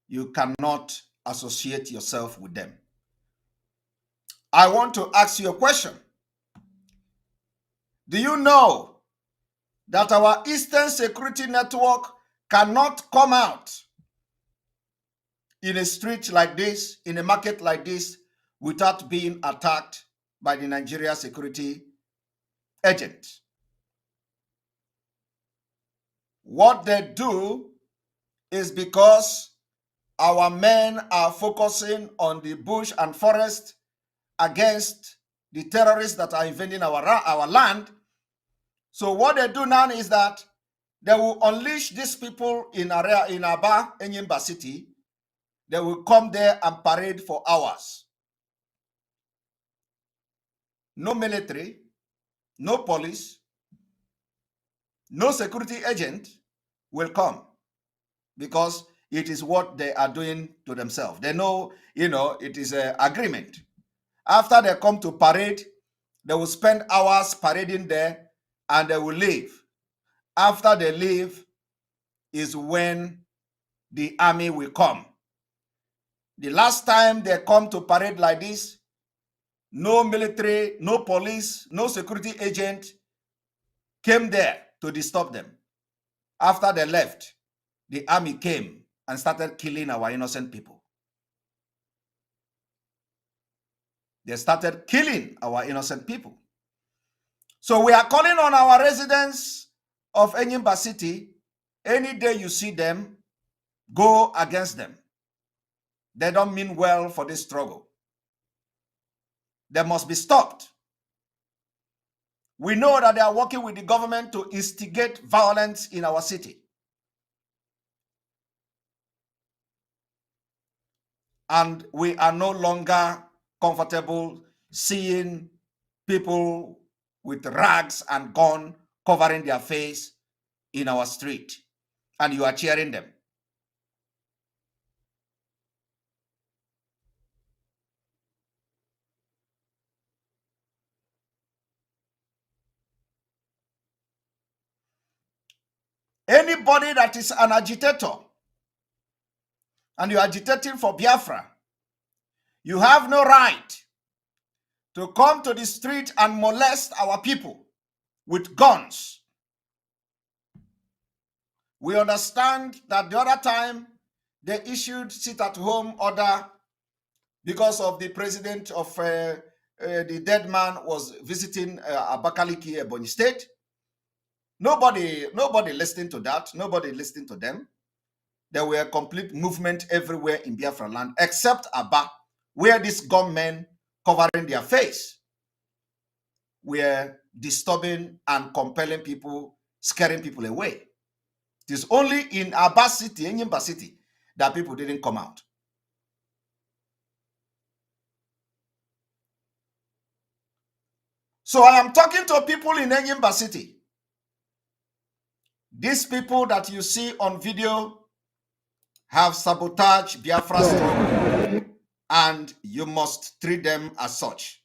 you cannot associate yourself with them. I want to ask you a question. Do you know that our Eastern Security Network cannot come out in a street like this, in a market like this, without being attacked by the Nigeria security agent? What they do is because our men are focusing on the bush and forest against the terrorists that are invading our land. So what they do now is that they will unleash these people in Aba, Enyimba City. They will come there and parade for hours. No military, no police, no security agent will come, because it is what they are doing to themselves. They know, it is an agreement. After they come to parade, they will spend hours parading there and they will leave. After they leave is when the army will come. The last time they come to parade like this, no military, no police, no security agent came there to disturb them. After they left, the army came and started killing our innocent people. They started killing our innocent people. So we are calling on our residents of Enyimba City. Any day you see them, go against them. They don't mean well for this struggle. They must be stopped. We know that they are working with the government to instigate violence in our city. And we are no longer comfortable seeing people with rags and gun covering their face in our street. And you are cheering them. Anybody that is an agitator and you are agitating for Biafra, you have no right to come to the street and molest our people with guns. We understand that the other time they issued sit-at-home order because of the president of the dead man was visiting Abakaliki, Ebonyi State. Nobody listened to that. Nobody listened to them. There were complete movement everywhere in Biafra land, except Aba, where these gunmen covering their face were disturbing and compelling people, scaring people away. It is only in Aba City, Enyimba City, that people didn't come out. So I am talking to people in Enyimba City. These people that you see on video have sabotaged Biafra struggle, and you must treat them as such.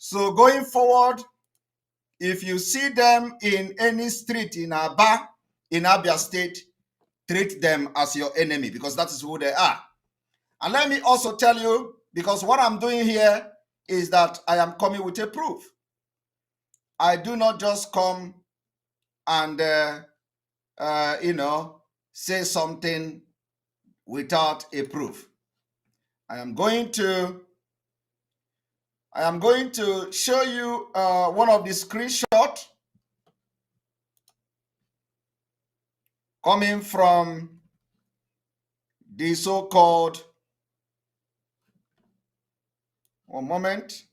So going forward, if you see them in any street in Aba, in Abia State, treat them as your enemy, because that is who they are. And let me also tell you, because what I'm doing here is that I am coming with a proof. I do not just come and, say something without a proof. I am going to show you one of the screenshots coming from the so-called, one moment.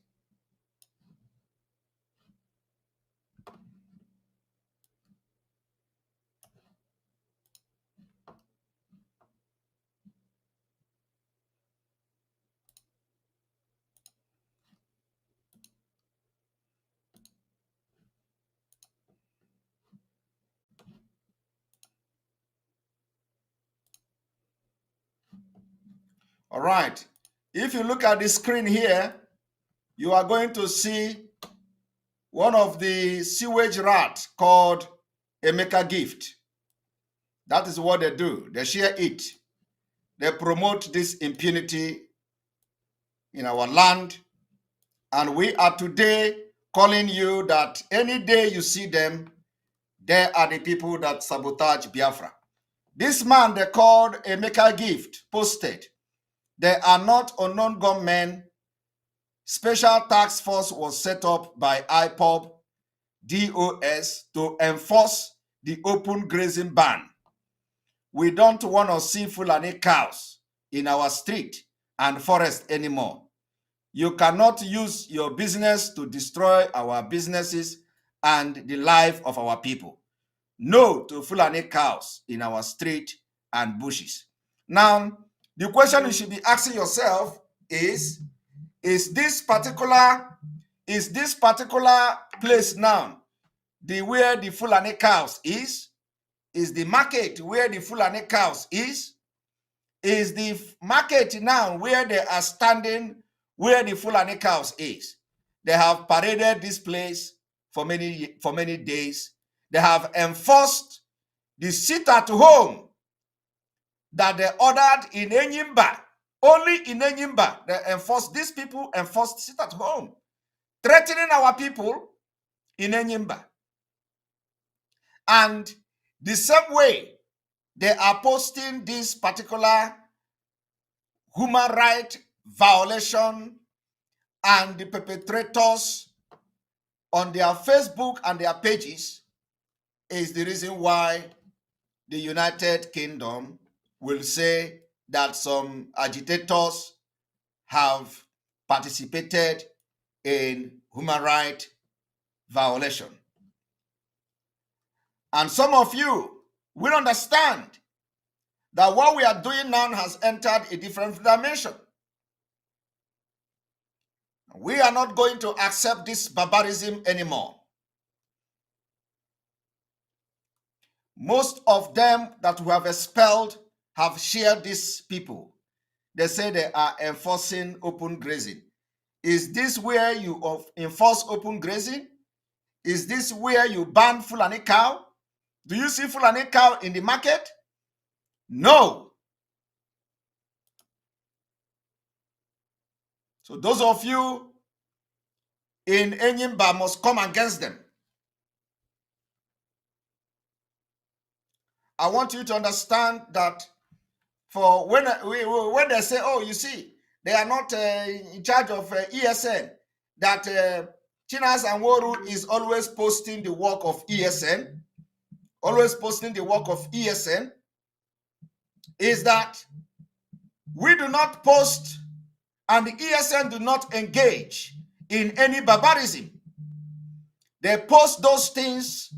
All right. If you look at the screen here, you are going to see one of the sewage rats called Emeka Gift. That is what they do. They share it. They promote this impunity in our land. And we are today calling you that any day you see them, they are the people that sabotage Biafra. This man they called Emeka Gift posted, they are not unknown gunmen. Special task force was set up by IPOB, DOS to enforce the open grazing ban. We don't want to see Fulani cows in our street and forest anymore. You cannot use your business to destroy our businesses and the life of our people. No to Fulani cows in our street and bushes. Now, the question you should be asking yourself is this particular place now where the Fulani cows is the market where the Fulani cows is the market now where they are standing where the Fulani cows is. They have paraded this place for many days. They have enforced the sit at home that they ordered in Enyimba. Only in Enyimba, these people enforced sit at home, threatening our people in Enyimba. And the same way they are posting this particular human right violation and the perpetrators on their Facebook and their pages is the reason why the United Kingdom will say that some agitators have participated in human right violation. And some of you will understand that what we are doing now has entered a different dimension. We are not going to accept this barbarism anymore. Most of them that we have expelled have shared these people. They say they are enforcing open grazing. Is this where you enforce open grazing? Is this where you ban Fulani cow? Do you see Fulani cow in the market? No. So those of you in Enyimba must come against them. I want you to understand that for when they say, oh, you see, they are not in charge of ESN, that Chinas and Woru is always posting the work of ESN, is that we do not post and the ESN do not engage in any barbarism. They post those things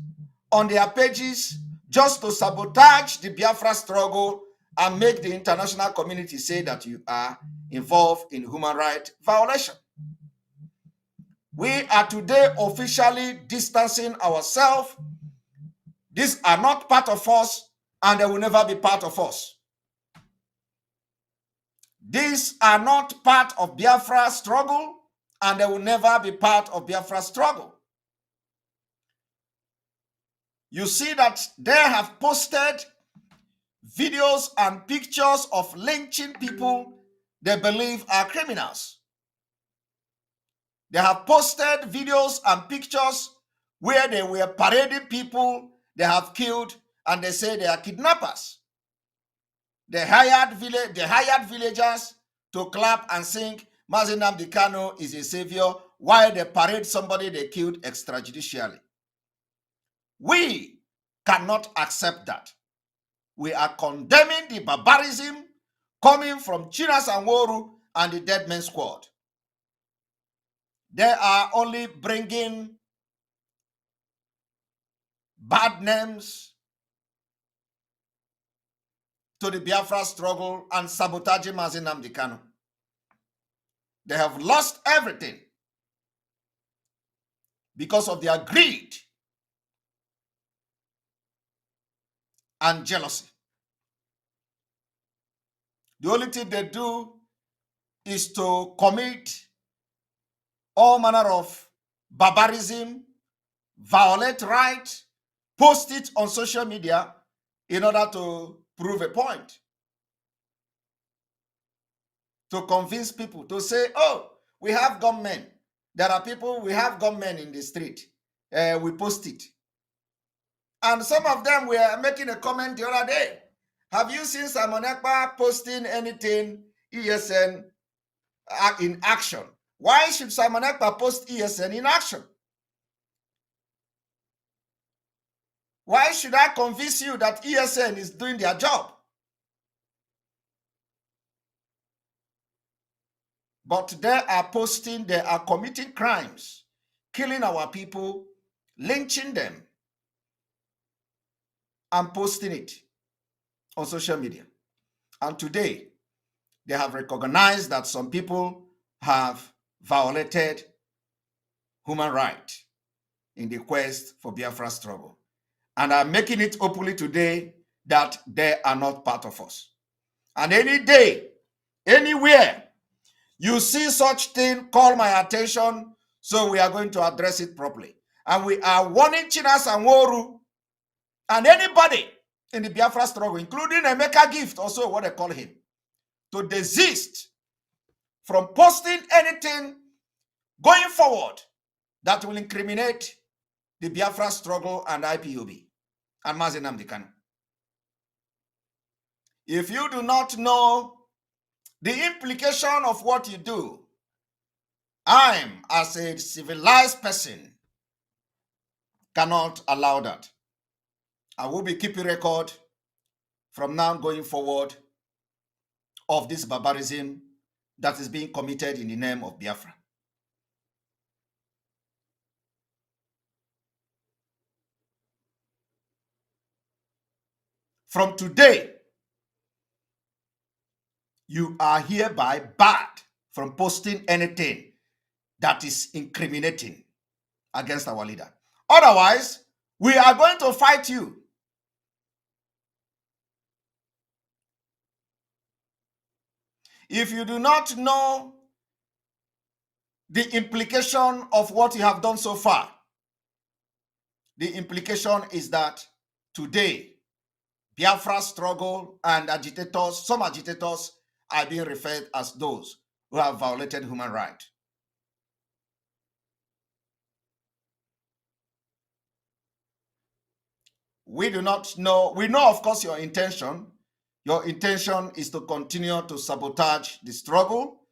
on their pages just to sabotage the Biafra struggle and make the international community say that you are involved in human rights violation. We are today officially distancing ourselves. These are not part of us, and they will never be part of us. These are not part of Biafra struggle, and they will never be part of Biafra struggle. You see that they have posted videos and pictures of lynching people they believe are criminals. They have posted videos and pictures where they were parading people they have killed, and they say they are kidnappers. They hired villagers to clap and sing Mazi Nnamdi Kanu is a savior while they parade somebody they killed extrajudicially. We cannot accept that. We are condemning the barbarism coming from Chinas and Woru and the Dead Men Squad. They are only bringing bad names to the Biafra struggle and sabotaging Mazi Nnamdi Kanu. They have lost everything because of their greed and jealousy. The only thing they do is to commit all manner of barbarism, violate rights, post it on social media in order to prove a point. To convince people to say, oh, we have gunmen. There are people, we have gunmen in the street. We post it. And some of them were making a comment the other day. Have you seen Simon Ekpa posting anything ESN in action? Why should Simon Ekpa post ESN in action? Why should I convince you that ESN is doing their job? But they are posting, they are committing crimes, killing our people, lynching them, and posting it on social media. And today, they have recognized that some people have violated human rights in the quest for Biafra struggle, and are making it openly today that they are not part of us. And any day, anywhere you see such thing, call my attention, so we are going to address it properly. And we are warning Chinas and Woru and anybody in the Biafra struggle, including Emeka Gift, also what they call him, to desist from posting anything going forward that will incriminate the Biafra struggle and IPOB and Mazi Nnamdi Kanu. If you do not know the implication of what you do, I, as a civilized person, cannot allow that. I will be keeping record from now going forward of this barbarism that is being committed in the name of Biafra. From today, you are hereby barred from posting anything that is incriminating against our leader. Otherwise, we are going to fight you. If you do not know the implication of what you have done so far, the implication is that today, Biafra struggle and agitators, some agitators are being referred as those who have violated human rights. We do not know, we know of course your intention. Your intention is to continue to sabotage the struggle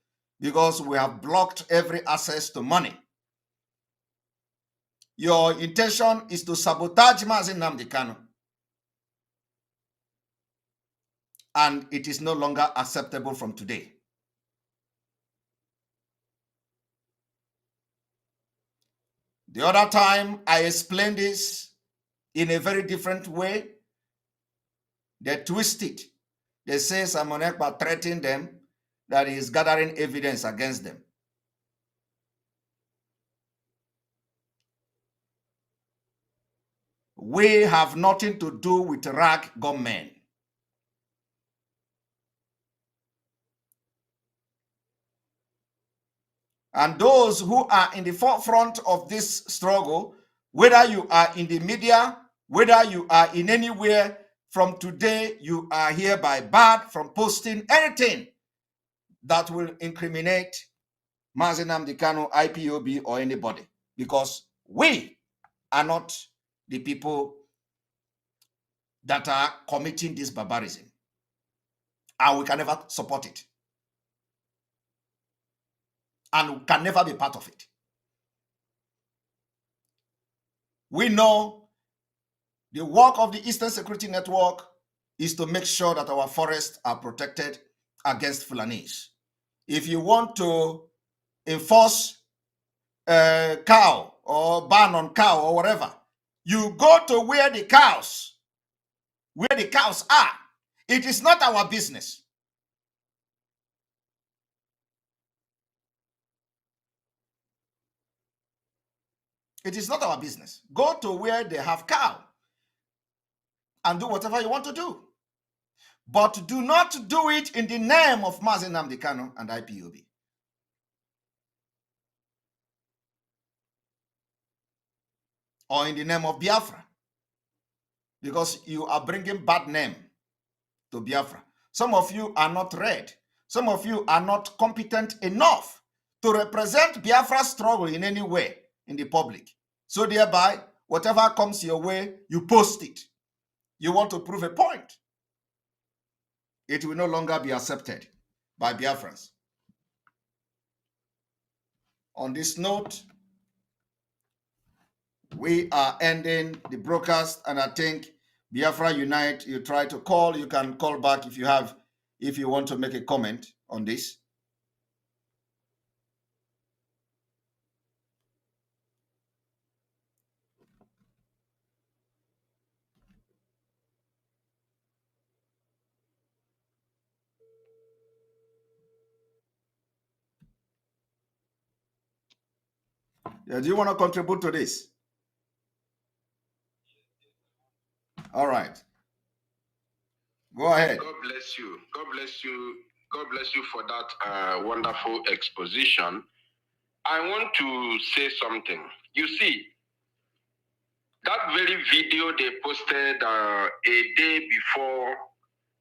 because we have blocked every access to money. Your intention is to sabotage Mazi Nnamdi Kanu. And it is no longer acceptable from today. The other time I explained this in a very different way. They twist it. They say Simon Ekpa threatened them that he is gathering evidence against them. We have nothing to do with rag gunmen. And those who are in the forefront of this struggle, whether you are in the media, whether you are in anywhere, from today, you are hereby barred from posting anything that will incriminate Mazi Nnamdi Kanu, IPOB, or anybody, because we are not the people that are committing this barbarism, and we can never support it, and we can never be part of it. We know the work of the Eastern Security Network is to make sure that our forests are protected against Fulanis. If you want to enforce cow or ban on cow or whatever, you go to where the cows are. It is not our business. It is not our business. Go to where they have cow and do whatever you want to do. But do not do it in the name of Mazi Nnamdi Kanu and IPOB. Or in the name of Biafra. Because you are bringing bad name to Biafra. Some of you are not read. Some of you are not competent enough to represent Biafra's struggle in any way in the public. So thereby, whatever comes your way, you post it. You want to prove a point. It will no longer be accepted by Biafrans. On this note, we are ending the broadcast, and I think Biafra Unite, you try to call, you can call back if you want to make a comment on this. Yeah, do you want to contribute to this? All right. Go ahead. God bless you. God bless you. God bless you for that wonderful exposition. I want to say something. You see, that very video they posted a day before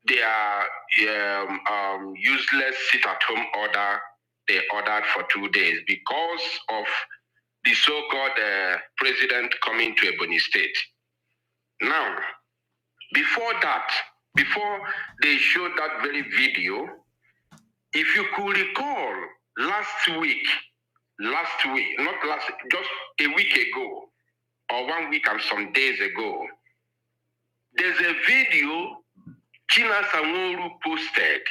their useless sit-at-home order they ordered for 2 days because of the so-called president coming to Ebony State. Now, before that, before they showed that very video, if you could recall last week, just a week ago, or 1 week and some days ago, there's a video China Sanworu posted.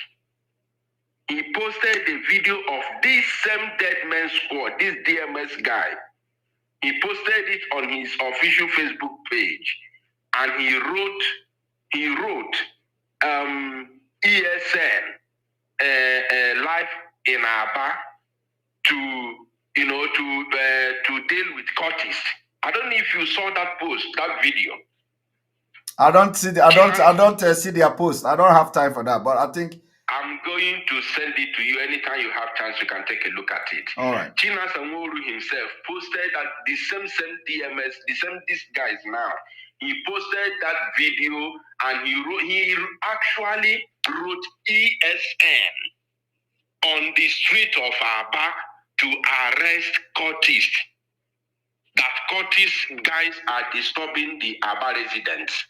He posted the video of this same Dead Man Squad, this DMS guy. He posted it on his official Facebook page, and he wrote ESN life in Aba to deal with Curtis. I don't know if you saw that post, that video. I don't see see their post. I don't have time for that, but I think I'm going to send it to you anytime you have chance. You can take a look at it. All right. China Sanworu himself posted that the same DMS, these guys now. He posted that video and he actually wrote ESN on the street of Aba to arrest Curtis. That Curtis guys are disturbing the Aba residents.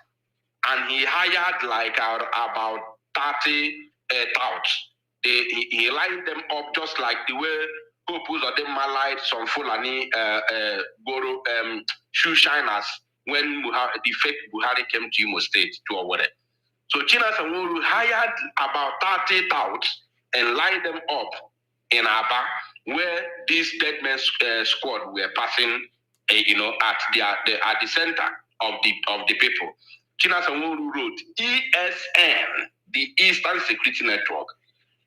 And he hired like about 30 touts. He lined them up just like the way Popus or them lied some Fulani Goro shoe shiners when the fake Buhari came to Imo State to Owerri. So China Sanworu hired about 30 touts and lined them up in Aba, where this Dead Man squad were passing, at the center of the people. China Sanworu wrote ESN, the Eastern Security Network,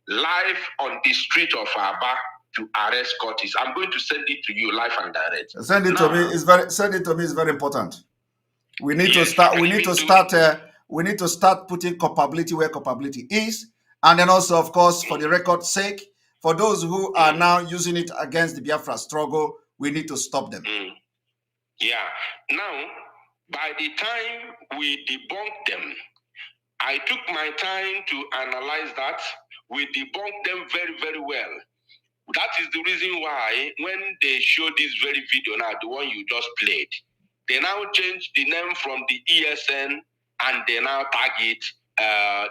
live on the street of Aba to arrest Curtis. I'm going to send it to you live and direct. Send it to me. It's very important. We need to start. We need to start putting culpability where culpability is, and then also, of course, for the record's sake, for those who are now using it against the Biafra struggle, we need to stop them. Yeah. Now, by the time we debunked them, I took my time to analyze that. We debunked them very, very well. That is the reason why when they showed this very video now, the one you just played, they now changed the name from the ESN and they now tag it.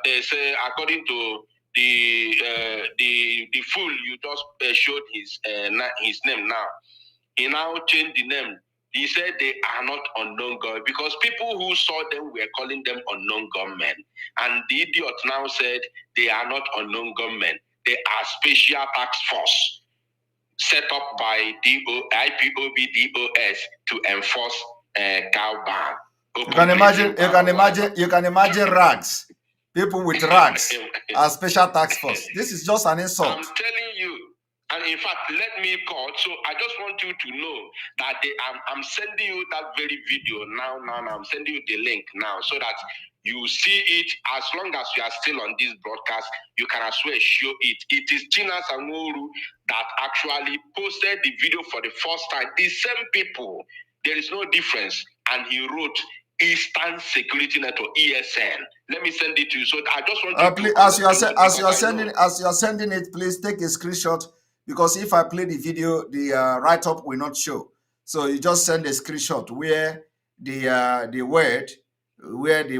They say, according to the fool you just showed his name now, he now changed the name. He said they are not unknown gunmen because people who saw them were calling them unknown gunmen. And the idiot now said they are not unknown gunmen. They are special task force set up by IPOB DOS to enforce cow ban. You can imagine rags. People with rags are special task force. This is just an insult. I'm telling you. And in fact, let me call. So I just want you to know that I'm sending you that very video now. I'm sending you the link now so that you see it. As long as you are still on this broadcast, you can as well show it. It is China Sanworu that actually posted the video for the first time. The same people. There is no difference. And he wrote Eastern Security Network, ESN. Let me send it to you. So I just want to please, as you are sending it, please take a screenshot. Because if I play the video, the write-up will not show. So you just send a screenshot where the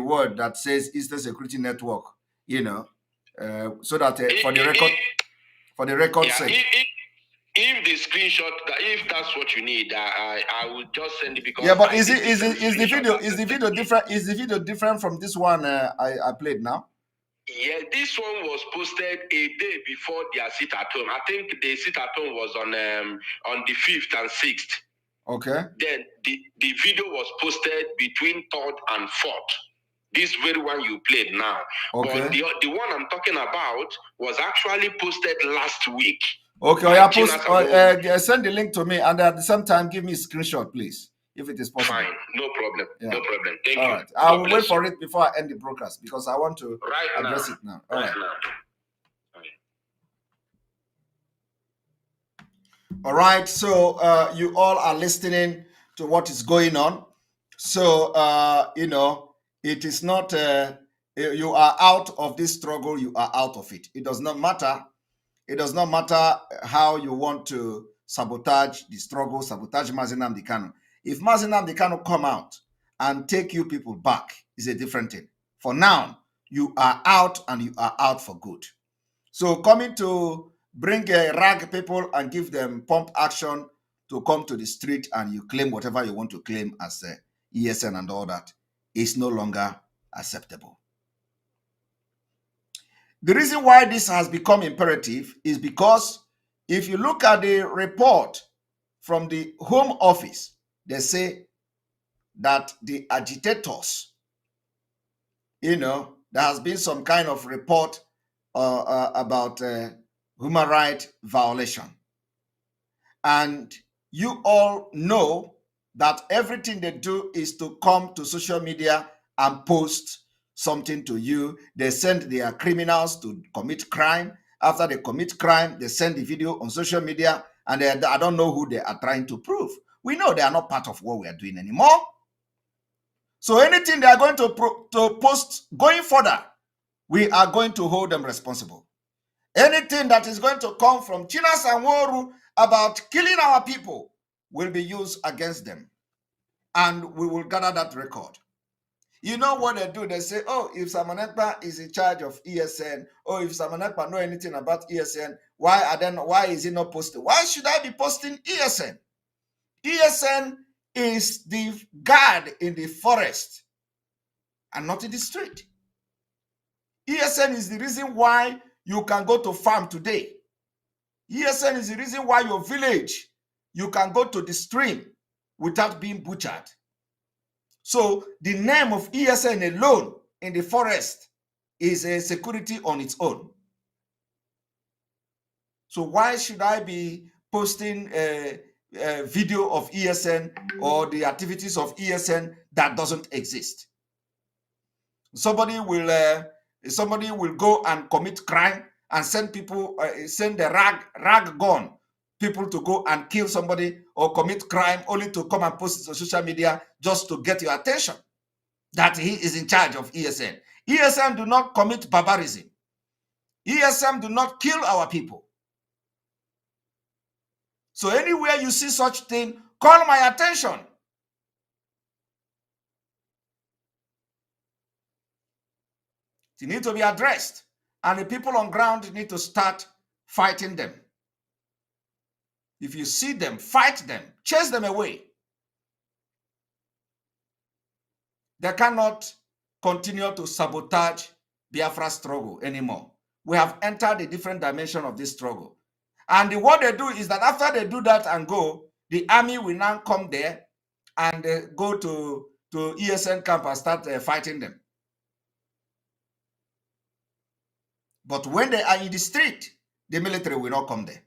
word that says Eastern Security Network, so that for the record sake. If the screenshot, if that's what you need, I will just send it because. Yeah, but is the video different? Is the video different from this one I played now? Yeah, this one was posted a day before their sit at home. I think the sit at home was on the 5th and 6th. Okay. Then the video was posted between 3rd and 4th. This very one you played now. Okay. But the one I'm talking about was actually posted last week. Okay, yeah, post, send the link to me, and at the same time, give me a screenshot, please, if it is possible. Fine, no problem. Yeah. No problem. Thank All you. Right. I will wait for it before I end the broadcast because I want to address it now. All right. All right. So you all are listening to what is going on. So it is not. You are out of this struggle. You are out of it. It does not matter. It does not matter how you want to sabotage the struggle, sabotage Mazi Nnamdi Kanu. If Mazi Nnamdi Kanu come out and take you people back, is a different thing. For now, you are out and you are out for good. So coming to bring a rag people and give them pump action to come to the street and you claim whatever you want to claim as ESN and all that is no longer acceptable. The reason why this has become imperative is because if you look at the report from the Home Office, they say that the agitators, there has been some kind of report about human rights violation. And you all know that everything they do is to come to social media and post something to you. They send their criminals to commit crime. After they commit crime, they send the video on social media, and I don't know who they are trying to prove. We know they are not part of what we are doing anymore. So anything they are going to post going further, we are going to hold them responsible. Anything that is going to come from Chinas and Woru about killing our people will be used against them. And we will gather that record. You know what they do? They say, oh, if Simon Ekpa is in charge of ESN, or if Simon Ekpa know anything about ESN, why is he not posting? Why should I be posting ESN? ESN is the guard in the forest and not in the street. ESN is the reason why you can go to farm today. ESN is the reason why your village, you can go to the stream without being butchered. So the name of ESN alone in the forest is a security on its own. So why should I be posting a video of ESN or the activities of ESN that doesn't exist? Somebody will go and commit crime and send people, send the rag gun people to go and kill somebody or commit crime only to come and post it on social media just to get your attention that he is in charge of ESN. ESN do not commit barbarism. ESN do not kill our people. So anywhere you see such thing, call my attention. It needs to be addressed. And the people on ground need to start fighting them. If you see them, fight them, chase them away. They cannot continue to sabotage Biafra struggle anymore. We have entered a different dimension of this struggle. And what they do is that after they do that and go, the army will now come there and go to ESN camp and start fighting them. But when they are in the street, the military will not come there.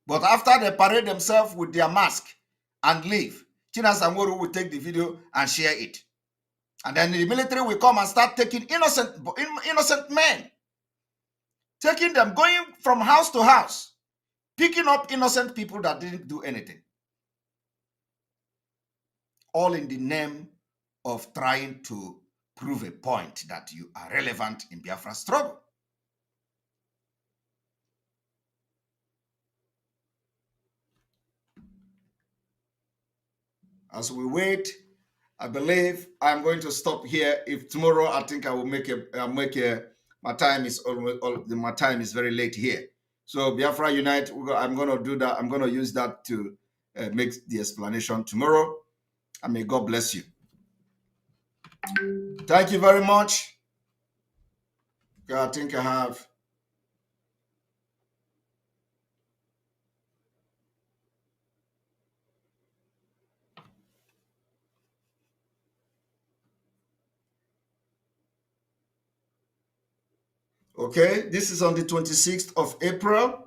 But after they parade themselves with their mask and leave, Chinas and Woru will take the video and share it. And then the military will come and start taking innocent men, taking them, going from house to house, picking up innocent people that didn't do anything. All in the name of trying to prove a point that you are relevant in Biafra struggle. As we wait, I believe I'm going to stop here. If tomorrow, I think I will my time is very late here. So Biafra Unite, I'm going to do that. I'm going to use that to make the explanation tomorrow. And may God bless you. Thank you very much. I think I have. Okay, this is on the 26th of April.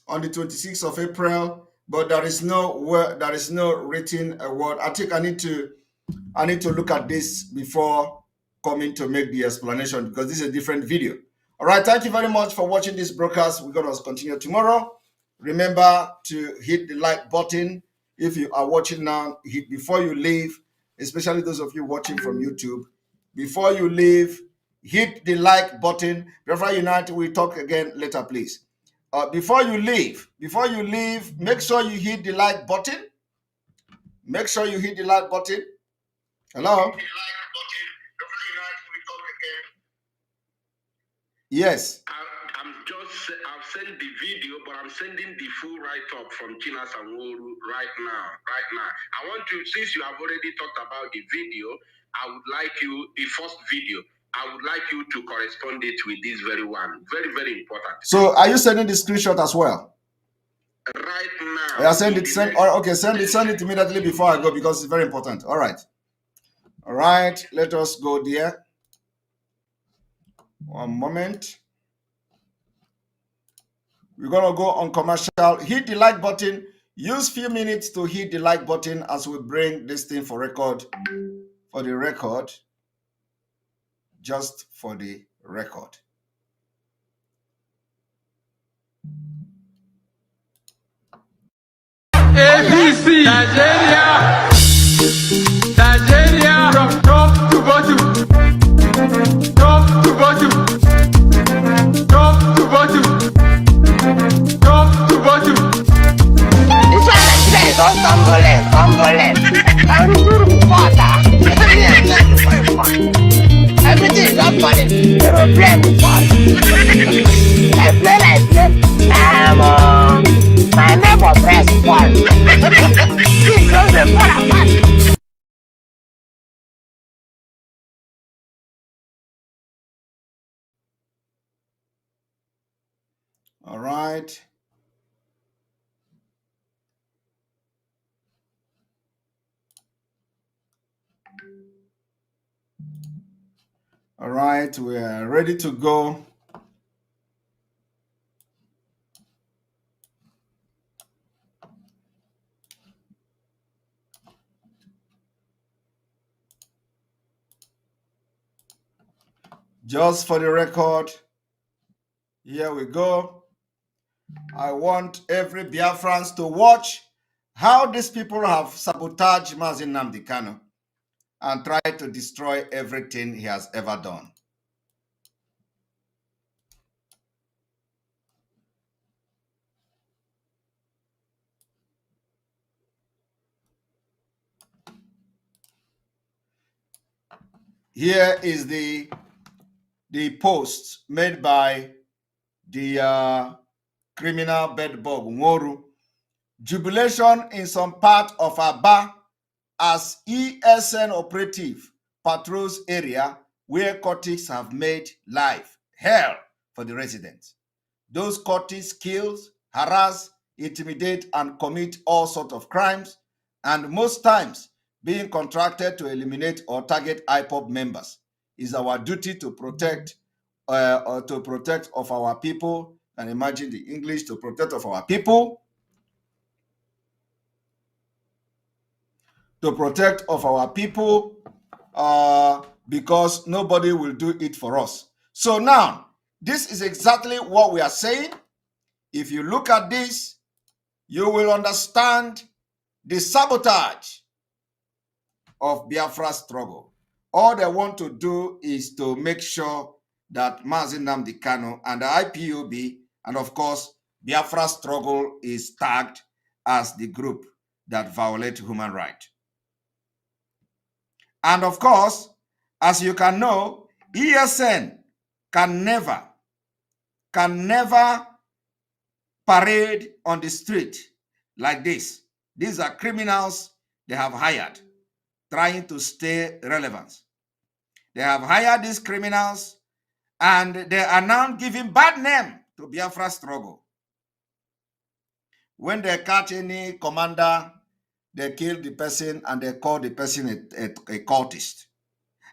On the 26th of April, but there is no word, there is no written word. I think I need to look at this before coming to make the explanation, because this is a different video. All right, thank you very much for watching this broadcast. We're going to continue tomorrow. Remember to hit the like button. If you are watching now, hit before you leave, especially those of you watching from YouTube. Before you leave, hit the like button. Biafra Unite, we'll talk again later, please. Before you leave, make sure you hit the like button. Make sure you hit the like button. Hello? Yes. I've sent the video, but I'm sending the full write-up from China Sanworu right now. I want to, since you have already talked about the video, I would like you, the first video, I would like you to correspond it with this very one. Very, very important. So are you sending the screenshot as well? Right now. Yeah, send it. Send it immediately before I go, because it's very important. All right. All right. Let us go there. One moment. We're gonna go on commercial. Hit the like button. Use few minutes to hit the like button as we bring this thing for record. For the record. Just for the record. ABC Nigeria from top to bottom, top to bottom, top to bottom, top to bottom. This one Nigeria is all tumbling. I'm doing water. Everything is not funny. Aeroplane fall. I play. My neighbor breast fall. He goes and fall apart. All right. All right, we are ready to go. Just for the record, here we go. I want every Biafrans to watch how these people have sabotaged Mazi Nnamdi Kanu and tried to destroy everything he has ever done. Here is the post made by the criminal bedbug Nworu. Jubilation in some part of Aba as ESN operative patrols area where cultists have made life hell for the residents. Those cultists kill, harass, intimidate, and commit all sorts of crimes, and most times being contracted to eliminate or target IPOB members. Is our duty to protect of our people. And imagine the English, to protect of our people. To protect of our people, because nobody will do it for us. So now, this is exactly what we are saying. If you look at this, you will understand the sabotage of Biafra's struggle. All they want to do is to make sure that Mazi Nnamdi Kanu and the IPOB, and of course, Biafra's struggle is tagged as the group that violate human rights. And of course, as you can know, ESN can never parade on the street like this. These are criminals they have hired, trying to stay relevant. They have hired these criminals, and they are now giving bad name to Biafra struggle. When they catch any commander, they kill the person and they call the person a cultist.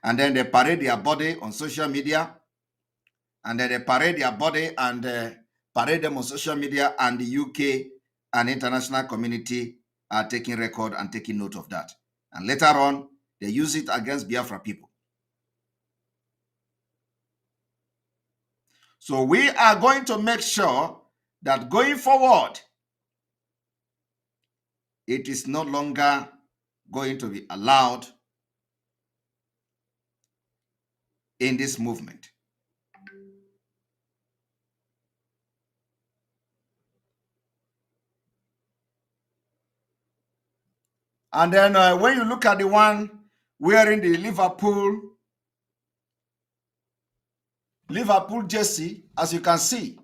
And then they parade their body on social media and then they parade their body and parade them on social media, and the UK and international community are taking record and taking note of that. And later on, they use it against Biafra people. So we are going to make sure that going forward, it is no longer going to be allowed in this movement. And then when you look at the one wearing the Liverpool jersey, as you can see,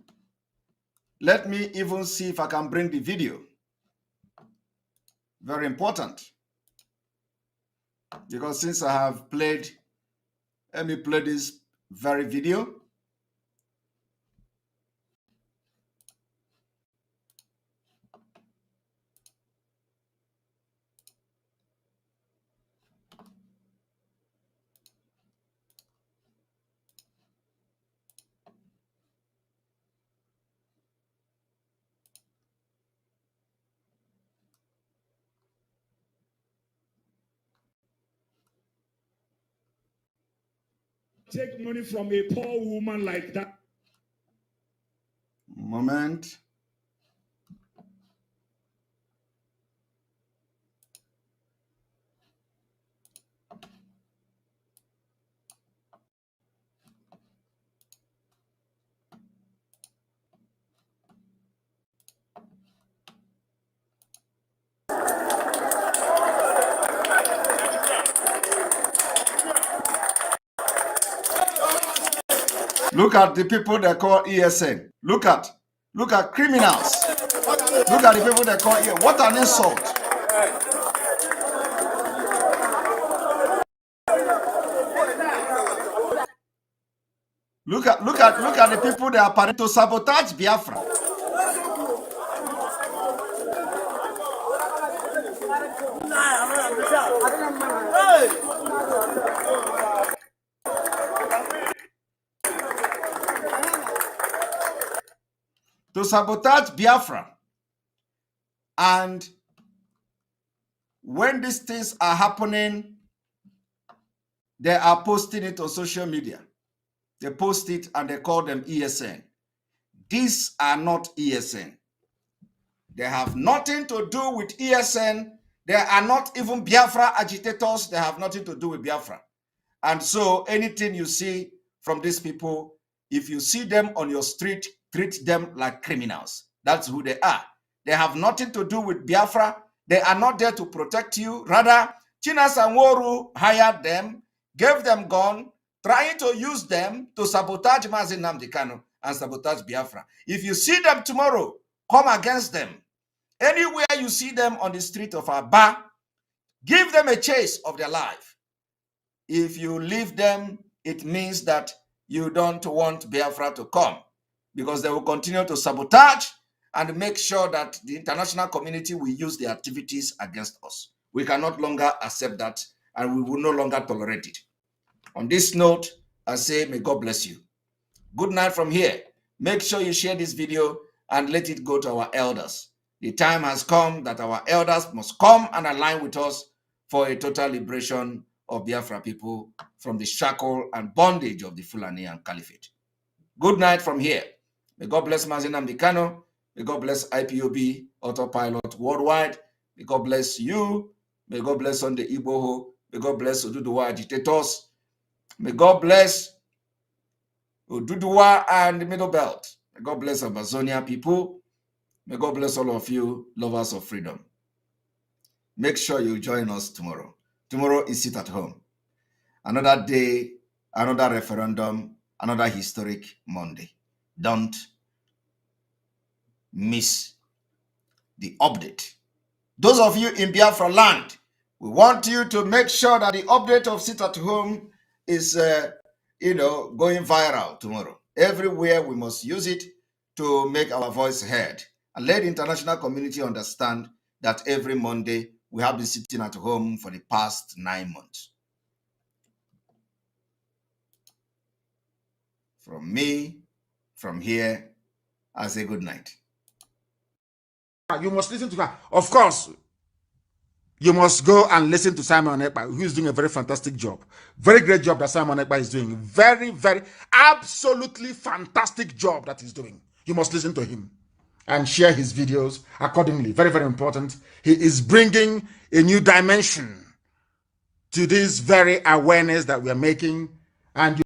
let me even see if I can bring the video. Very important. Because since I have played, let me play this very video. Take money from a poor woman like that. Moment. Look at the people they call ESN. Look at criminals. Look at the people they call ESN. What an insult. Look at the people that are planning to sabotage Biafra. To sabotage Biafra. And when these things are happening, they are posting it on social media. They post it and they call them ESN. These are not ESN. They have nothing to do with ESN. They are not even Biafra agitators. They have nothing to do with Biafra. And so anything you see from these people, if you see them on your street, treat them like criminals. That's who they are. They have nothing to do with Biafra. They are not there to protect you. Rather, Chinas and Woru hired them, gave them gun, trying to use them to sabotage Mazi Nnamdi Kanu and sabotage Biafra. If you see them tomorrow, come against them. Anywhere you see them on the street of Aba, give them a chase of their life. If you leave them, it means that you don't want Biafra to come, because they will continue to sabotage and make sure that the international community will use their activities against us. We can no longer accept that, and we will no longer tolerate it. On this note, I say, may God bless you. Good night from here. Make sure you share this video and let it go to our elders. The time has come that our elders must come and align with us for a total liberation of Biafra people from the shackle and bondage of the Fulani and Caliphate. Good night from here. May God bless Mazi Nnamdi Kanu. May God bless IPOB Autopilot Worldwide. May God bless you. May God bless Sunday Igboho. May God bless Oduduwa agitators. May God bless Oduduwa and the Middle Belt. May God bless Amazonia people. May God bless all of you, lovers of freedom. Make sure you join us tomorrow. Tomorrow is Sit at Home. Another day, another referendum, another historic Monday. Don't miss the update. Those of you in Biafra land, we want you to make sure that the update of Sit at Home is going viral tomorrow. Everywhere we must use it to make our voice heard and let the international community understand that every Monday we have been sitting at home for the past 9 months. From me, from here, I say good night. You must listen to her. Of course, you must go and listen to Simon Ekpa, who is doing a very fantastic job. Very great job that Simon Ekpa is doing. Very, very, absolutely fantastic job that he's doing. You must listen to him and share his videos accordingly. Very, very important. He is bringing a new dimension to this very awareness that we are making. And